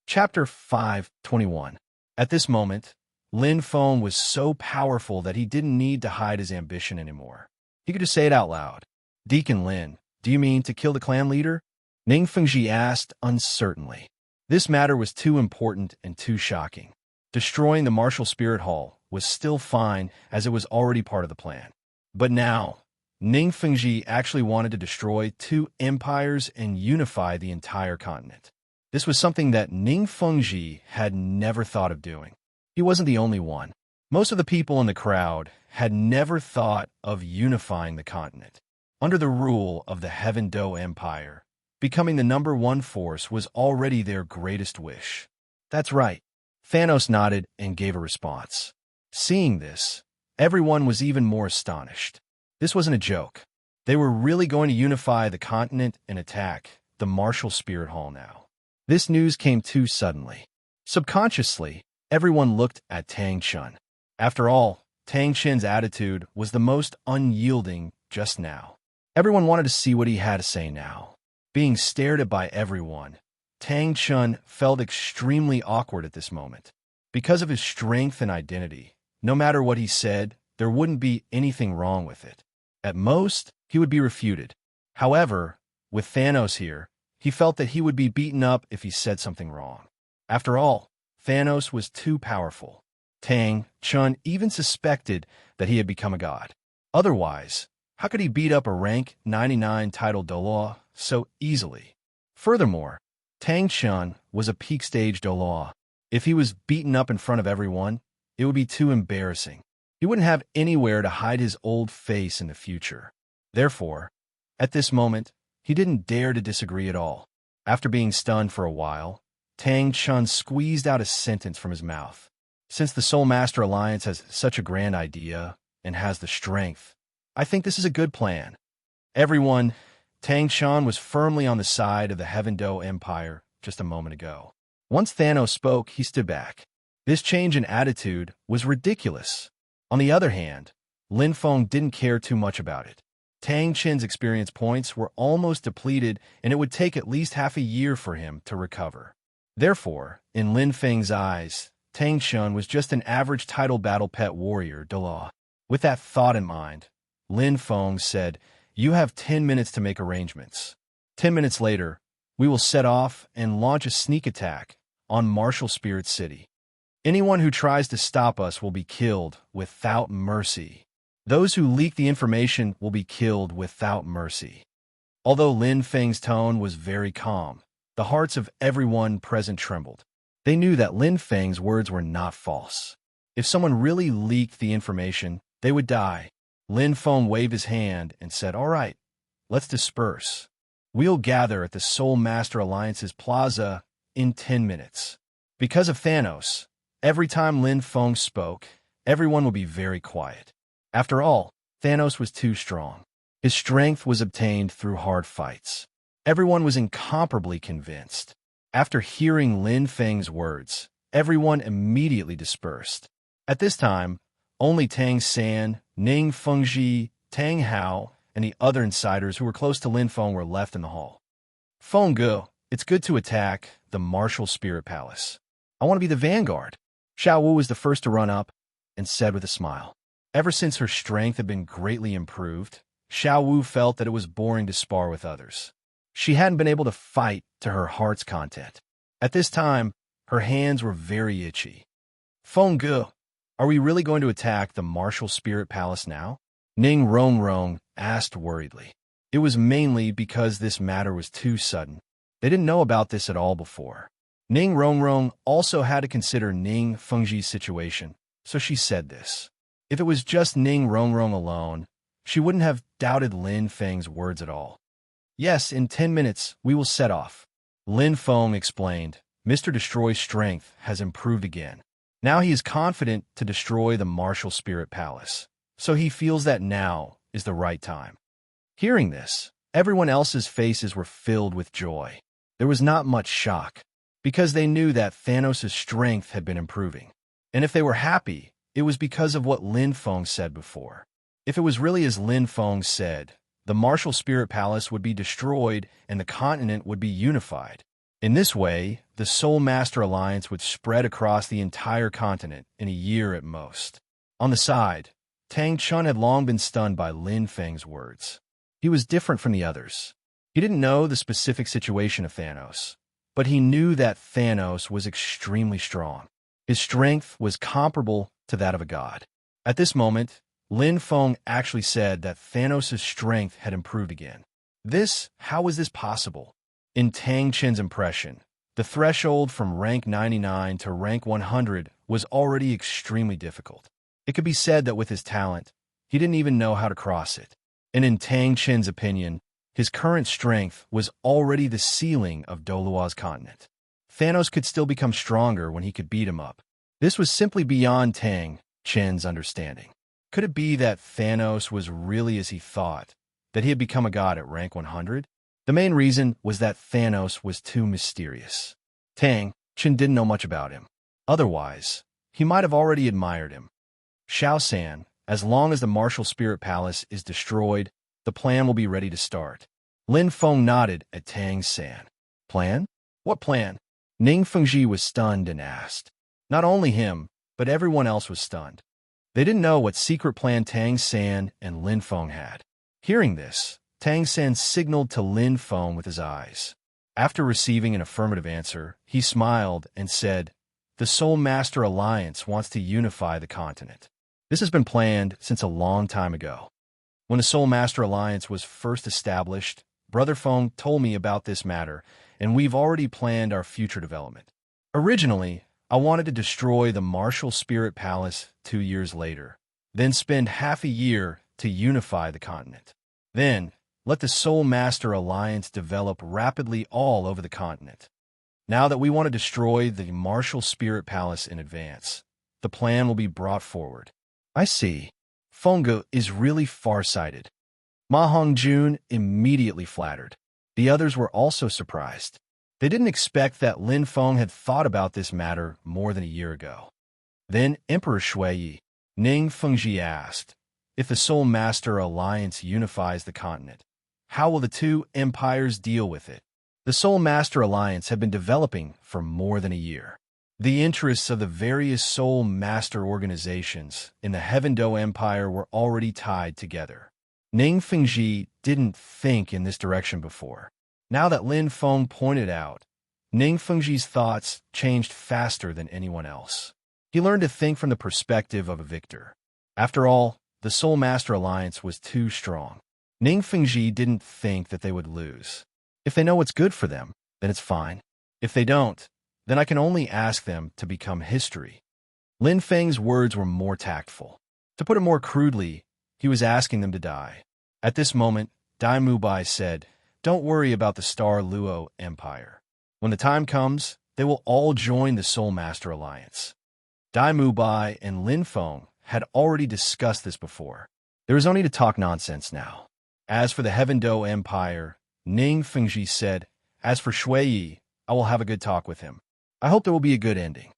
Chapter 5:21. At this moment, Lin Feng was so powerful that he didn't need to hide his ambition anymore. He could just say it out loud. "Deacon Lin, do you mean to kill the clan leader?" Ning Fengji asked uncertainly. This matter was too important and too shocking. Destroying the Martial Spirit Hall was still fine as it was already part of the plan. But now, Ning Fengji actually wanted to destroy two empires and unify the entire continent. This was something that Ning Fengji had never thought of doing. He wasn't the only one. Most of the people in the crowd had never thought of unifying the continent. Under the rule of the Heaven Do Empire, becoming the #1 force was already their greatest wish. That's right. Thanos nodded and gave a response. Seeing this, everyone was even more astonished. This wasn't a joke. They were really going to unify the continent and attack the Martial Spirit Hall now. This news came too suddenly. Subconsciously, everyone looked at Tang Chen. After all, Tang Chen's attitude was the most unyielding just now. Everyone wanted to see what he had to say now. Being stared at by everyone, Tang Chen felt extremely awkward at this moment. Because of his strength and identity, no matter what he said, there wouldn't be anything wrong with it. At most, he would be refuted. However, with Thanos here, he felt that he would be beaten up if he said something wrong. After all, Thanos was too powerful. Tang Chen even suspected that he had become a god. Otherwise, how could he beat up a rank 99 titled Douluo so easily? Furthermore, Tang Chen was a peak stage Douluo. If he was beaten up in front of everyone, it would be too embarrassing. He wouldn't have anywhere to hide his old face in the future. Therefore, at this moment, he didn't dare to disagree at all. After being stunned for a while, Tang Chen squeezed out a sentence from his mouth. "Since the Soul Master Alliance has such a grand idea and has the strength, I think this is a good plan." Everyone, Tang Chen was firmly on the side of the Heaven Do Empire just a moment ago. Once Thanos spoke, he stood back. This change in attitude was ridiculous. On the other hand, Lin Feng didn't care too much about it. Tang Chen's experience points were almost depleted, and it would take at least half a year for him to recover. Therefore, in Lin Feng's eyes, Tang Chen was just an average title battle pet warrior, Douluo. With that thought in mind, Lin Feng said, "You have 10 minutes to make arrangements. 10 minutes later, we will set off and launch a sneak attack on Martial Spirit City. Anyone who tries to stop us will be killed without mercy. Those who leak the information will be killed without mercy." Although Lin Feng's tone was very calm, the hearts of everyone present trembled. They knew that Lin Feng's words were not false. If someone really leaked the information, they would die. Lin Feng waved his hand and said, "All right, let's disperse. We'll gather at the Soul Master Alliance's plaza in 10 minutes. Because of Thanos, every time Lin Feng spoke, everyone would be very quiet. After all, Thanos was too strong. His strength was obtained through hard fights. Everyone was incomparably convinced. After hearing Lin Feng's words, everyone immediately dispersed. At this time, only Tang San, Ning Fengji, Tang Hao, and the other insiders who were close to Lin Feng were left in the hall. "Feng Gu, it's good to attack the Martial Spirit Palace. I want to be the vanguard." Xiao Wu was the first to run up and said with a smile. Ever since her strength had been greatly improved, Xiao Wu felt that it was boring to spar with others. She hadn't been able to fight to her heart's content. At this time, her hands were very itchy. Feng Ge, are we really going to attack the martial spirit palace now? Ning Rongrong asked worriedly. It was mainly because this matter was too sudden. They didn't know about this at all before. Ning Rongrong also had to consider Ning Fengji's situation, so she said this. If it was just Ning Rongrong alone, she wouldn't have doubted Lin Feng's words at all. Yes, in 10 minutes, we will set off. Lin Feng explained. Mr. Destroy's strength has improved again. Now he is confident to destroy the martial spirit palace, so he feels that now is the right time. Hearing this, everyone else's faces were filled with joy. There was not much shock, because they knew that Thanos' strength had been improving. And if they were happy, it was because of what Lin Feng said before. If it was really as Lin Feng said, the martial spirit palace would be destroyed and the continent would be unified. In this way, the Soul Master Alliance would spread across the entire continent in a year at most. On the side, Tang Chun had long been stunned by Lin Feng's words. He was different from the others. He didn't know the specific situation of Thanos, but he knew that Thanos was extremely strong. His strength was comparable to that of a god. At this moment, Lin Feng actually said that Thanos' strength had improved again. How was this possible? In Tang Chen's impression, the threshold from rank 99 to rank 100 was already extremely difficult. It could be said that with his talent, he didn't even know how to cross it. And in Tang Chen's opinion, his current strength was already the ceiling of Douluo's continent. Thanos could still become stronger when he could beat him up. This was simply beyond Tang Chen's understanding. Could it be that Thanos was really as he thought, that he had become a god at rank 100? The main reason was that Thanos was too mysterious. Tang Chen didn't know much about him. Otherwise, he might have already admired him. Xiao San, as long as the martial spirit palace is destroyed, the plan will be ready to start. Lin Feng nodded at Tang San. Plan? What plan? Ning Fengji was stunned and asked. Not only him, but everyone else was stunned. They didn't know what secret plan Tang San and Lin Feng had. Hearing this, Tang San signaled to Lin Feng with his eyes. After receiving an affirmative answer, he smiled and said, The Soul Master Alliance wants to unify the continent. This has been planned since a long time ago. When the Soul Master Alliance was first established, Brother Feng told me about this matter, and we've already planned our future development. Originally, I wanted to destroy the Martial Spirit Palace 2 years later, then spend half a year to unify the continent. Then, let the Soul Master Alliance develop rapidly all over the continent. Now that we want to destroy the Martial Spirit Palace in advance, the plan will be brought forward. I see. Fengge is really far-sighted. Ma Hongjun immediately flattered. The others were also surprised. They didn't expect that Lin Feng had thought about this matter more than a year ago. Then Emperor Shui, Ning Fengji asked, if the Soul Master Alliance unifies the continent, how will the two empires deal with it? The Soul Master Alliance had been developing for more than a year. The interests of the various Soul Master organizations in the Heaven Do Empire were already tied together. Ning Fengji didn't think in this direction before. Now that Lin Feng pointed out, Ning Fengji's thoughts changed faster than anyone else. He learned to think from the perspective of a victor. After all, the Soul Master Alliance was too strong. Ning Fengji didn't think that they would lose. If they know what's good for them, then it's fine. If they don't, then I can only ask them to become history. Lin Feng's words were more tactful. To put it more crudely, he was asking them to die. At this moment, Dai Mubai said, Don't worry about the Star Luo Empire. When the time comes, they will all join the Soul Master Alliance. Dai Mubai and Lin Feng had already discussed this before. There is only to talk nonsense now. As for the Heaven Do Empire, Ning Fengji said, As for Shui, I will have a good talk with him. I hope there will be a good ending.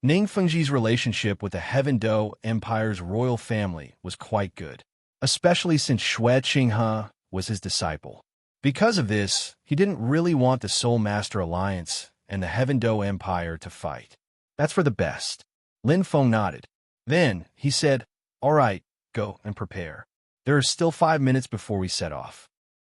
Ning Fengji's relationship with the Heaven Do Empire's royal family was quite good, especially since Xue Qinghe was his disciple. Because of this, he didn't really want the Soul Master Alliance and the Heaven Do Empire to fight. That's for the best. Lin Feng nodded. Then he said, "All right, go and prepare. There are still 5 minutes before we set off."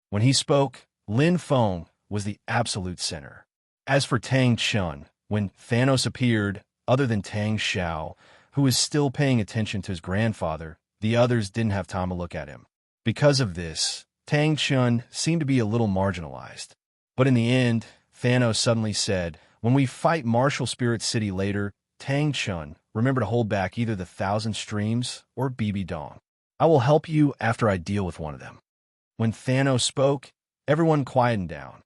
When he spoke, Lin Feng was the absolute center. As for Tang Chun, when Thanos appeared, other than Tang Xiao, who was still paying attention to his grandfather, the others didn't have time to look at him. Because of this, Tang Chun seemed to be a little marginalized. But in the end, Thanos suddenly said, "When we fight Martial Spirit City later, Tang Chun, remember to hold back either the Thousand Streams or BB Dong. I will help you after I deal with one of them." When Thanos spoke, everyone quietened down.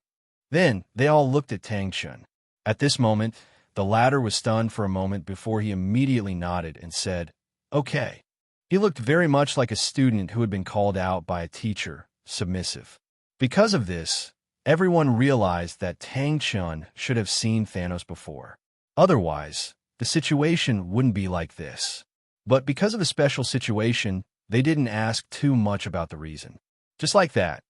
Then they all looked at Tang Chun. At this moment, the latter was stunned for a moment before he immediately nodded and said, "Okay." He looked very much like a student who had been called out by a teacher, submissive. Because of this, everyone realized that Tang Chun should have seen Thanos before. Otherwise, the situation wouldn't be like this. But because of the special situation, they didn't ask too much about the reason. Just like that,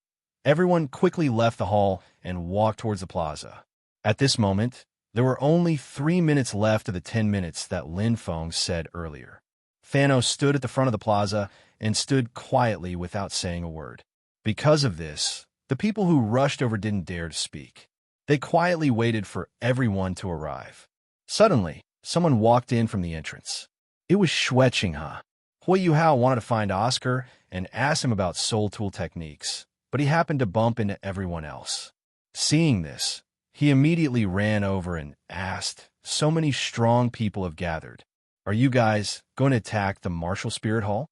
everyone quickly left the hall and walked towards the plaza. At this moment, there were only 3 minutes left of the 10 minutes that Lin Feng said earlier. Thanos stood at the front of the plaza and stood quietly without saying a word. Because of this, the people who rushed over didn't dare to speak. They quietly waited for everyone to arrive. Suddenly, someone walked in from the entrance. It was Xueqinghe. Hui Yuhao wanted to find Oscar and ask him about soul tool techniques, but he happened to bump into everyone else. Seeing this, he immediately ran over and asked, "So many strong people have gathered. Are you guys going to attack the Martial Spirit Hall?"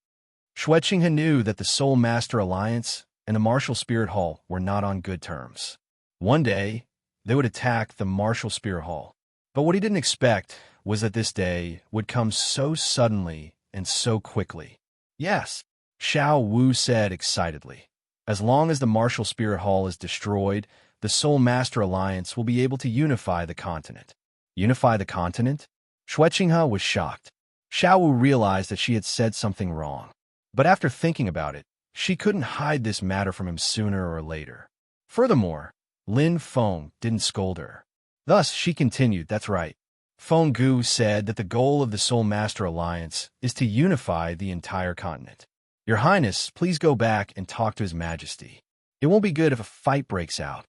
Xueqinghe knew that the Soul Master Alliance and the Martial Spirit Hall were not on good terms. One day, they would attack the Martial Spirit Hall. But what he didn't expect was that this day would come so suddenly and so quickly. "Yes," Xiao Wu said excitedly. "As long as the Martial Spirit Hall is destroyed, the Soul Master Alliance will be able to unify the continent." Unify the continent? Xueqinghe was shocked. Xiao Wu realized that she had said something wrong. But after thinking about it, she couldn't hide this matter from him sooner or later. Furthermore, Lin Feng didn't scold her. Thus, she continued, "That's right. Feng Gu said that the goal of the Soul Master Alliance is to unify the entire continent. Your Highness, please go back and talk to His Majesty. It won't be good if a fight breaks out."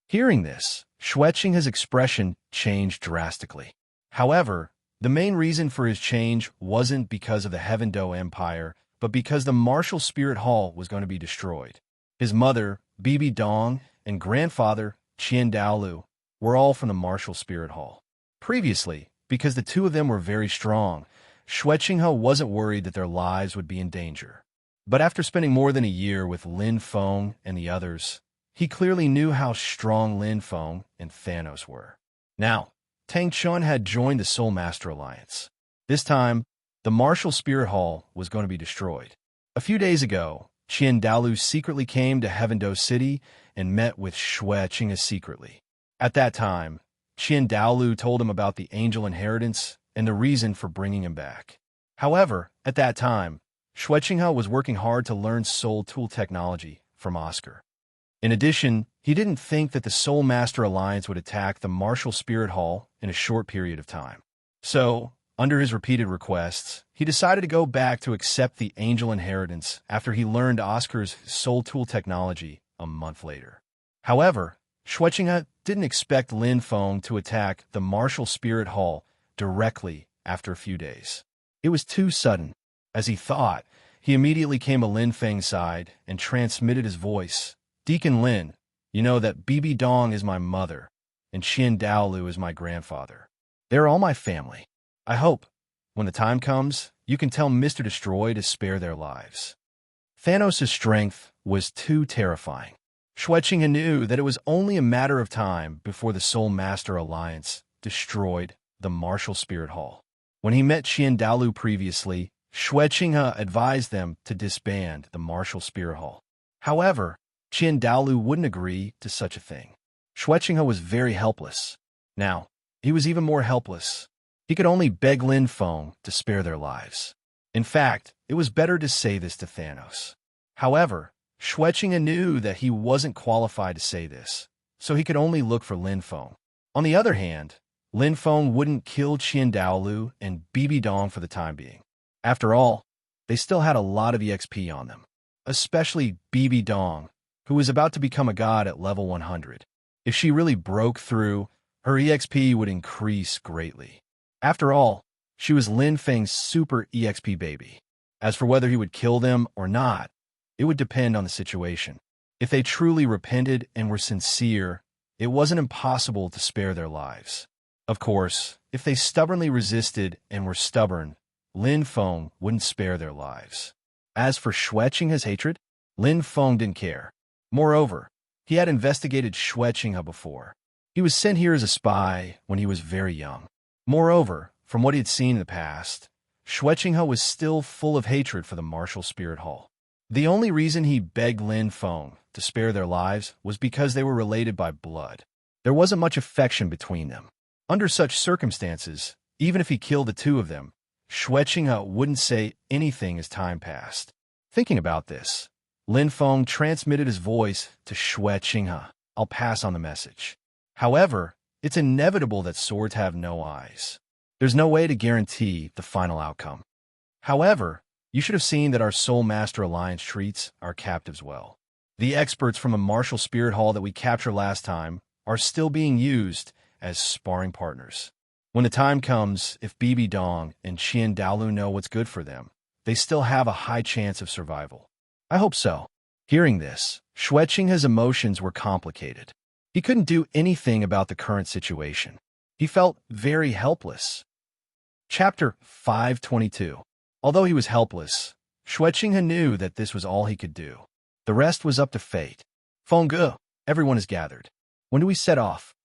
Hearing this, Xueqinghe's expression changed drastically. However, the main reason for his change wasn't because of the Heaven Do Empire, but because the Martial Spirit Hall was going to be destroyed. His mother, BB Dong, and grandfather, Qian Daolu, were all from the Martial Spirit Hall. Previously, because the two of them were very strong, Xueqinghe wasn't worried that their lives would be in danger. But after spending more than a year with Lin Feng and the others, he clearly knew how strong Lin Feng and Thanos were. Now, Tang Chun had joined the Soul Master Alliance. This time, the Martial Spirit Hall was going to be destroyed. A few days ago, Qian Daolu secretly came to Heaven Do City and met with Xueqinghe secretly. At that time, Qian Daolu told him about the angel inheritance and the reason for bringing him back. However, at that time, Xueqinghe was working hard to learn soul tool technology from Oscar. In addition, he didn't think that the Soul Master Alliance would attack the Martial Spirit Hall in a short period of time. So, under his repeated requests, he decided to go back to accept the angel inheritance after he learned Oscar's soul tool technology a month later. However, Xueqinghe didn't expect Lin Feng to attack the Martial Spirit Hall directly after a few days. It was too sudden. As he thought, he immediately came to Lin Feng's side and transmitted his voice. "Deacon Lin, you know that BB Dong is my mother, and Qian Daolu is my grandfather. They're all my family. I hope, when the time comes, you can tell Mr. Destroy to spare their lives." Thanos' strength was too terrifying. Xueqinghe knew that it was only a matter of time before the Soul Master Alliance destroyed the Martial Spirit Hall. When he met Qian Daolu previously, Xueqinghe advised them to disband the Martial Spirit Hall. However, Qian Daolu wouldn't agree to such a thing. Xueqinghe was very helpless. Now, he was even more helpless. He could only beg Lin Feng to spare their lives. In fact, it was better to say this to Thanos. However, Xueqinghe knew that he wasn't qualified to say this, so he could only look for Lin Feng. On the other hand, Lin Feng wouldn't kill Qian Daolu and Bibi Dong for the time being. After all, they still had a lot of EXP on them, especially Bibi Dong, who was about to become a god at level 100. If she really broke through, her EXP would increase greatly. After all, she was Lin Feng's super EXP baby. As for whether he would kill them or not, it would depend on the situation. If they truly repented and were sincere, it wasn't impossible to spare their lives. Of course, if they stubbornly resisted and were stubborn, Lin Feng wouldn't spare their lives. As for Xue Qinghe's hatred, Lin Feng didn't care. Moreover, he had investigated Xue Qinghe before. He was sent here as a spy when he was very young. Moreover, from what he had seen in the past, Xue Qinghe was still full of hatred for the martial spirit hall. The only reason he begged Lin Feng to spare their lives was because they were related by blood. There wasn't much affection between them. Under such circumstances, even if he killed the two of them, Xue Qinghe wouldn't say anything as time passed. Thinking about this, Lin Feng transmitted his voice to Xue Qinghe. I'll pass on the message. However, it's inevitable that swords have no eyes. There's no way to guarantee the final outcome. However, you should have seen that our Soul Master Alliance treats our captives well. The experts from a martial spirit hall that we captured last time are still being used as sparring partners. When the time comes, if Bibi Dong and Qian Daolu know what's good for them, they still have a high chance of survival. I hope so. Hearing this, Xue Qinghe's emotions were complicated. He couldn't do anything about the current situation. He felt very helpless. Chapter 522. Although he was helpless, Xue Qinghe knew that this was all he could do. The rest was up to fate. Fengge, everyone is gathered. When do we set off?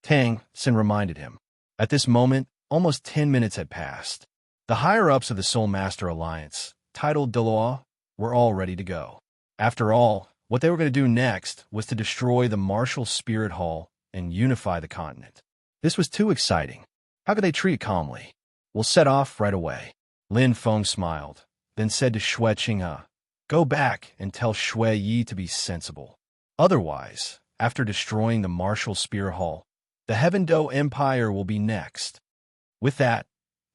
Tang Xin reminded him. At this moment, almost 10 minutes had passed. The higher-ups of the Soul Master Alliance, titled Douluo, were all ready to go. After all, what they were going to do next was to destroy the martial spirit hall and unify the continent. This was too exciting. How could they treat it calmly? We'll set off right away. Lin Feng smiled, then said to Xue Qinghe, go back and tell Xue Yi to be sensible. Otherwise, after destroying the martial spirit hall, the Heaven Do Empire will be next. With that,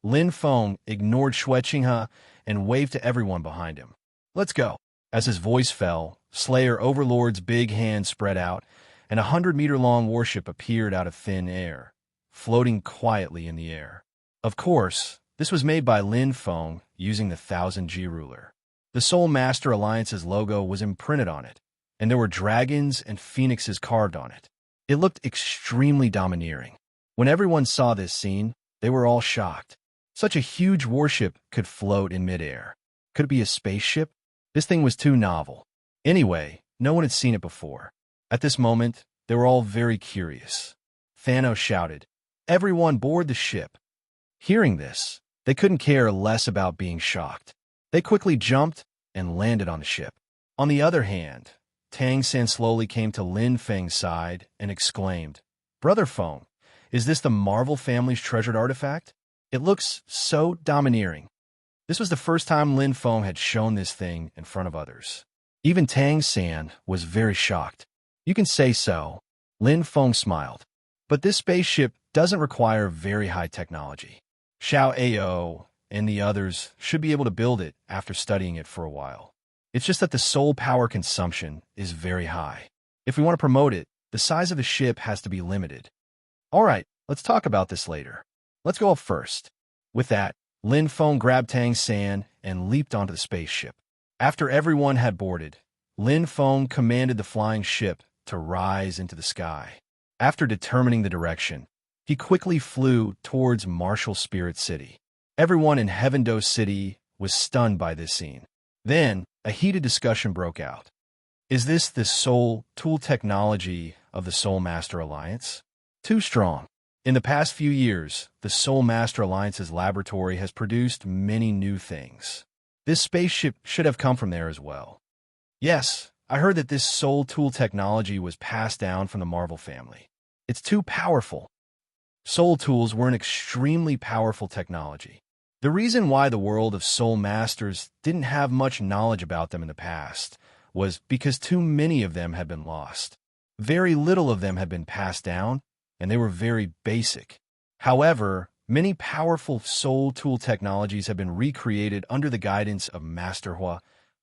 Lin Feng ignored Xue Qinghe and waved to everyone behind him. Let's go. As his voice fell, Slayer Overlord's big hand spread out, and a 100-meter-long warship appeared out of thin air, floating quietly in the air. Of course, this was made by Lin Feng using the 1000G ruler. The Soul Master Alliance's logo was imprinted on it, and there were dragons and phoenixes carved on it. It looked extremely domineering. When everyone saw this scene, they were all shocked. Such a huge warship could float in midair. Could it be a spaceship? This thing was too novel. Anyway, no one had seen it before. At this moment, they were all very curious. Thanos shouted, everyone board the ship. Hearing this, they couldn't care less about being shocked. They quickly jumped and landed on the ship. On the other hand, Tang Xin slowly came to Lin Feng's side and exclaimed, Brother Feng, is this the Marvel family's treasured artifact? It looks so domineering. This was the first time Lin Feng had shown this thing in front of others. Even Tang Xin was very shocked. You can say so. Lin Feng smiled. But this spaceship doesn't require very high technology. Xiao Ao and the others should be able to build it after studying it for a while. It's just that the soul power consumption is very high. If we want to promote it, the size of the ship has to be limited. All right, let's talk about this later. Let's go up first. With that, Lin Feng grabbed Tang San and leaped onto the spaceship. After everyone had boarded, Lin Feng commanded the flying ship to rise into the sky. After determining the direction, he quickly flew towards Martial Spirit City. Everyone in Heaven Do City was stunned by this scene. Then, a heated discussion broke out. Is this the soul tool technology of the Soul Master Alliance? Too strong. In the past few years, the Soul Master Alliance's laboratory has produced many new things. This spaceship should have come from there as well. Yes, I heard that this soul tool technology was passed down from the Marvel family. It's too powerful. Soul tools were an extremely powerful technology. The reason why the world of Soul Masters didn't have much knowledge about them in the past was because too many of them had been lost. Very little of them had been passed down, and they were very basic. However, many powerful soul tool technologies have been recreated under the guidance of Master Hua,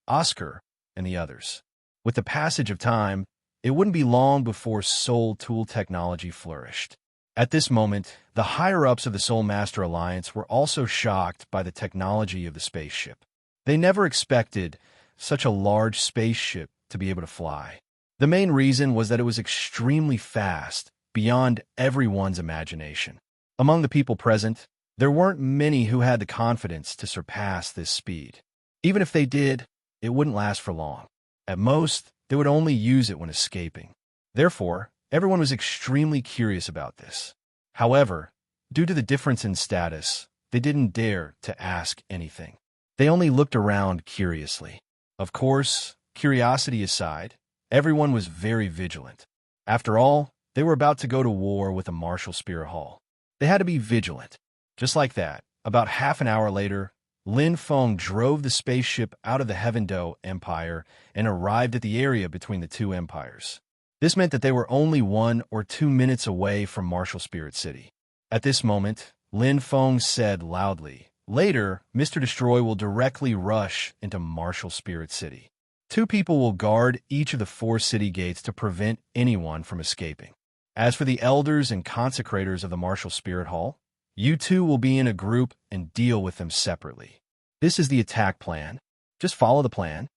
Oscar, and the others. With the passage of time, it wouldn't be long before soul tool technology flourished. At this moment, the higher-ups of the Soul Master Alliance were also shocked by the technology of the spaceship. They never expected such a large spaceship to be able to fly. The main reason was that it was extremely fast, beyond everyone's imagination. Among the people present, there weren't many who had the confidence to surpass this speed. Even if they did, it wouldn't last for long. At most, they would only use it when escaping. Therefore, everyone was extremely curious about this. However, due to the difference in status, they didn't dare to ask anything. They only looked around curiously. Of course, curiosity aside, everyone was very vigilant. After all, they were about to go to war with a martial spirit hall. They had to be vigilant. Just like that, about half an hour later, Lin Feng drove the spaceship out of the Heaven Do Empire and arrived at the area between the two empires. This meant that they were only 1 or 2 minutes away from Martial Spirit City. At this moment, Lin Feng said loudly, "Later, Mr. Destroy will directly rush into Martial Spirit City. 2 people will guard each of the 4 city gates to prevent anyone from escaping. As for the elders and consecrators of the Martial Spirit Hall, you 2 will be in a group and deal with them separately. This is the attack plan. Just follow the plan."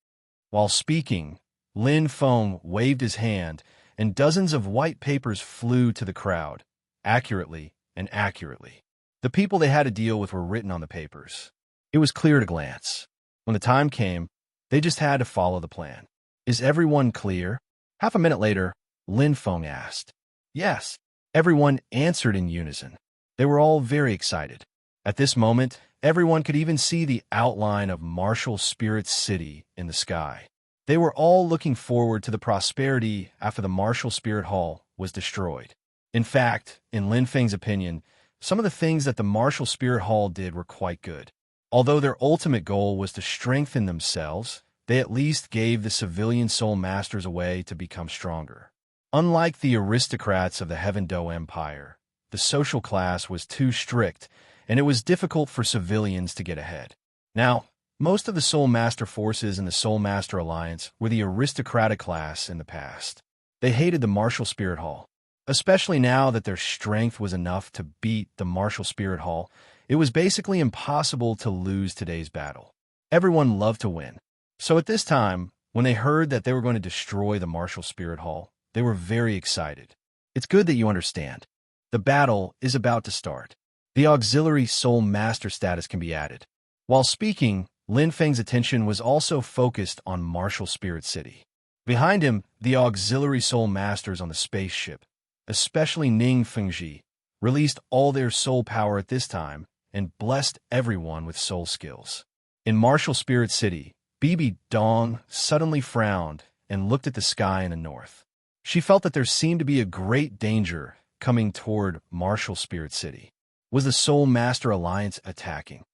While speaking, Lin Feng waved his hand, and dozens of white papers flew to the crowd, accurately and accurately. The people they had to deal with were written on the papers. It was clear at a glance. When the time came, they just had to follow the plan. "Is everyone clear?" Half a minute later, Lin Feng asked. "Yes." Everyone answered in unison. They were all very excited. At this moment, everyone could even see the outline of Martial Spirit City in the sky. They were all looking forward to the prosperity after the Martial Spirit Hall was destroyed. In fact, in Lin Feng's opinion, some of the things that the Martial Spirit Hall did were quite good. Although their ultimate goal was to strengthen themselves, they at least gave the civilian soul masters a way to become stronger. Unlike the aristocrats of the Heaven Do Empire, the social class was too strict, and it was difficult for civilians to get ahead. Now, most of the Soul Master forces in the Soul Master Alliance were the aristocratic class in the past. They hated the Martial Spirit Hall. Especially now that their strength was enough to beat the Martial Spirit Hall, it was basically impossible to lose today's battle. Everyone loved to win. So at this time, when they heard that they were going to destroy the Martial Spirit Hall, they were very excited. It's good that you understand. The battle is about to start. The auxiliary Soul Master status can be added. While speaking, Lin Feng's attention was also focused on Martial Spirit City. Behind him, the auxiliary Soul Masters on the spaceship, especially Ning Fengji, released all their soul power at this time and blessed everyone with soul skills. In Martial Spirit City, Bibi Dong suddenly frowned and looked at the sky in the north. She felt that there seemed to be a great danger coming toward Martial Spirit City. Was the Soul Master Alliance attacking?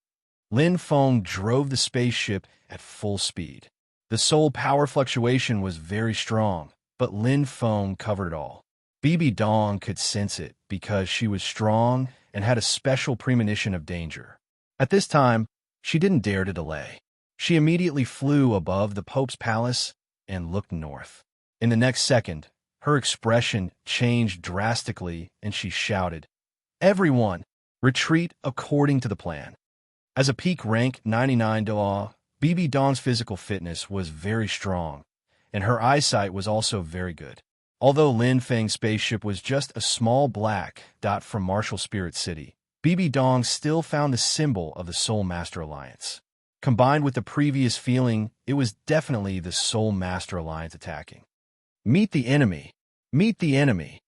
Lin Feng drove the spaceship at full speed. The soul power fluctuation was very strong, but Lin Feng covered it all. Bibi Dong could sense it because she was strong and had a special premonition of danger. At this time, she didn't dare to delay. She immediately flew above the Pope's palace and looked north. In the next second, her expression changed drastically and she shouted, "Everyone, retreat according to the plan." As a peak rank 99 Douluo, Bibi Dong's physical fitness was very strong, and her eyesight was also very good. Although Lin Feng's spaceship was just a small black dot from Martial Spirit City, Bibi Dong still found the symbol of the Soul Master Alliance. Combined with the previous feeling, it was definitely the Soul Master Alliance attacking. "Meet the enemy! Meet the enemy!"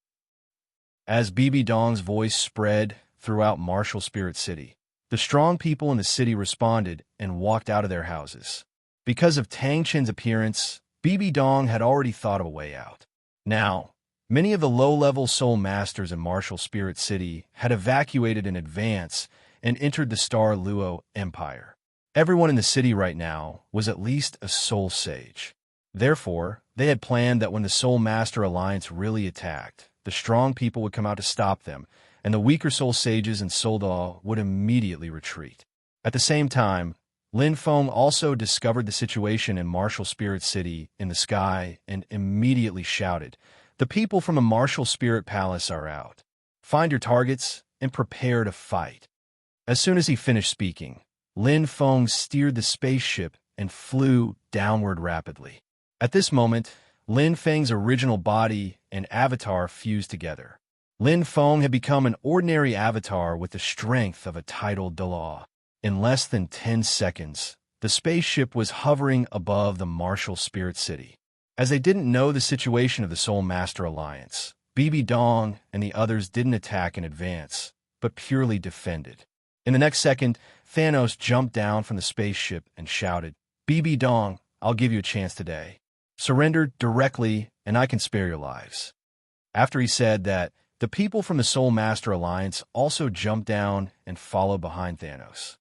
As Bibi Dong's voice spread throughout Martial Spirit City, the strong people in the city responded and walked out of their houses. Because of Tang Chen's appearance, Bibi Dong had already thought of a way out. Now, many of the low-level soul masters in Martial Spirit City had evacuated in advance and entered the Douluo Empire. Everyone in the city right now was at least a soul sage. Therefore, they had planned that when the Soul Master Alliance really attacked, the strong people would come out to stop them, and the weaker soul sages and Soldaw would immediately retreat. At the same time, Lin Feng also discovered the situation in Martial Spirit City in the sky and immediately shouted, "The people from the Martial Spirit Palace are out. Find your targets and prepare to fight." As soon as he finished speaking, Lin Feng steered the spaceship and flew downward rapidly. At this moment, Lin Feng's original body and avatar fused together. Lin Feng had become an ordinary avatar with the strength of a titled Douluo. In less than 10 seconds, the spaceship was hovering above the Martial Spirit City. As they didn't know the situation of the Soul Master Alliance, BB Dong and the others didn't attack in advance, but purely defended. In the next second, Thanos jumped down from the spaceship and shouted, "BB Dong, I'll give you a chance today. Surrender directly and I can spare your lives." After he said that, the people from the Soul Master Alliance also jumped down and followed behind Thanos.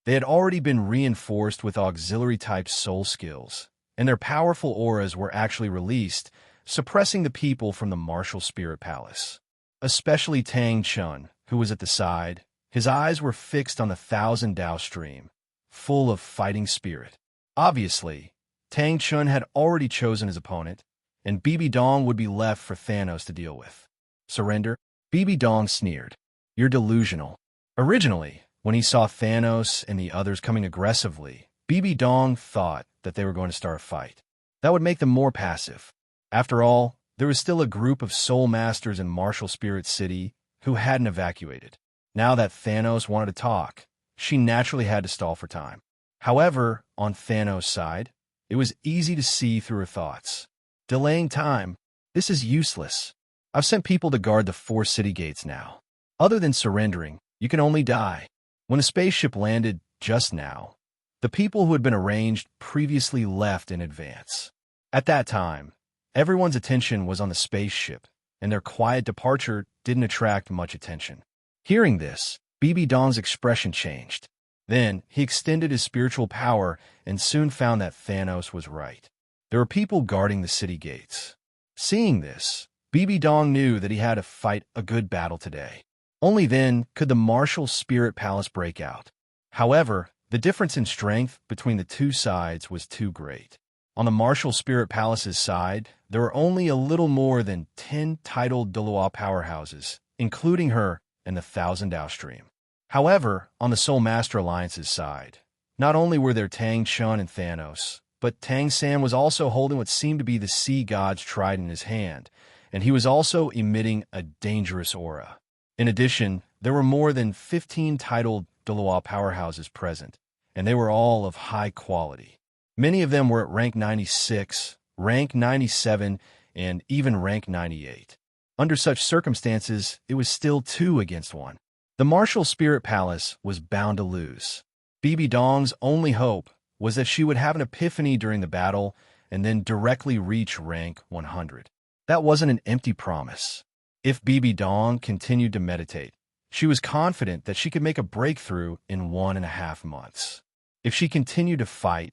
They had already been reinforced with auxiliary-type soul skills, and their powerful auras were actually released, suppressing the people from the Martial Spirit Palace. Especially Tang Chun, who was at the side. His eyes were fixed on the Thousand Dao stream, full of fighting spirit. Obviously, Tang Chun had already chosen his opponent, and BB Dong would be left for Thanos to deal with. Surrender? BB Dong sneered. "You're delusional." Originally, when he saw Thanos and the others coming aggressively, BB Dong thought that they were going to start a fight. That would make them more passive. After all, there was still a group of Soul Masters in Martial Spirit City who hadn't evacuated. Now that Thanos wanted to talk, she naturally had to stall for time. However, on Thanos' side, it was easy to see through her thoughts. Delaying time, this is useless. I've sent people to guard the 4 city gates now. Other than surrendering, you can only die. When the spaceship landed just now, the people who had been arranged previously left in advance. At that time, everyone's attention was on the spaceship, and their quiet departure didn't attract much attention. Hearing this, BB Dong's expression changed. Then, he extended his spiritual power and soon found that Thanos was right. There were people guarding the city gates. Seeing this, BB Dong knew that he had to fight a good battle today. Only then could the Martial Spirit Palace break out. However, the difference in strength between the two sides was too great. On the Martial Spirit Palace's side, there were only a little more than 10 titled Douluo powerhouses, including her and the Thousand Dao stream. However, on the Soul Master Alliance's side, not only were there Tang Chun and Thanos, but Tang San was also holding what seemed to be the Sea God's trident in his hand, and he was also emitting a dangerous aura. In addition, there were more than 15 titled Douluo powerhouses present, and they were all of high quality. Many of them were at rank 96, rank 97, and even rank 98. Under such circumstances, it was still 2 against 1. The Martial Spirit Palace was bound to lose. BB Dong's only hope was that she would have an epiphany during the battle and then directly reach rank 100. That wasn't an empty promise. If BB Dong continued to meditate, she was confident that she could make a breakthrough in 1.5 months. If she continued to fight,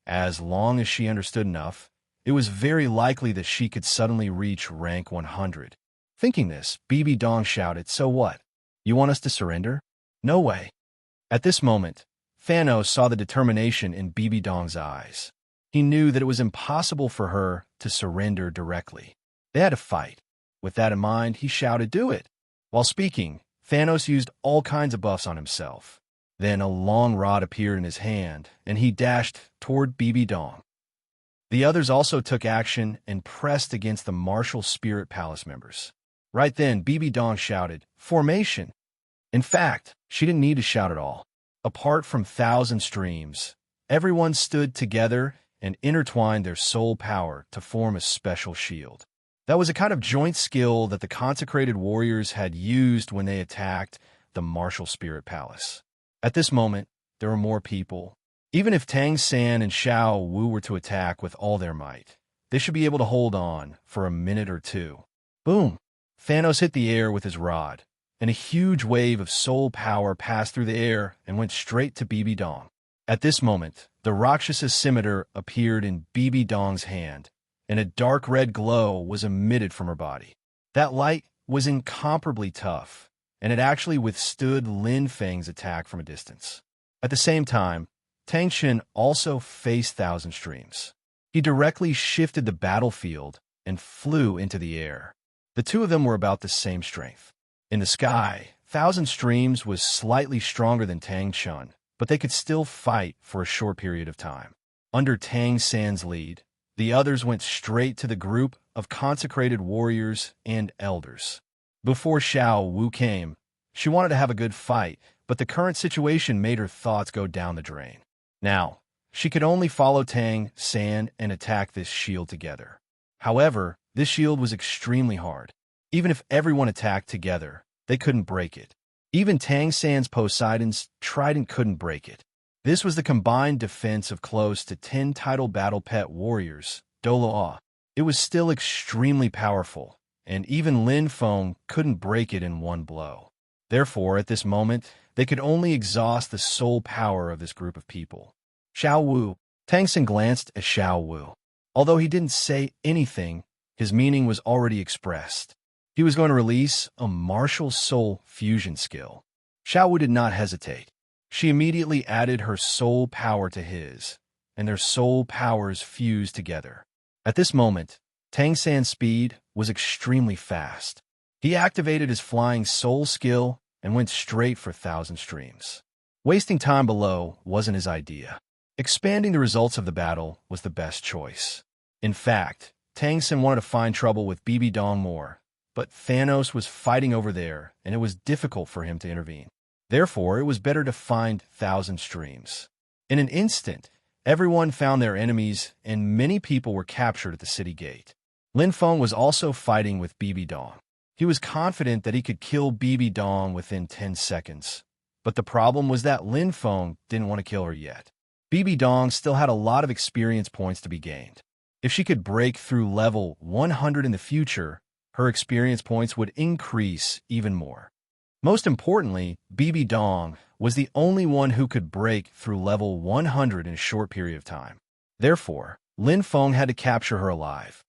as long as she understood enough, it was very likely that she could suddenly reach rank 100. Thinking this, BB Dong shouted, "So what? You want us to surrender?" "No way." At this moment, Thanos saw the determination in BB Dong's eyes. He knew that it was impossible for her to surrender directly. They had to fight. With that in mind, he shouted, "Do it!" While speaking, Thanos used all kinds of buffs on himself. Then a long rod appeared in his hand, and he dashed toward BB Dong. The others also took action and pressed against the Martial Spirit Palace members. Right then, BB Dong shouted, "Formation!" In fact, she didn't need to shout at all. Apart from 1,000 streams, everyone stood together and intertwined their soul power to form a special shield. That was a kind of joint skill that the consecrated warriors had used when they attacked the Martial Spirit Palace. At this moment, there were more people. Even if Tang San and Xiao Wu were to attack with all their might, they should be able to hold on for a minute or two. Boom! Thanos hit the air with his rod, and a huge wave of soul power passed through the air and went straight to BB Dong. At this moment, the Rakshasa scimitar appeared in BB Dong's hand, and a dark red glow was emitted from her body. That light was incomparably tough, and it actually withstood Lin Feng's attack from a distance. At the same time, Tang Xin also faced Thousand Streams. He directly shifted the battlefield and flew into the air. The two of them were about the same strength. In the sky, Thousand Streams was slightly stronger than Tang Chun, but they could still fight for a short period of time. Under Tang San's lead, the others went straight to the group of consecrated warriors and elders. Before Xiao Wu came, she wanted to have a good fight, but the current situation made her thoughts go down the drain. Now, she could only follow Tang San and attack this shield together. However, this shield was extremely hard. Even if everyone attacked together, they couldn't break it. Even Tang San's Poseidon's trident couldn't break it. This was the combined defense of close to 10 title battle pet warriors, Douluo. It was still extremely powerful, and even Lin Feng couldn't break it in one blow. Therefore, at this moment, they could only exhaust the soul power of this group of people. Xiao Wu. Tang San glanced at Xiao Wu. Although he didn't say anything, his meaning was already expressed. He was going to release a martial soul fusion skill. Xiao Wu did not hesitate. She immediately added her soul power to his, and their soul powers fused together. At this moment, Tang San's speed was extremely fast. He activated his flying soul skill and went straight for Thousand Streams. Wasting time below wasn't his idea. Expanding the results of the battle was the best choice. In fact, Tang San wanted to find trouble with Bibi Dong more, but Thanos was fighting over there, and it was difficult for him to intervene. Therefore, it was better to find Thousand Streams. In an instant, everyone found their enemies, and many people were captured at the city gate. Lin Feng was also fighting with Bibi Dong. He was confident that he could kill Bibi Dong within 10 seconds. But the problem was that Lin Feng didn't want to kill her yet. Bibi Dong still had a lot of experience points to be gained. If she could break through level 100 in the future, her experience points would increase even more. Most importantly, Bibi Dong was the only one who could break through level 100 in a short period of time. Therefore, Lin Feng had to capture her alive.